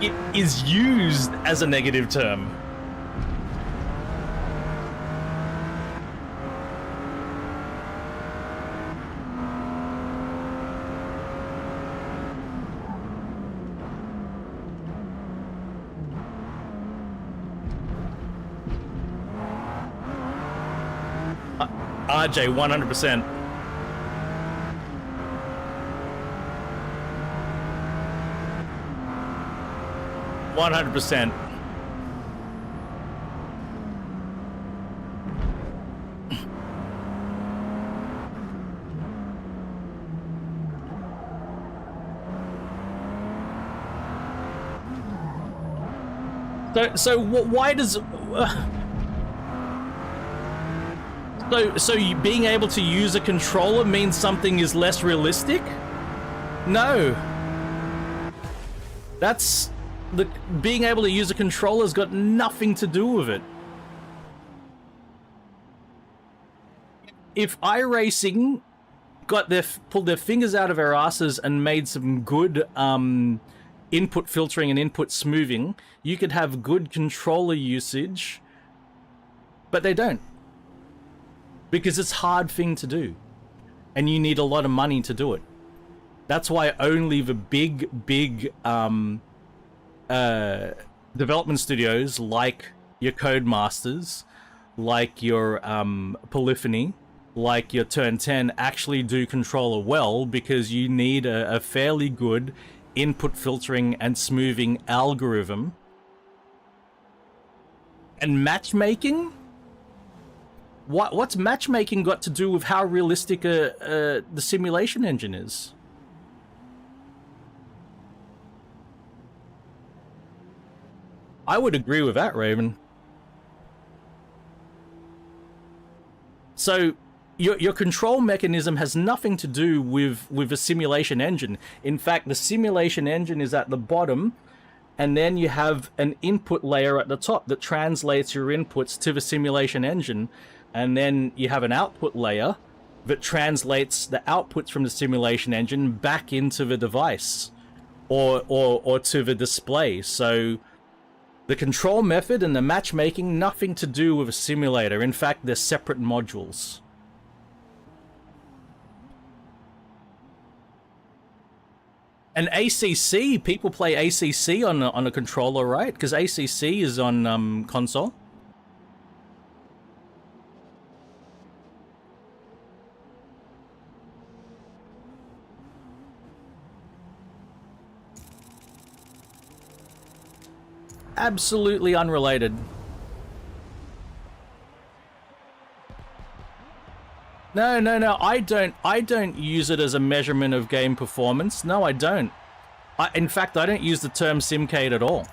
it is used as a negative term. RJ, 100%. %100%. So why does so you being able to use a controller means something is less realistic? No. That's the being able to use a controller's got nothing to do with it. If iRacing pulled their fingers out of their asses and made some good input filtering and input smoothing, you could have good controller usage, but they don't. Because it's a hard thing to do. And you need a lot of money to do it. That's why only the big development studios like your Codemasters, like your Polyphony, like your Turn 10 actually do controller well, because you need a fairly good input filtering and smoothing algorithm. And matchmaking? What's matchmaking got to do with how realistic the simulation engine is? I would agree with that, Raven. So your control mechanism has nothing to do with a simulation engine. In fact, the simulation engine is at the bottom, and then you have an input layer at the top that translates your inputs to the simulation engine, and then you have an output layer that translates the outputs from the simulation engine back into the device or to the display. So the control method and the matchmaking, nothing to do with a simulator. In fact, they're separate modules. And ACC, people play ACC on a controller, right? Because ACC is on console. Absolutely unrelated. No, I don't use it as a measurement of game performance. No, I don't. In fact, I don't use the term simcade at all.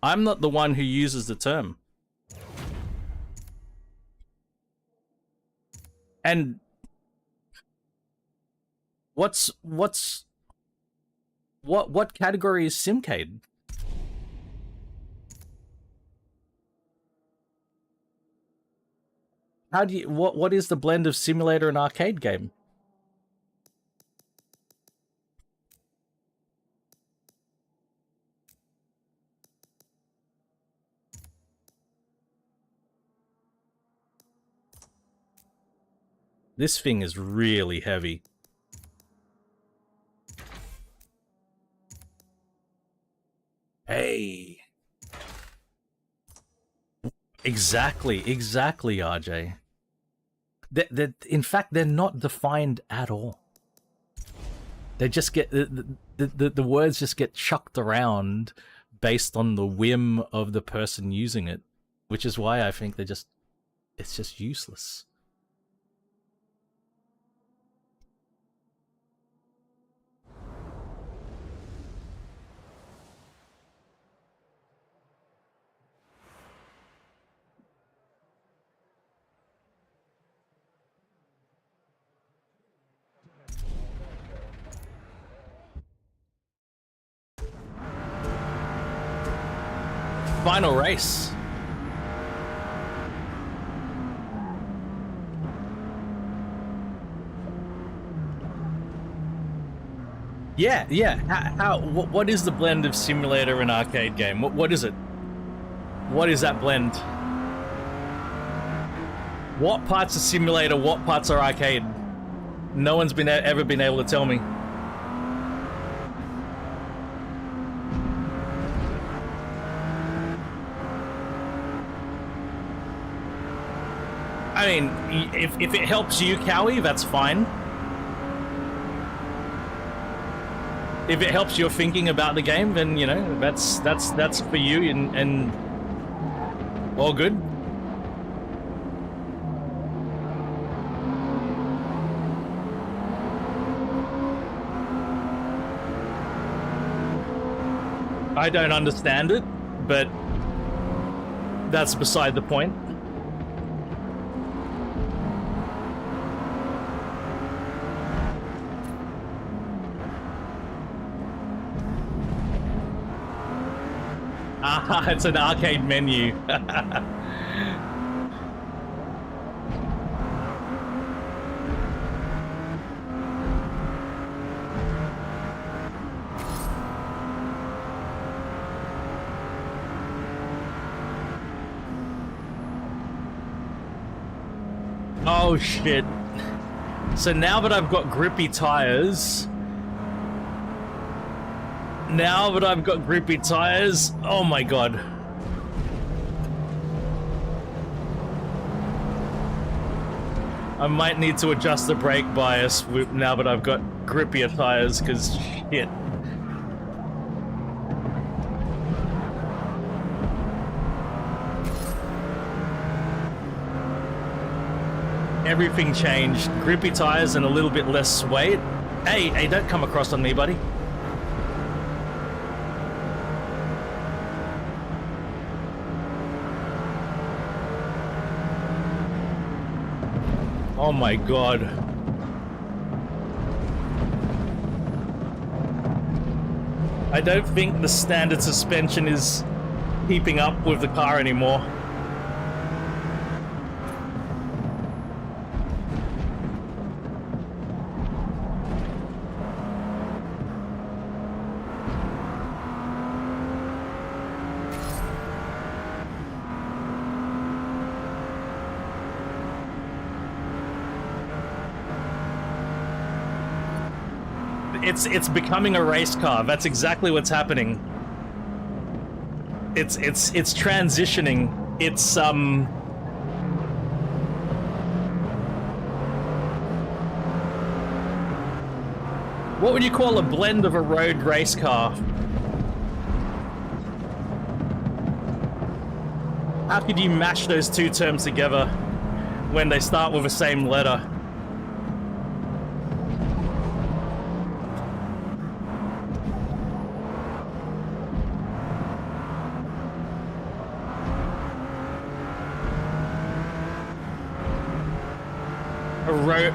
I'm not the one who uses the term. And what category is simcade? How do you what is the blend of simulator and arcade game? This thing is really heavy. Hey. Exactly, RJ. In fact, they're not defined at all. They just get the words just get chucked around based on the whim of the person using it, which is why I think it's just useless. Final race. Yeah. What is the blend of simulator and arcade game? What is it? What is that blend? What parts are simulator? What parts are arcade? No one's ever been able to tell me. I mean, if it helps you, Cowie, that's fine. If it helps your thinking about the game, then, you know, that's for you and all good. I don't understand it, but that's beside the point. Ah, it's an arcade menu. Oh shit. So now that I've got grippy tires, oh my god. I might need to adjust the brake bias now that I've got grippier tires, because shit. Everything changed. Grippy tires and a little bit less sway. Hey, don't come across on me, buddy. Oh my god. I don't think the standard suspension is keeping up with the car anymore. It's becoming a race car. That's exactly what's happening. It's transitioning. It's what would you call a blend of a road race car? How could you mash those two terms together when they start with the same letter?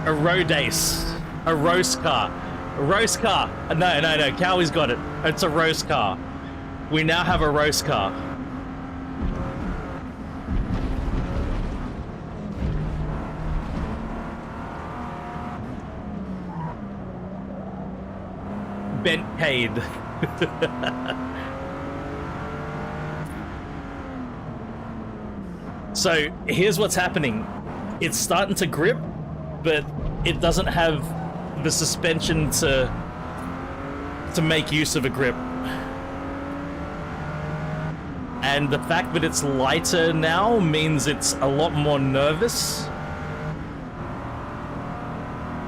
A roadace. A roast car. A roast car. No. Cowie's got it. It's a roast car. We now have a roast car. Bentcade. So here's what's happening. It's starting to grip, but it doesn't have the suspension to make use of a grip. And the fact that it's lighter now means it's a lot more nervous.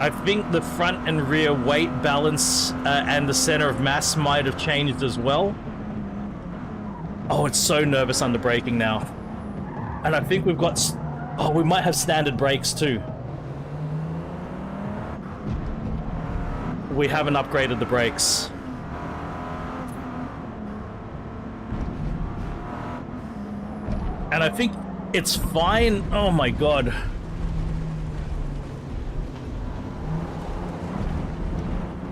I think the front and rear weight balance and the center of mass might have changed as well. Oh, it's so nervous under braking now. And I think we've got... Oh, we might have standard brakes too. We haven't upgraded the brakes. And I think it's fine. Oh my god.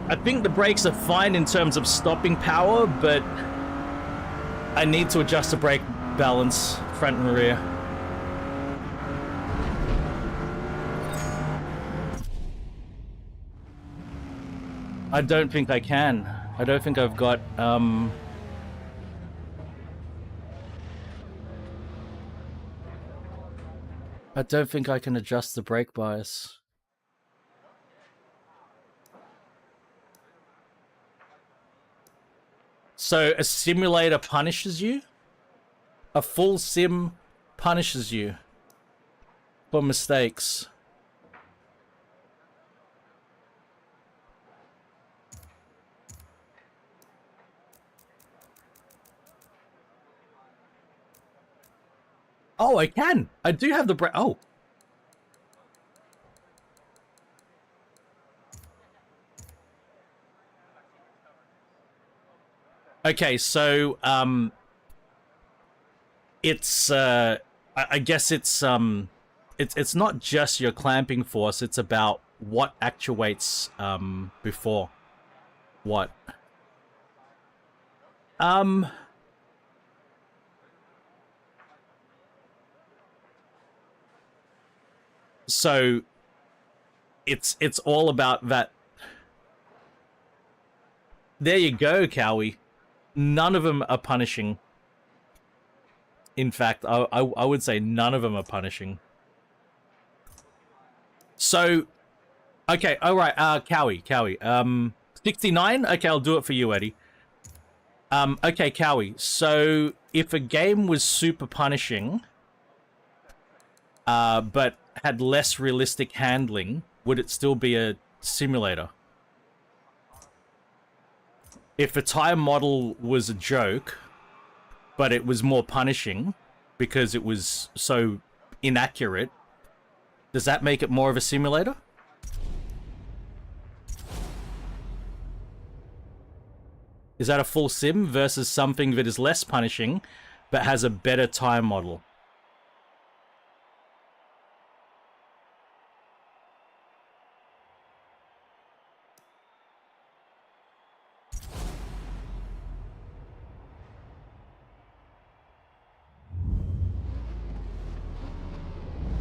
I think the brakes are fine in terms of stopping power, but I need to adjust the brake balance, front and rear. I don't think I can. I don't think I've got, I don't think I can adjust the brake bias. So a simulator punishes you? A full sim punishes you? for mistakes. Oh, I can. I do have the oh. Okay, so it's I guess it's not just your clamping force, it's about what actuates before what. So it's all about that. There you go, Cowie. None of them are punishing. In fact, I would say none of them are punishing. So, okay, all right, Cowie, 69. Okay, I'll do it for you, Eddie. Okay, Cowie. So, if a game was super punishing, but had less realistic handling, would it still be a simulator? If a tire model was a joke, but it was more punishing because it was so inaccurate, does that make it more of a simulator? Is that a full sim versus something that is less punishing, but has a better tire model?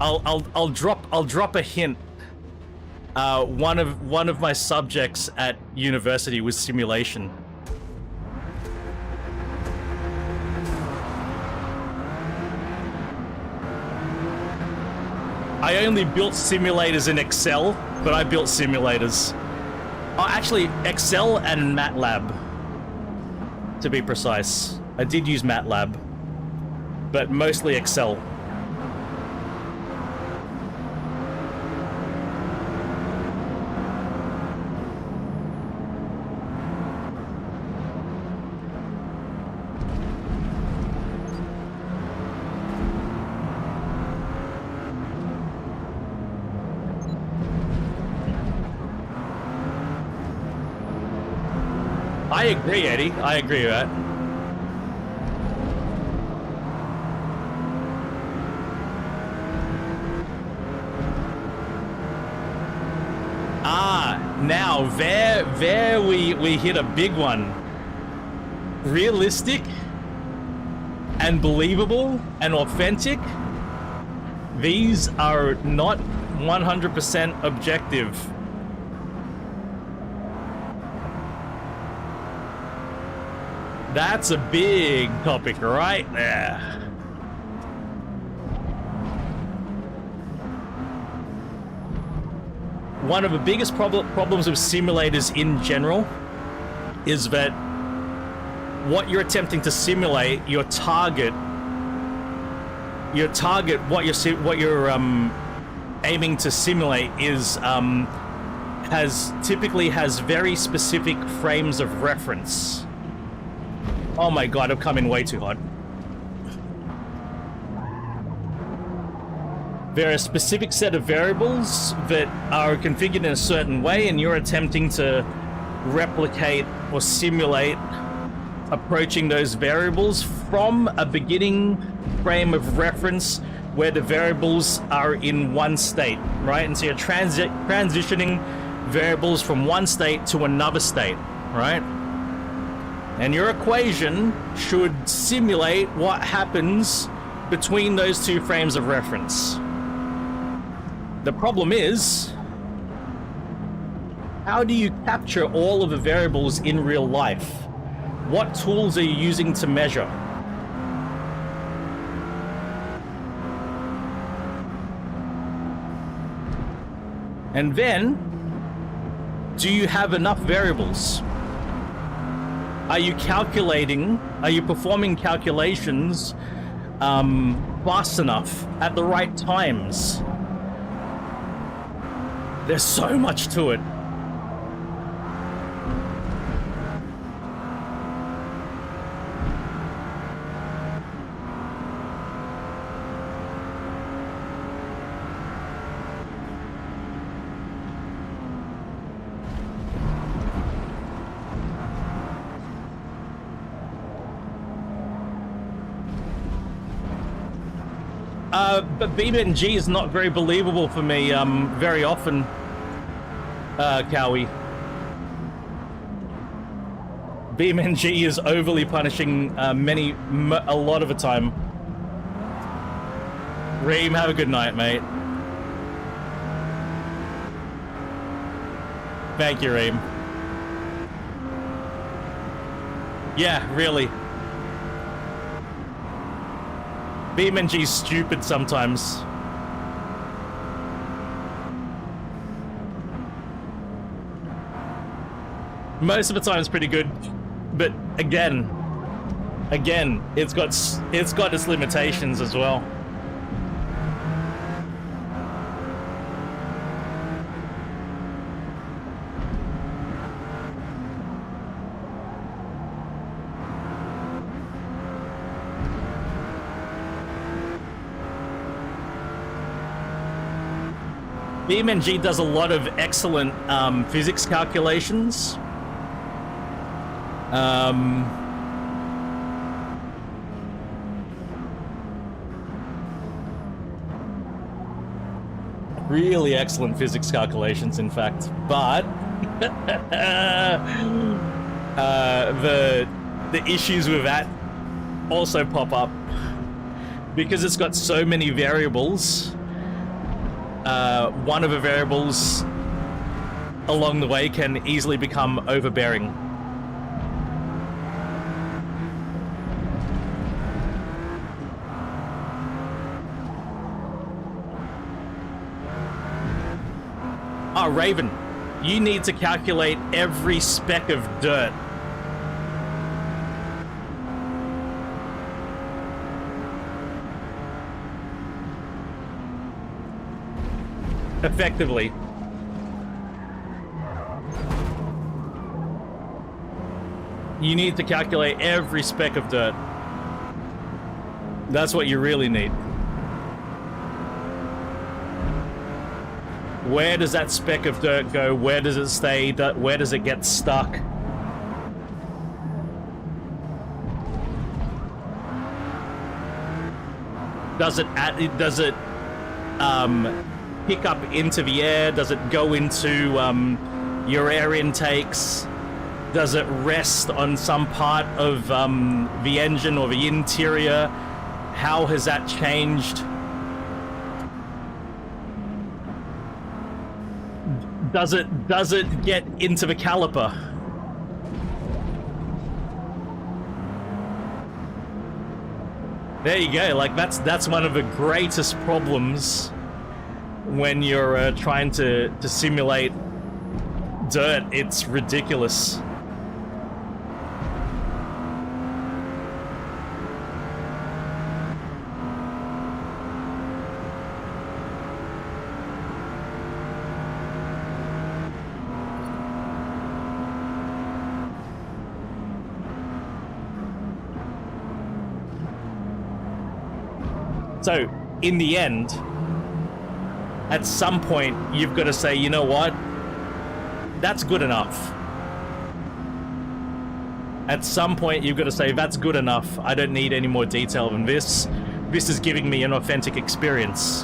I'll drop a hint. One of my subjects at university was simulation. I only built simulators in Excel, but I built simulators. Oh, actually, Excel and MATLAB, to be precise. I did use MATLAB, but mostly Excel. I agree, Eddie. I agree with that. Now there we hit a big one. Realistic and believable and authentic. These are not 100% objective. That's a big topic right there. One of the biggest problems with simulators in general is that what you're attempting to simulate, your target, what you're aiming to simulate is typically has very specific frames of reference. Oh my god, I've come in way too hot. There are a specific set of variables that are configured in a certain way, and you're attempting to replicate or simulate approaching those variables from a beginning frame of reference where the variables are in one state, right? And so you're transitioning variables from one state to another state, right? And your equation should simulate what happens between those two frames of reference. The problem is, how do you capture all of the variables in real life? What tools are you using to measure? And then, do you have enough variables? Are you performing calculations fast enough at the right times There's so much to it. But BeamNG is not very believable for me very often, Cowie. BeamNG is overly punishing a lot of the time. Reem, have a good night, mate. Thank you, Reem. Yeah, really. BeamNG's stupid sometimes. Most of the time it's pretty good, but again, it's got its limitations as well. BeamNG does a lot of excellent physics calculations. Really excellent physics calculations, in fact. But the issues with that also pop up because it's got so many variables. One of the variables along the way can easily become overbearing. Oh, Raven, you need to calculate every speck of dirt. Effectively. You need to calculate every speck of dirt. That's what you really need. Where does that speck of dirt go? Where does it stay? Where does it get stuck? Does it pick up into the air? Does it go into your air intakes? Does it rest on some part of the engine or the interior? How has that changed? Does it get into the caliper? There you go. Like that's one of the greatest problems when you're trying to simulate dirt. It's ridiculous. So, in the end, at some point, you've got to say, you know what? That's good enough. At some point, you've got to say, that's good enough. I don't need any more detail than this. This is giving me an authentic experience.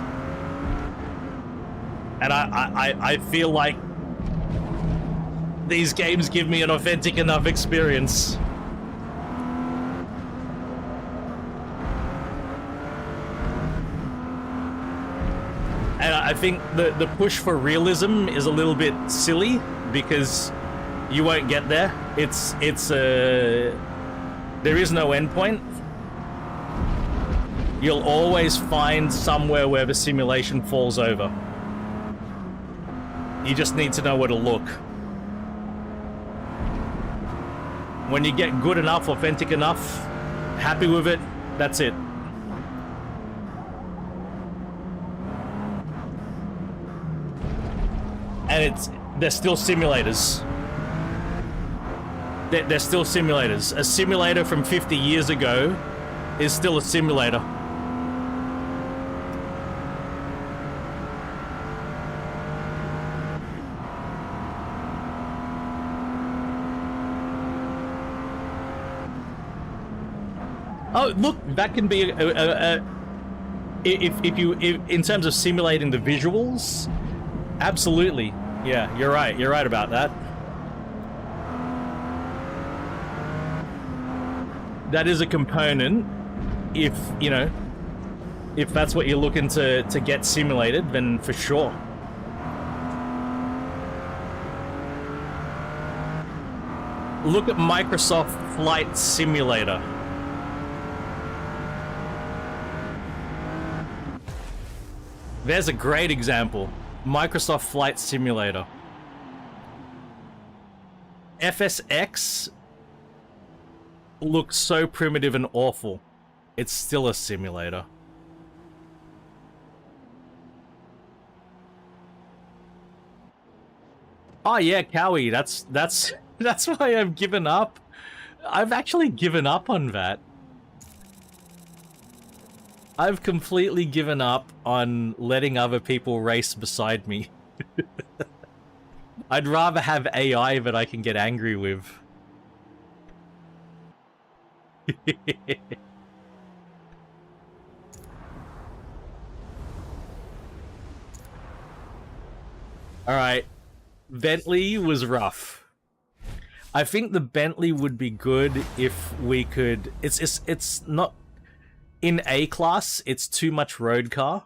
And I feel like these games give me an authentic enough experience. And I think the push for realism is a little bit silly because you won't get there. There is no endpoint. You'll always find somewhere where the simulation falls over. You just need to know where to look. When you get good enough, authentic enough, happy with it, that's it. and they're still simulators. They're still simulators. A simulator from 50 years ago is still a simulator. Oh, look, that can be if in terms of simulating the visuals, absolutely. Yeah, you're right. You're right about that. That is a component. If you know, if that's what you're looking to get simulated, then for sure. Look at Microsoft Flight Simulator. There's a great example. Microsoft Flight Simulator. FSX looks so primitive and awful. It's still a simulator. Oh yeah, Cowie, that's why I've given up. I've actually given up on that. I've completely given up on letting other people race beside me. I'd rather have AI that I can get angry with. Alright. Bentley was rough. I think the Bentley would be good if we could... It's not... In A class, it's too much road car.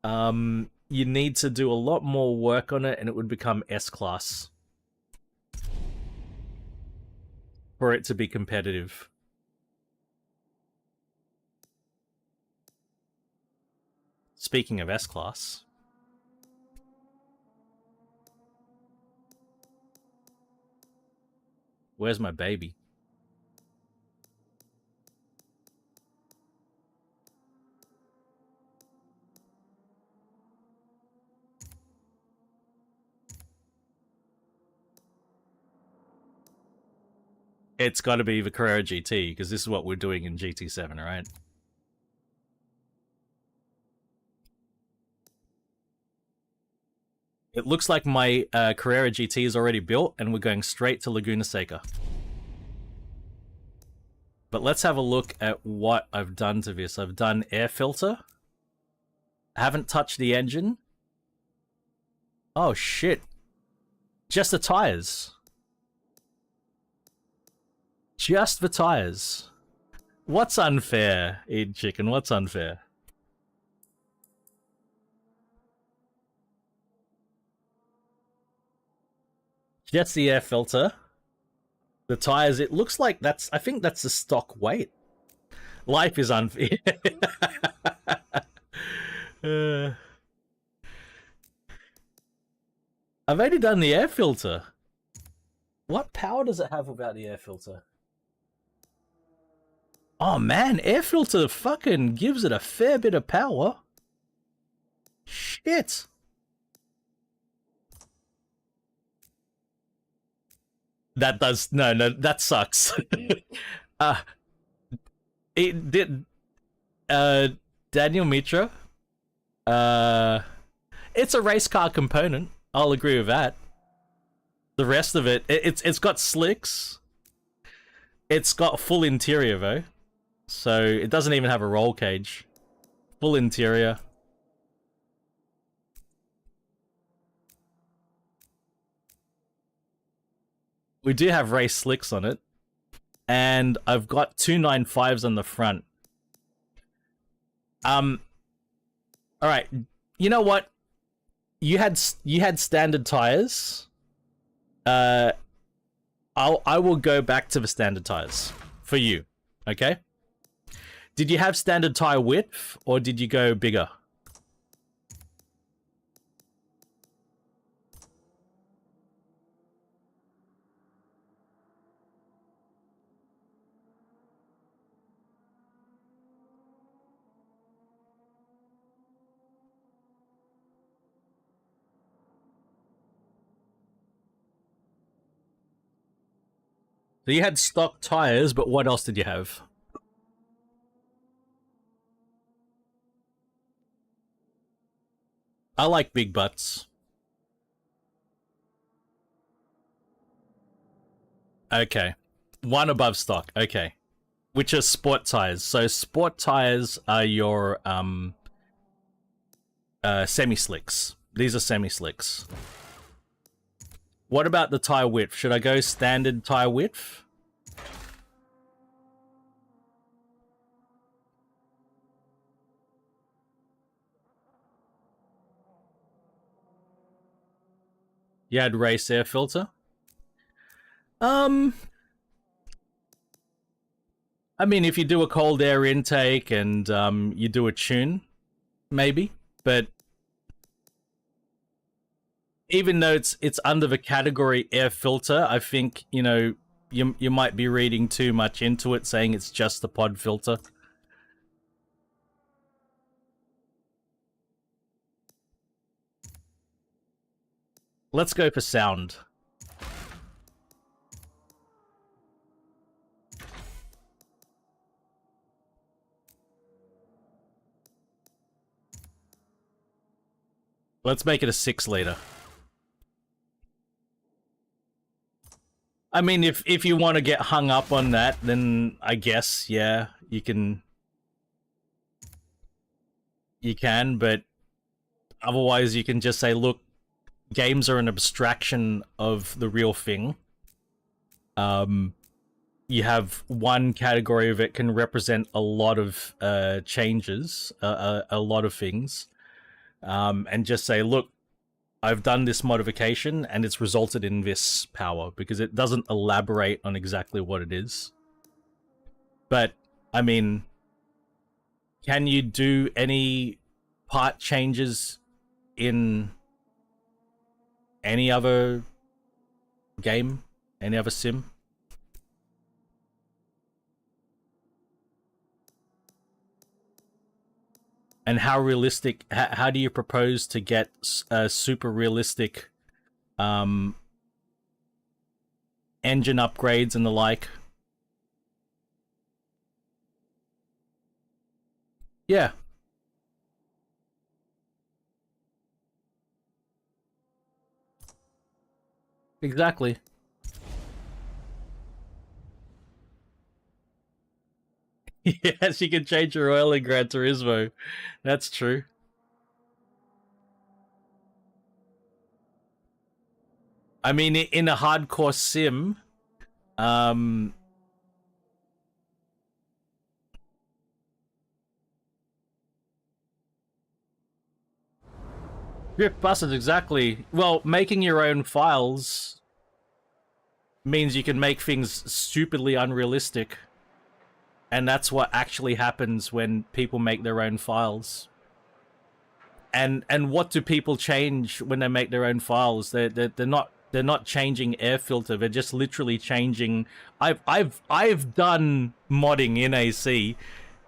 You need to do a lot more work on it, and it would become S class for it to be competitive. Speaking of S class, where's my baby? It's got to be the Carrera GT, because this is what we're doing in GT7, right? It looks like my Carrera GT is already built, and we're going straight to Laguna Seca. But let's have a look at what I've done to this. I've done air filter. I haven't touched the engine. Oh, shit. Just the tires. Just the tires. What's unfair, Eat Chicken? What's unfair? Just the air filter. The tires, it looks like that's... I think that's the stock weight. Life is unfair. I've only done the air filter. What power does it have without the air filter? Oh man, air filter fucking gives it a fair bit of power. Shit. That does... No, that sucks. It did... Daniel Mitra? It's a race car component. I'll agree with that. The rest of it, it's got slicks. It's got full interior though. So it doesn't even have a roll cage. Full interior. We do have race slicks on it. And I've got 295s on the front. Alright. You know what? You had standard tires. I will go back to the standard tires for you. Okay? Did you have standard tire width or did you go bigger? So you had stock tires, but what else did you have? I like big butts. Okay. One above stock. Okay. Which are sport tires. So sport tires are your semi-slicks. These are semi-slicks. What about the tire width? Should I go standard tire width? You had race air filter? I mean, if you do a cold air intake and you do a tune, maybe. But even though it's under the category air filter, I think, you know, you might be reading too much into it, saying it's just the pod filter. Let's go for sound. Let's make it a 6-liter. I mean, if you want to get hung up on that, then I guess, yeah, you can, but otherwise you can just say, look, games are an abstraction of the real thing. You have one category of it can represent a lot of changes, a lot of things, and just say, look, I've done this modification and it's resulted in this power, because it doesn't elaborate on exactly what it is. But, I mean, can you do any part changes in any other game? Any other sim? And how realistic, how do you propose to get super realistic engine upgrades and the like? Yeah. Exactly. Yes, you can change your oil in Gran Turismo. That's true. I mean, in a hardcore sim, drift buses, exactly. Well, making your own files means you can make things stupidly unrealistic. And that's what actually happens when people make their own files. And what do people change when they make their own files? They're not changing air filter. They're just literally changing. I've done modding in AC.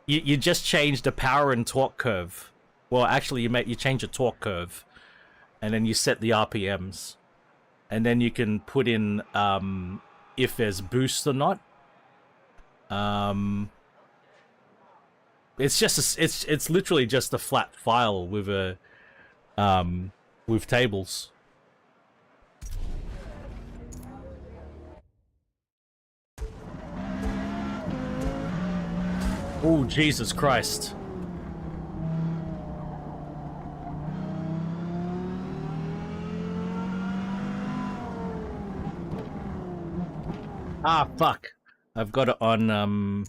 You just change the power and torque curve. Well, actually, you change the torque curve, and then you set the RPMs, and then you can put in if there's boost or not. It's just it's literally just a flat file with a with tables. Oh, Jesus Christ. Ah, fuck. I've got it on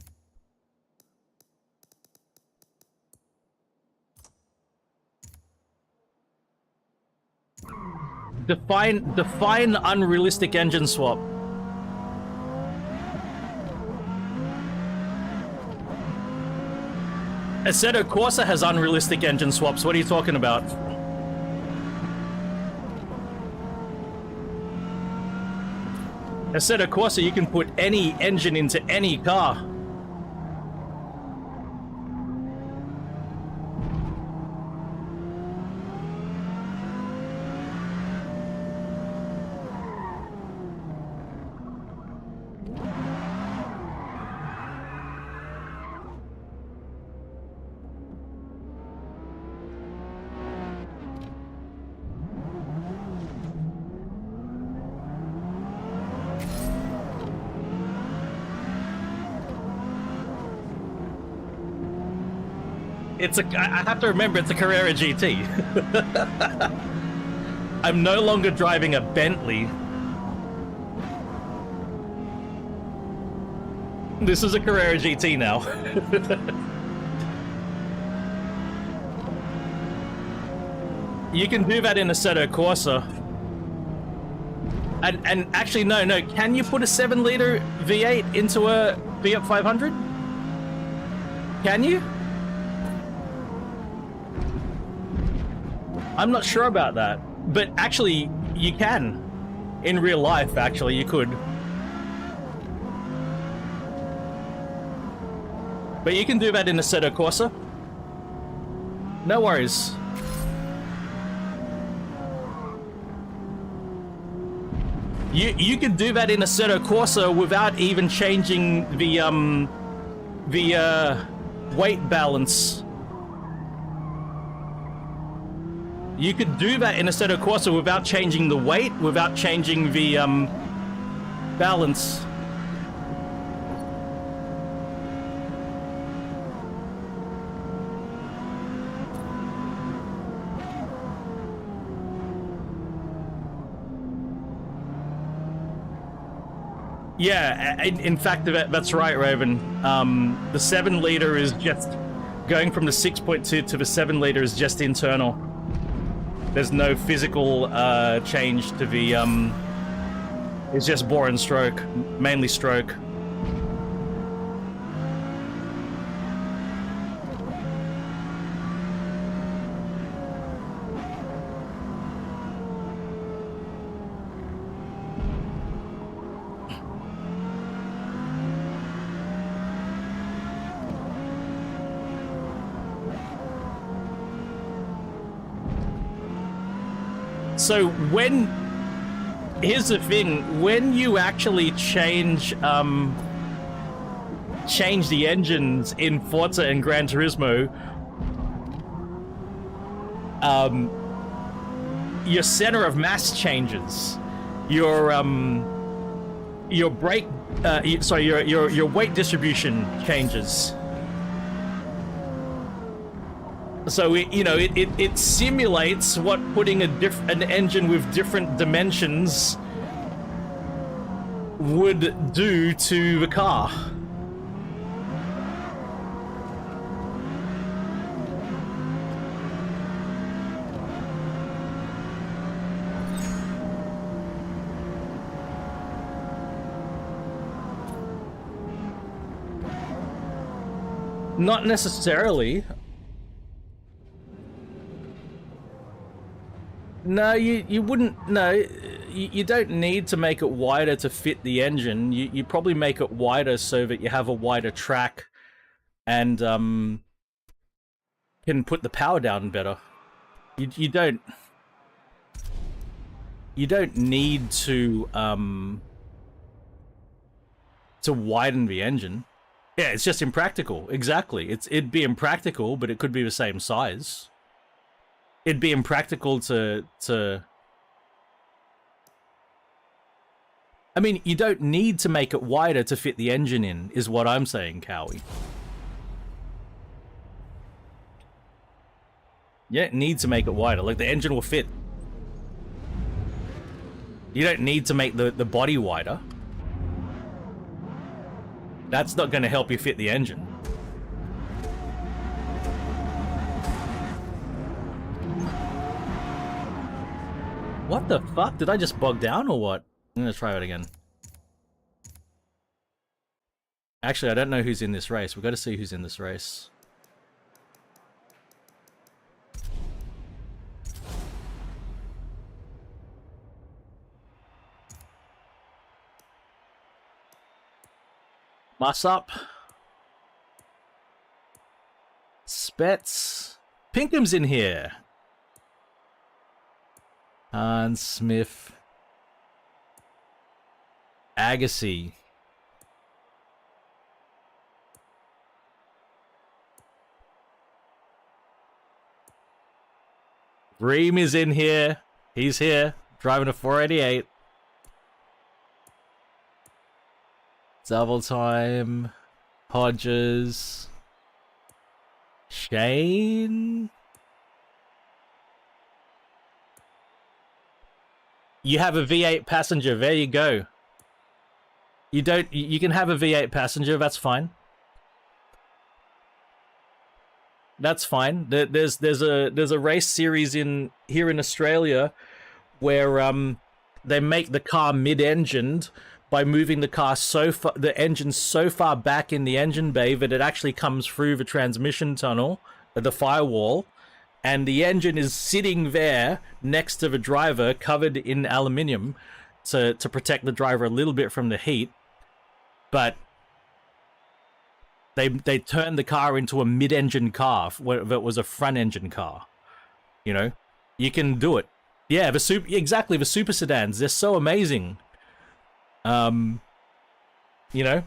define unrealistic engine swap. Assetto Corsa has unrealistic engine swaps. What are you talking about? Assetto Corsa, you can put any engine into any car. I have to remember it's a Carrera GT. I'm no longer driving a Bentley. This is a Carrera GT now. You can do that in a Assetto Corsa. And actually, no. Can you put a 7-liter V8 into a Fiat 500? Can you? I'm not sure about that. But actually, you can. In real life, actually, you could. But you can do that in a Assetto Corsa. No worries. You could do that in a Assetto Corsa without even changing the weight balance. You could do that in a Assetto Corsa without changing the weight, without changing the balance. Yeah, in fact, that's right, Raven. The 7-liter is just going from the 6.2 to the 7-liter is just internal. There's no physical change to the. It's just bore and stroke, mainly stroke. So here's the thing, when you actually change the engines in Forza and Gran Turismo, your center of mass changes, your brake, your weight distribution changes. So it simulates what putting an engine with different dimensions would do to the car. Not necessarily. No, you wouldn't. No, you don't need to make it wider to fit the engine. You probably make it wider so that you have a wider track, and can put the power down better. You don't need to widen the engine. Yeah, it's just impractical. Exactly. It'd be impractical, but it could be the same size. It'd be impractical to... I mean, you don't need to make it wider to fit the engine in, is what I'm saying, Cowie. You don't need to make it wider. Like, the engine will fit. You don't need to make the body wider. That's not going to help you fit the engine. What the fuck? Did I just bog down or what? I'm gonna try it again. Actually, I don't know who's in this race. We've got to see who's in this race. Muss up. Spets. Pinkham's in here. Hans Smith. Agassi. Ream is in here. He's here. Driving a 488. Double time. Hodges. Shane? You have a V8 passenger. There you go. You don't. You can have a V8 passenger. That's fine. That's fine. There's a race series here in Australia where they make the car mid-engined by moving the car the engine so far back in the engine bay that it actually comes through the transmission tunnel, the firewall, and the engine is sitting there next to the driver, covered in aluminium, to protect the driver a little bit from the heat. But they turned the car into a mid-engine car that was a front-engine car. You know, you can do it. Yeah, the super sedans. They're so amazing. You know.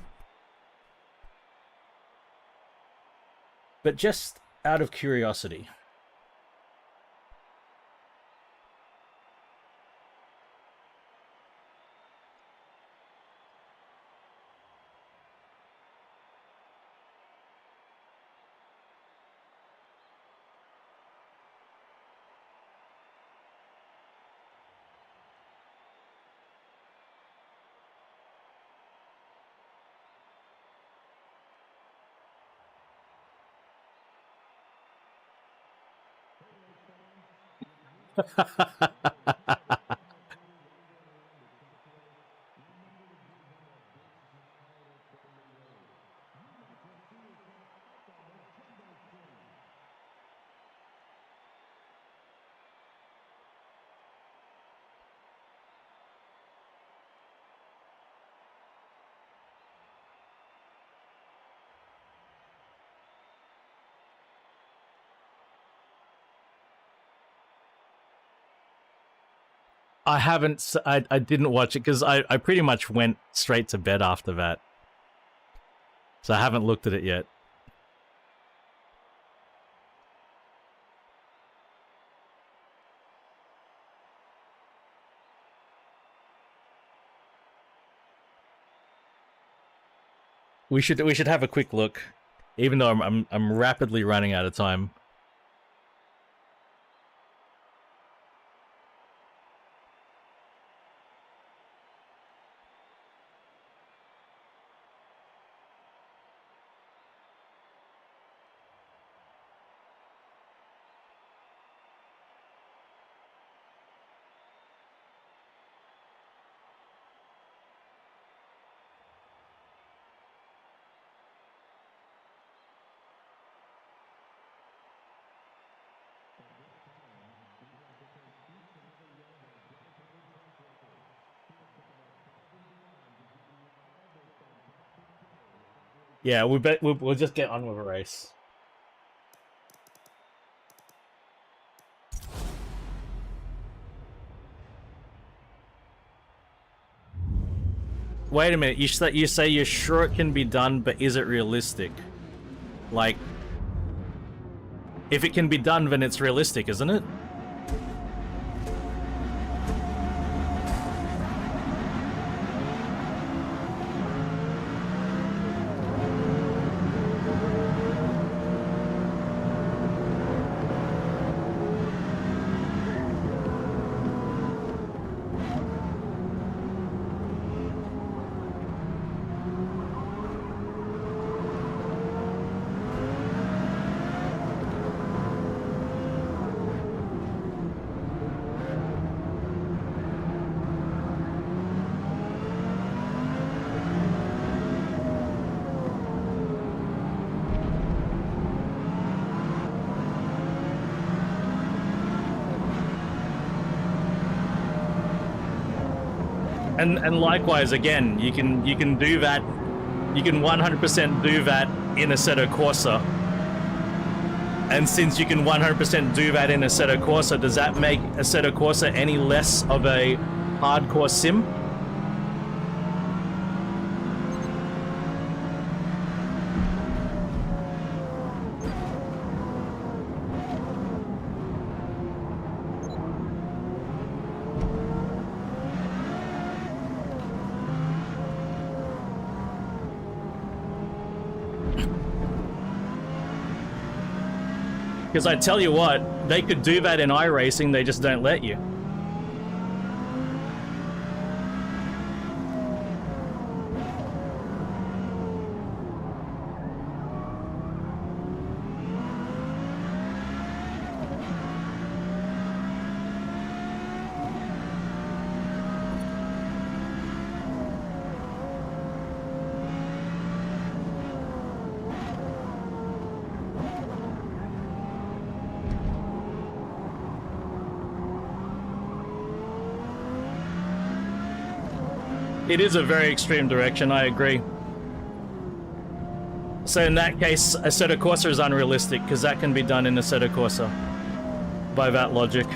But just out of curiosity, I didn't watch it because I pretty much went straight to bed after that. So I haven't looked at it yet. We should have a quick look, even though I'm rapidly running out of time. Yeah, we'll just get on with a race. Wait a minute, you say you're sure it can be done, but is it realistic? Like, if it can be done, then it's realistic, isn't it? And likewise, again, you can do that. You can 100% do that in Assetto Corsa. And since you can 100% do that in Assetto Corsa, does that make Assetto Corsa any less of a hardcore sim? Because I tell you what, they could do that in iRacing, they just don't let you. It is a very extreme direction, I agree. So in that case, Assetto Corsa is unrealistic, because that can be done in Assetto Corsa. By that logic.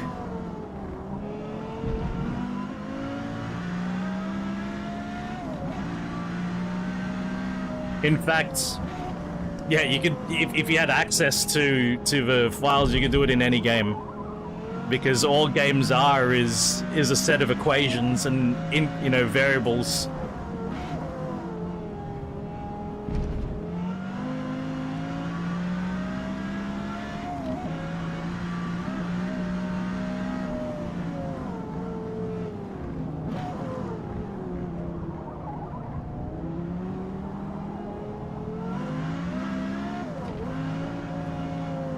In fact, yeah, you could, if you had access to the files, you could do it in any game. Because all games are is a set of equations and variables.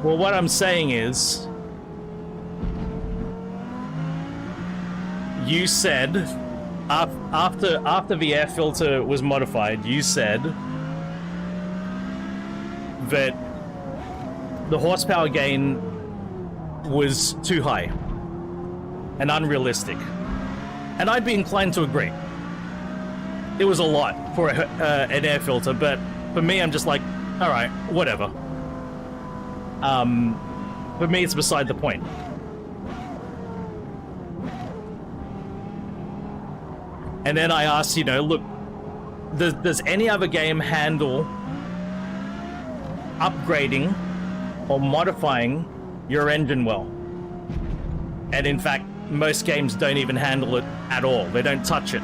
Well, what I'm saying is, you said, after the air filter was modified, you said that the horsepower gain was too high and unrealistic. And I'd be inclined to agree. It was a lot for an air filter, but for me, I'm just like, all right, whatever. For me, it's beside the point. And then I asked, look, does any other game handle upgrading or modifying your engine well? And in fact, most games don't even handle it at all. They don't touch it.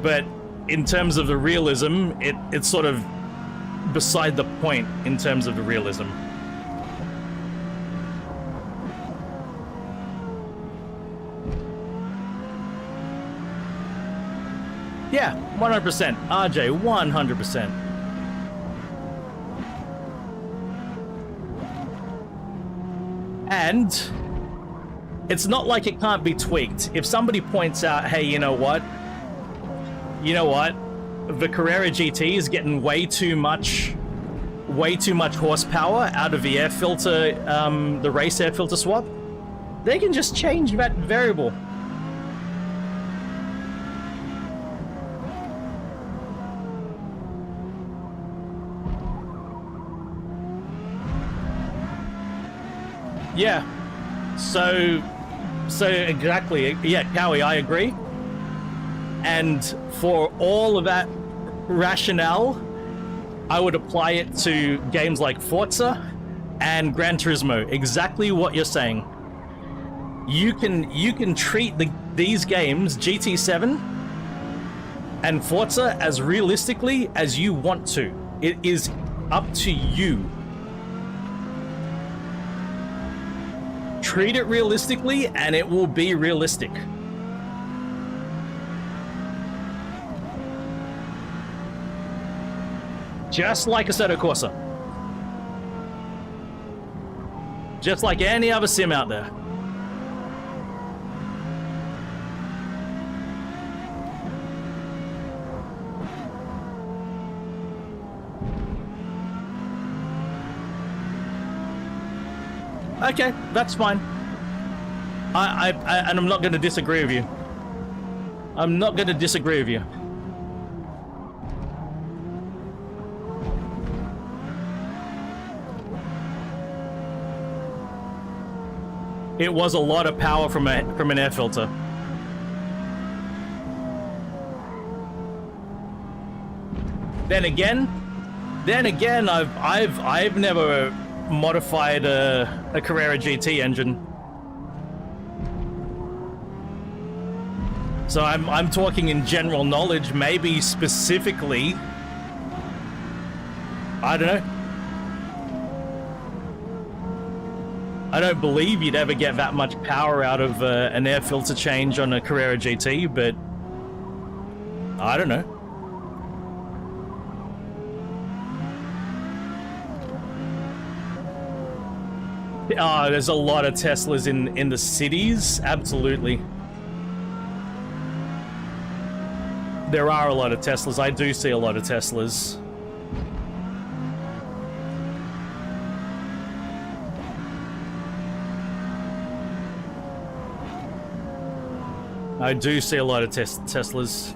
But in terms of the realism, it's sort of beside the point in terms of the realism. Yeah, 100%. RJ, 100%. And it's not like it can't be tweaked. If somebody points out, hey, you know what? The Carrera GT is getting way too much horsepower out of the air filter, the race air filter swap. They can just change that variable. Yeah. So exactly. Yeah, Cowie, I agree. And for all of that rationale, I would apply it to games like Forza and Gran Turismo. Exactly what you're saying. You can treat these games, GT7 and Forza, as realistically as you want to. It is up to you. Treat it realistically, and it will be realistic. Just like Assetto Corsa. Just like any other sim out there. Okay, that's fine. And I'm not going to disagree with you. I'm not going to disagree with you. It was a lot of power from an air filter. Then again, I've never modified a Carrera GT engine. So I'm talking in general knowledge, maybe specifically. I don't know. I don't believe you'd ever get that much power out of an air filter change on a Carrera GT, but I don't know. Oh, there's a lot of Teslas in the cities. Absolutely. There are a lot of Teslas. I do see a lot of Teslas. I do see a lot of Teslas.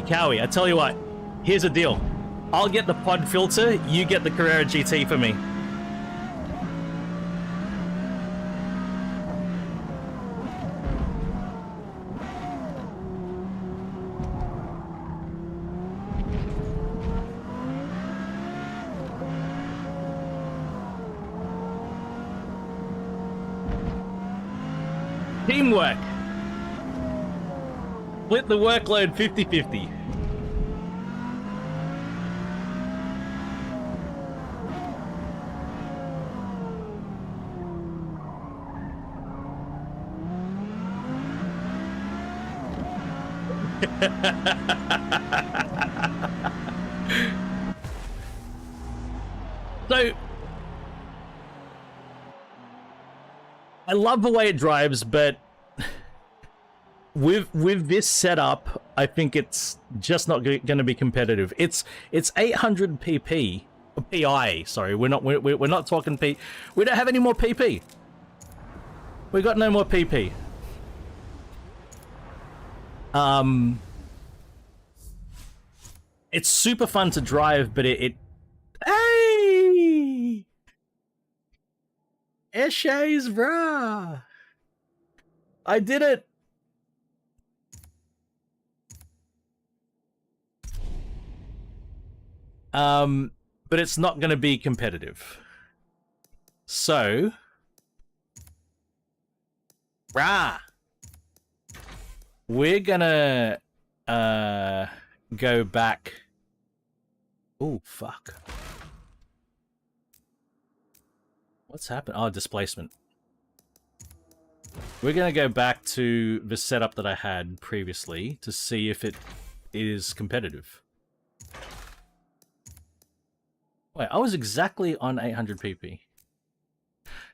Cowie, I tell you what, here's a deal. I'll get the pod filter, you get the Carrera GT for me. Teamwork. Split the workload 50-50. So, I love the way it drives, but with this setup, I think it's just not going to be competitive. It's 800 pp, pi. Sorry, we're not talking p. We don't have any more pp. We got no more pp. It's super fun to drive, but it hey, Eshays, brah, I did it. But it's not going to be competitive. So, we're gonna go back. Oh, fuck. What's happened? Oh, displacement. We're gonna go back to the setup that I had previously to see if it is competitive. Wait, I was exactly on 800 pp.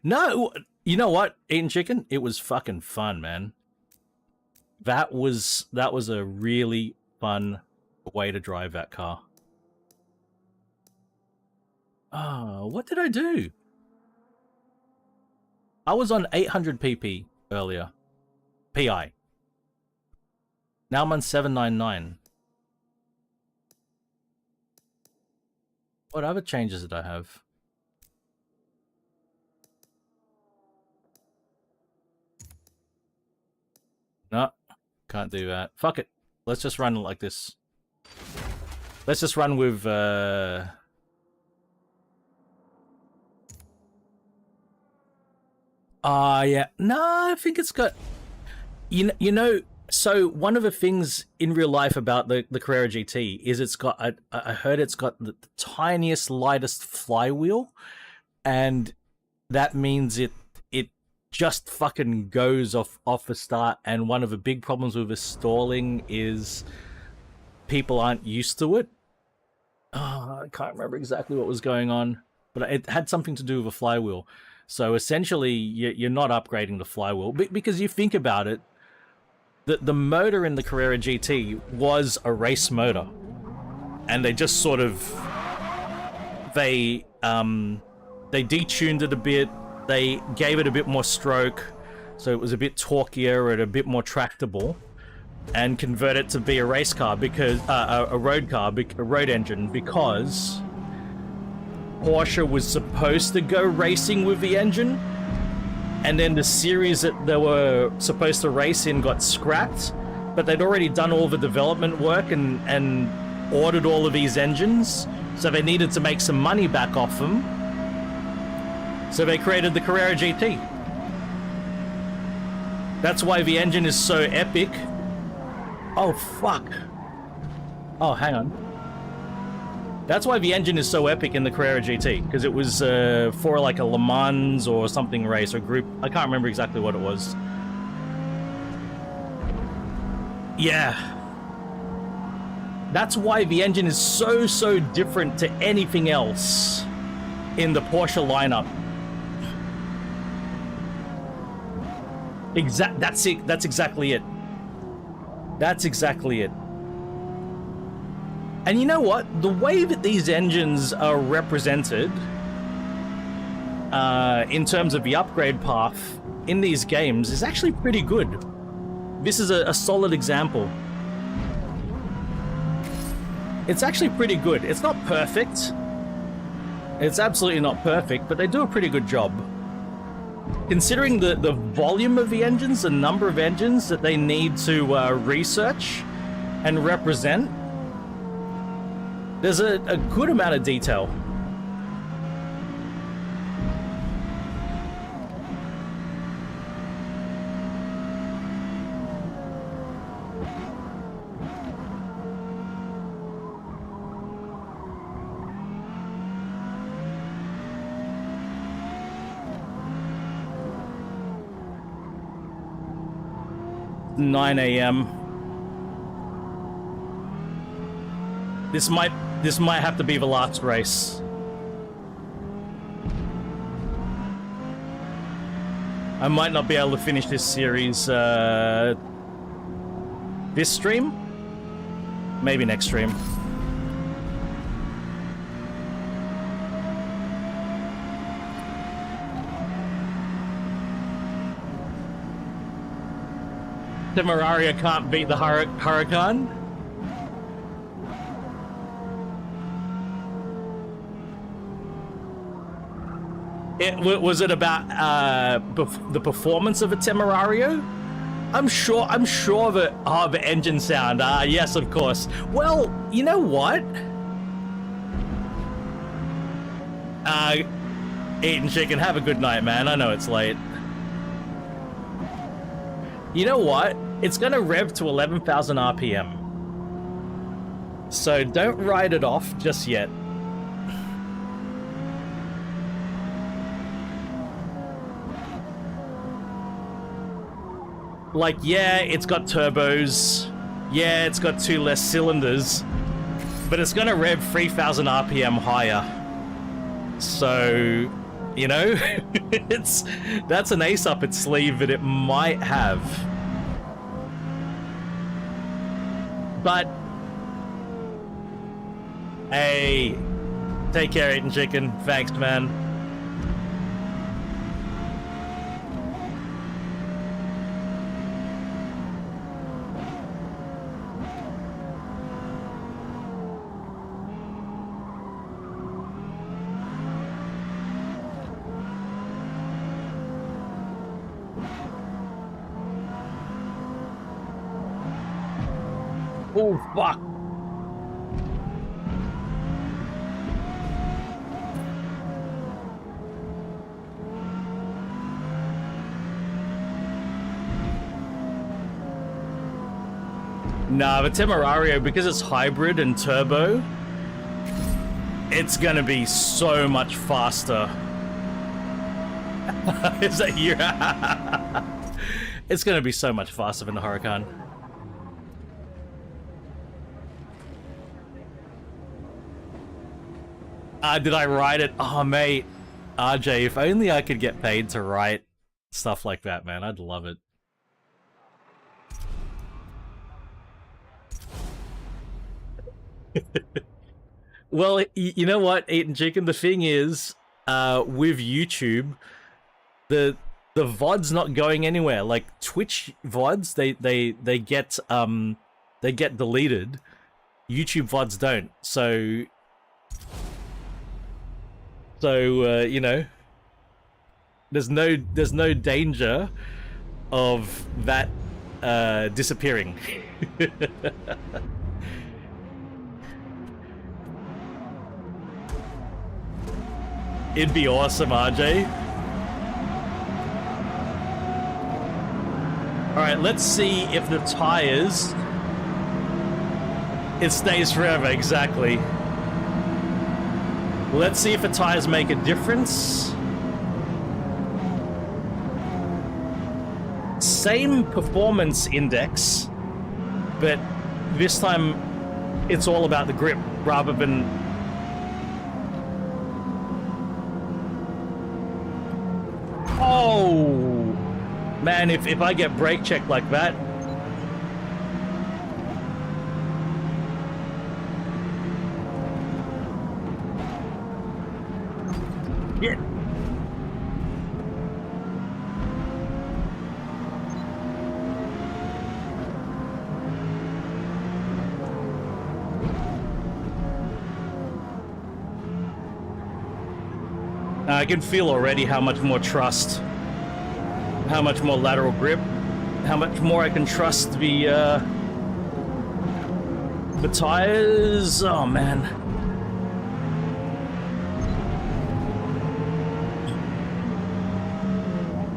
No, you know what, Eating Chicken? It was fucking fun, man. That was a really fun way to drive that car. Oh, what did I do? I was on 800 pp earlier. PI. Now I'm on 799. What other changes did I have? No, can't do that. Fuck it. Let's just run like this. Let's just run with yeah. No, I think it's got you know, so one of the things in real life about the Carrera GT is it's got I heard it's got the tiniest, lightest flywheel, and that means it just fucking goes off the start. And one of the big problems with the stalling is people aren't used to it. Oh, I can't remember exactly what was going on, but it had something to do with a flywheel. So essentially, you're not upgrading the flywheel because you think about it. The motor in the Carrera GT was a race motor, and they just sort of they detuned it a bit. They gave it a bit more stroke, so it was a bit torquier and a bit more tractable, and converted it to be a race car because a road car, a road engine, because Porsche was supposed to go racing with the engine. And then the series that they were supposed to race in got scrapped, but they'd already done all the development work and ordered all of these engines, so they needed to make some money back off them. So they created the Carrera GT. That's why the engine is so epic. Oh, fuck. Oh, hang on. That's why the engine is so epic in the Carrera GT, because it was for like a Le Mans or something race or group. I can't remember exactly what it was. Yeah. That's why the engine is so different to anything else in the Porsche lineup. That's it. That's exactly it. That's exactly it. And you know what? The way that these engines are represented in terms of the upgrade path in these games is actually pretty good. This is a solid example. It's actually pretty good. It's not perfect. It's absolutely not perfect, but they do a pretty good job. Considering the volume of the engines, the number of engines that they need to research and represent, there's a good amount of detail. It's 9 a.m. This might have to be the last race. I might not be able to finish this series this stream. Maybe next stream. Temeraria can't beat the Huracan. Was it about the performance of a Temerario? I'm sure that the engine sound. Yes, of course. Well, you know what? Eating chicken. Have a good night, man. I know it's late. You know what? It's gonna rev to 11,000 RPM. So don't write it off just yet. Like, yeah, it's got turbos. Yeah, it's got 2 less cylinders. But it's gonna rev 3,000 RPM higher. So, you know, that's an ace up its sleeve that it might have. But, hey, take care, Eating Chicken. Thanks, man. Oh, fuck. Nah, the Temerario, because it's hybrid and turbo, it's gonna be so much faster. Is that you? It's gonna be so much faster than the Huracan. Did I write it? Oh, mate. RJ, if only I could get paid to write stuff like that, man. I'd love it. Well, you know what, Eating Chicken? The thing is, with YouTube, the VOD's not going anywhere. Like Twitch VODs, they get deleted. YouTube VODs don't. So you know, there's no danger of that disappearing. It'd be awesome, RJ. All right, let's see if the tires... It stays forever, exactly. Let's see if the tires make a difference. Same performance index, but this time it's all about the grip rather than... Oh! Man, if I get brake checked like that... Yeah. I can feel already how much more trust, how much more lateral grip, how much more I can trust the tires. Oh man.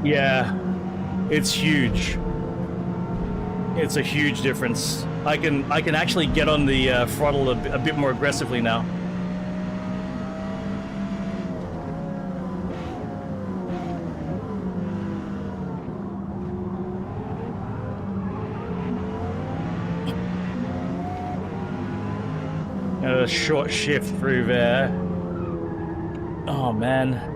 Yeah, it's huge. It's a huge difference. I can actually get on the throttle a bit more aggressively now. A short shift through there. Oh man.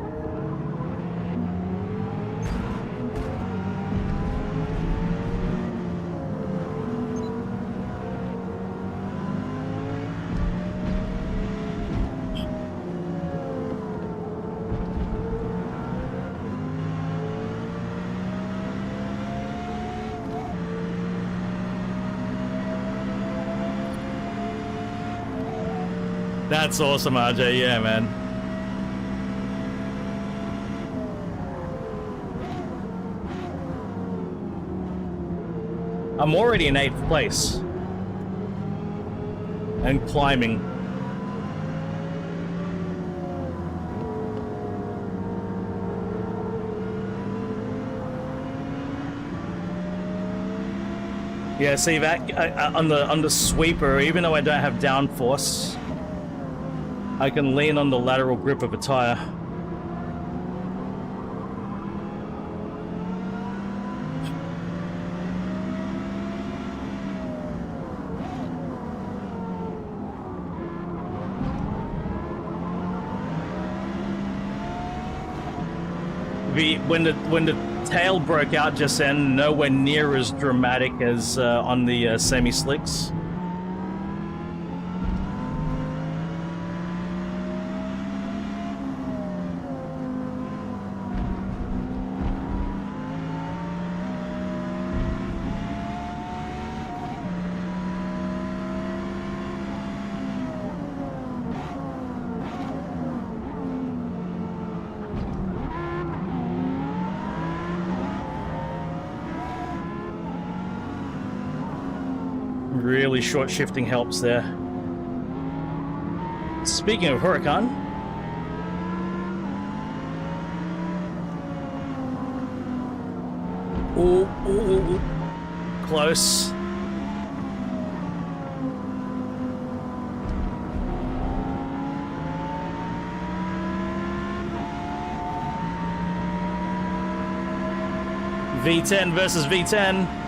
That's awesome, RJ. Yeah, man. I'm already in 8th place. And climbing. Yeah, see that on the sweeper, even though I don't have downforce, I can lean on the lateral grip of a tire. When the tail broke out just then, nowhere near as dramatic as on the semi-slicks. Really short shifting helps there. Speaking of Huracan, ooh, close. V10 versus V10.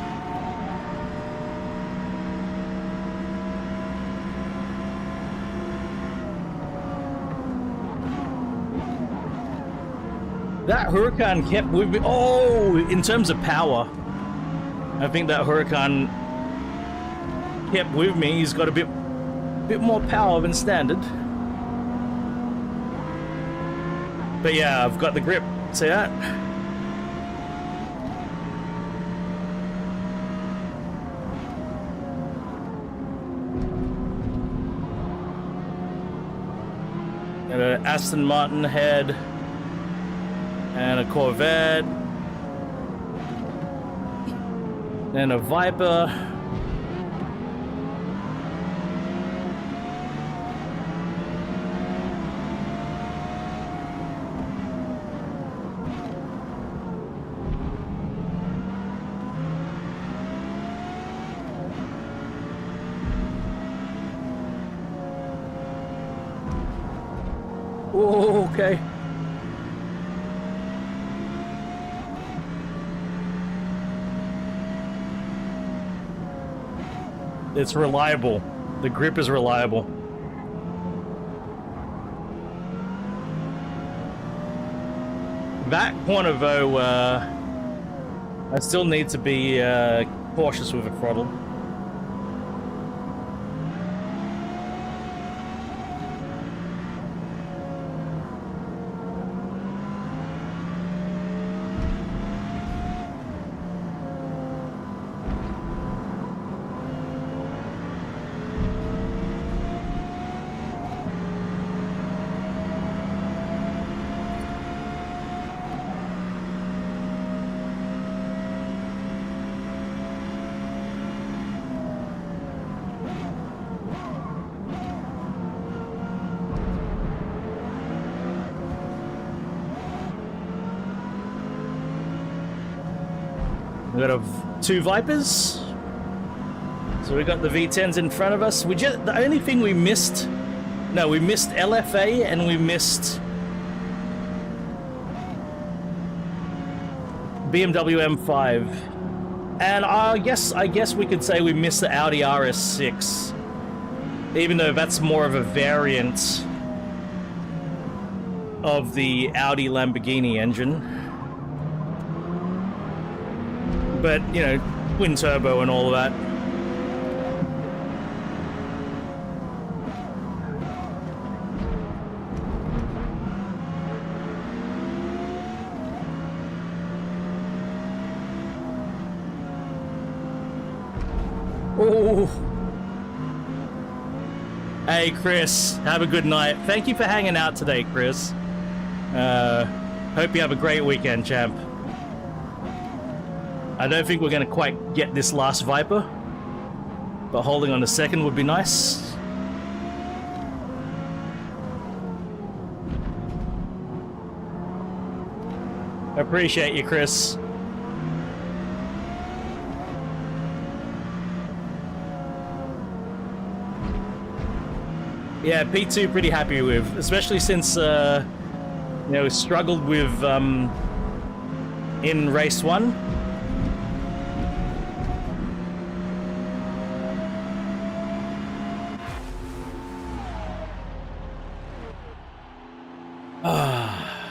That Huracan kept with me. Oh, in terms of power, I think that Huracan kept with me. He's got a bit more power than standard. But yeah, I've got the grip. See that? Got an Aston Martin head. And a Corvette. And a Viper. Oh, okay. It's reliable. The grip is reliable. That corner, though, I still need to be cautious with the throttle. We got two Vipers. So we got the V10s in front of us. The only thing we missed, we missed LFA and we missed BMW M5. And I guess we could say we missed the Audi RS6, even though that's more of a variant of the Audi Lamborghini engine. But, you know, twin turbo and all of that. Oh. Hey, Chris, have a good night. Thank you for hanging out today, Chris. Hope you have a great weekend, champ. I don't think we're going to quite get this last Viper, but holding on a second would be nice. I appreciate you, Chris. Yeah, P2 pretty happy with, especially since, struggled with, in race 1.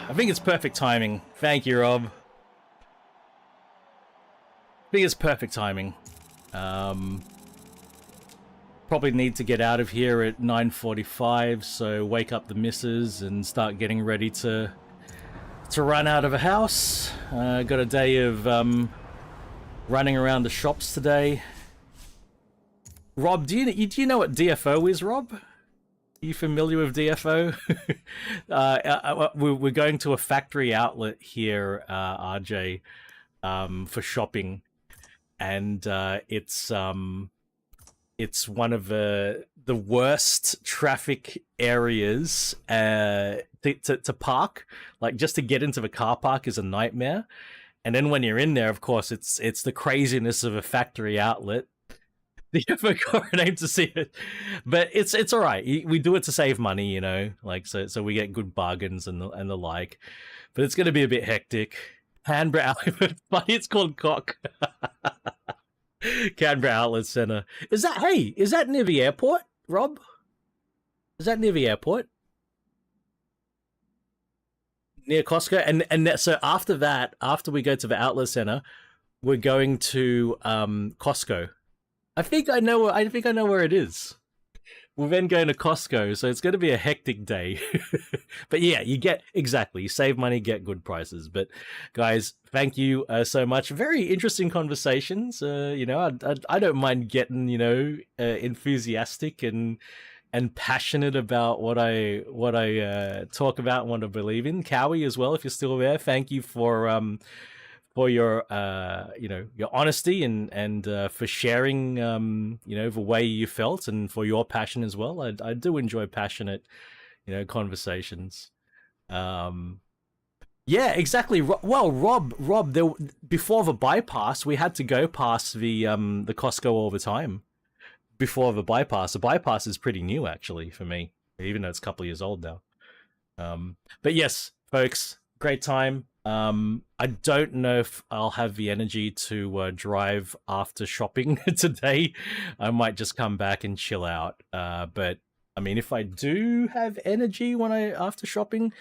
I think it's perfect timing. Thank you, Rob. I think it's perfect timing. Probably need to get out of here at 9:45, so wake up the missus and start getting ready to run out of a house. Got a day of running around the shops today. Rob, do you know what DFO is, Rob? Are you familiar with DFO? We're going to a factory outlet here, RJ, for shopping, and it's one of the worst traffic areas to park. Like, just to get into the car park is a nightmare, and then when you're in there, of course, it's the craziness of a factory outlet. You have got a name to see it, but it's all right. We do it to save money, you know, like so we get good bargains and the like. But it's going to be a bit hectic. Canberra Outlet, funny, it's called Cock. Canberra Outlet Center. Is that near the airport, Rob? Is that near the airport? Near Costco, and so after we go to the outlet center, we're going to Costco. I think I know where it is. We're then going to Costco, so it's going to be a hectic day. But yeah, you save money, get good prices. But guys, thank you so much. Very interesting conversations. I don't mind getting enthusiastic and passionate about what I talk about and what I believe in. Cowie as well, if you're still there, thank you for your your honesty and for sharing the way you felt and for your passion as well. I do enjoy passionate conversations. Yeah, exactly. Well, Rob, before the bypass, we had to go past the Costco all the time. Before the bypass is pretty new actually for me, even though it's a couple of years old now. But yes, folks, great time. I don't know if I'll have the energy to drive after shopping today. I might just come back and chill out. But I mean, if I do have energy after shopping,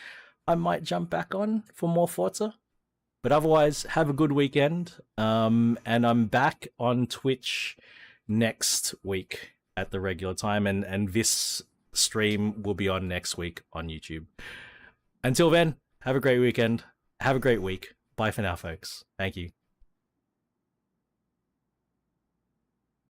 I might jump back on for more Forza. But otherwise, have a good weekend. And I'm back on Twitch next week at the regular time, and this stream will be on next week on YouTube. Until then, have a great weekend. Have a great week. Bye for now, folks. Thank you.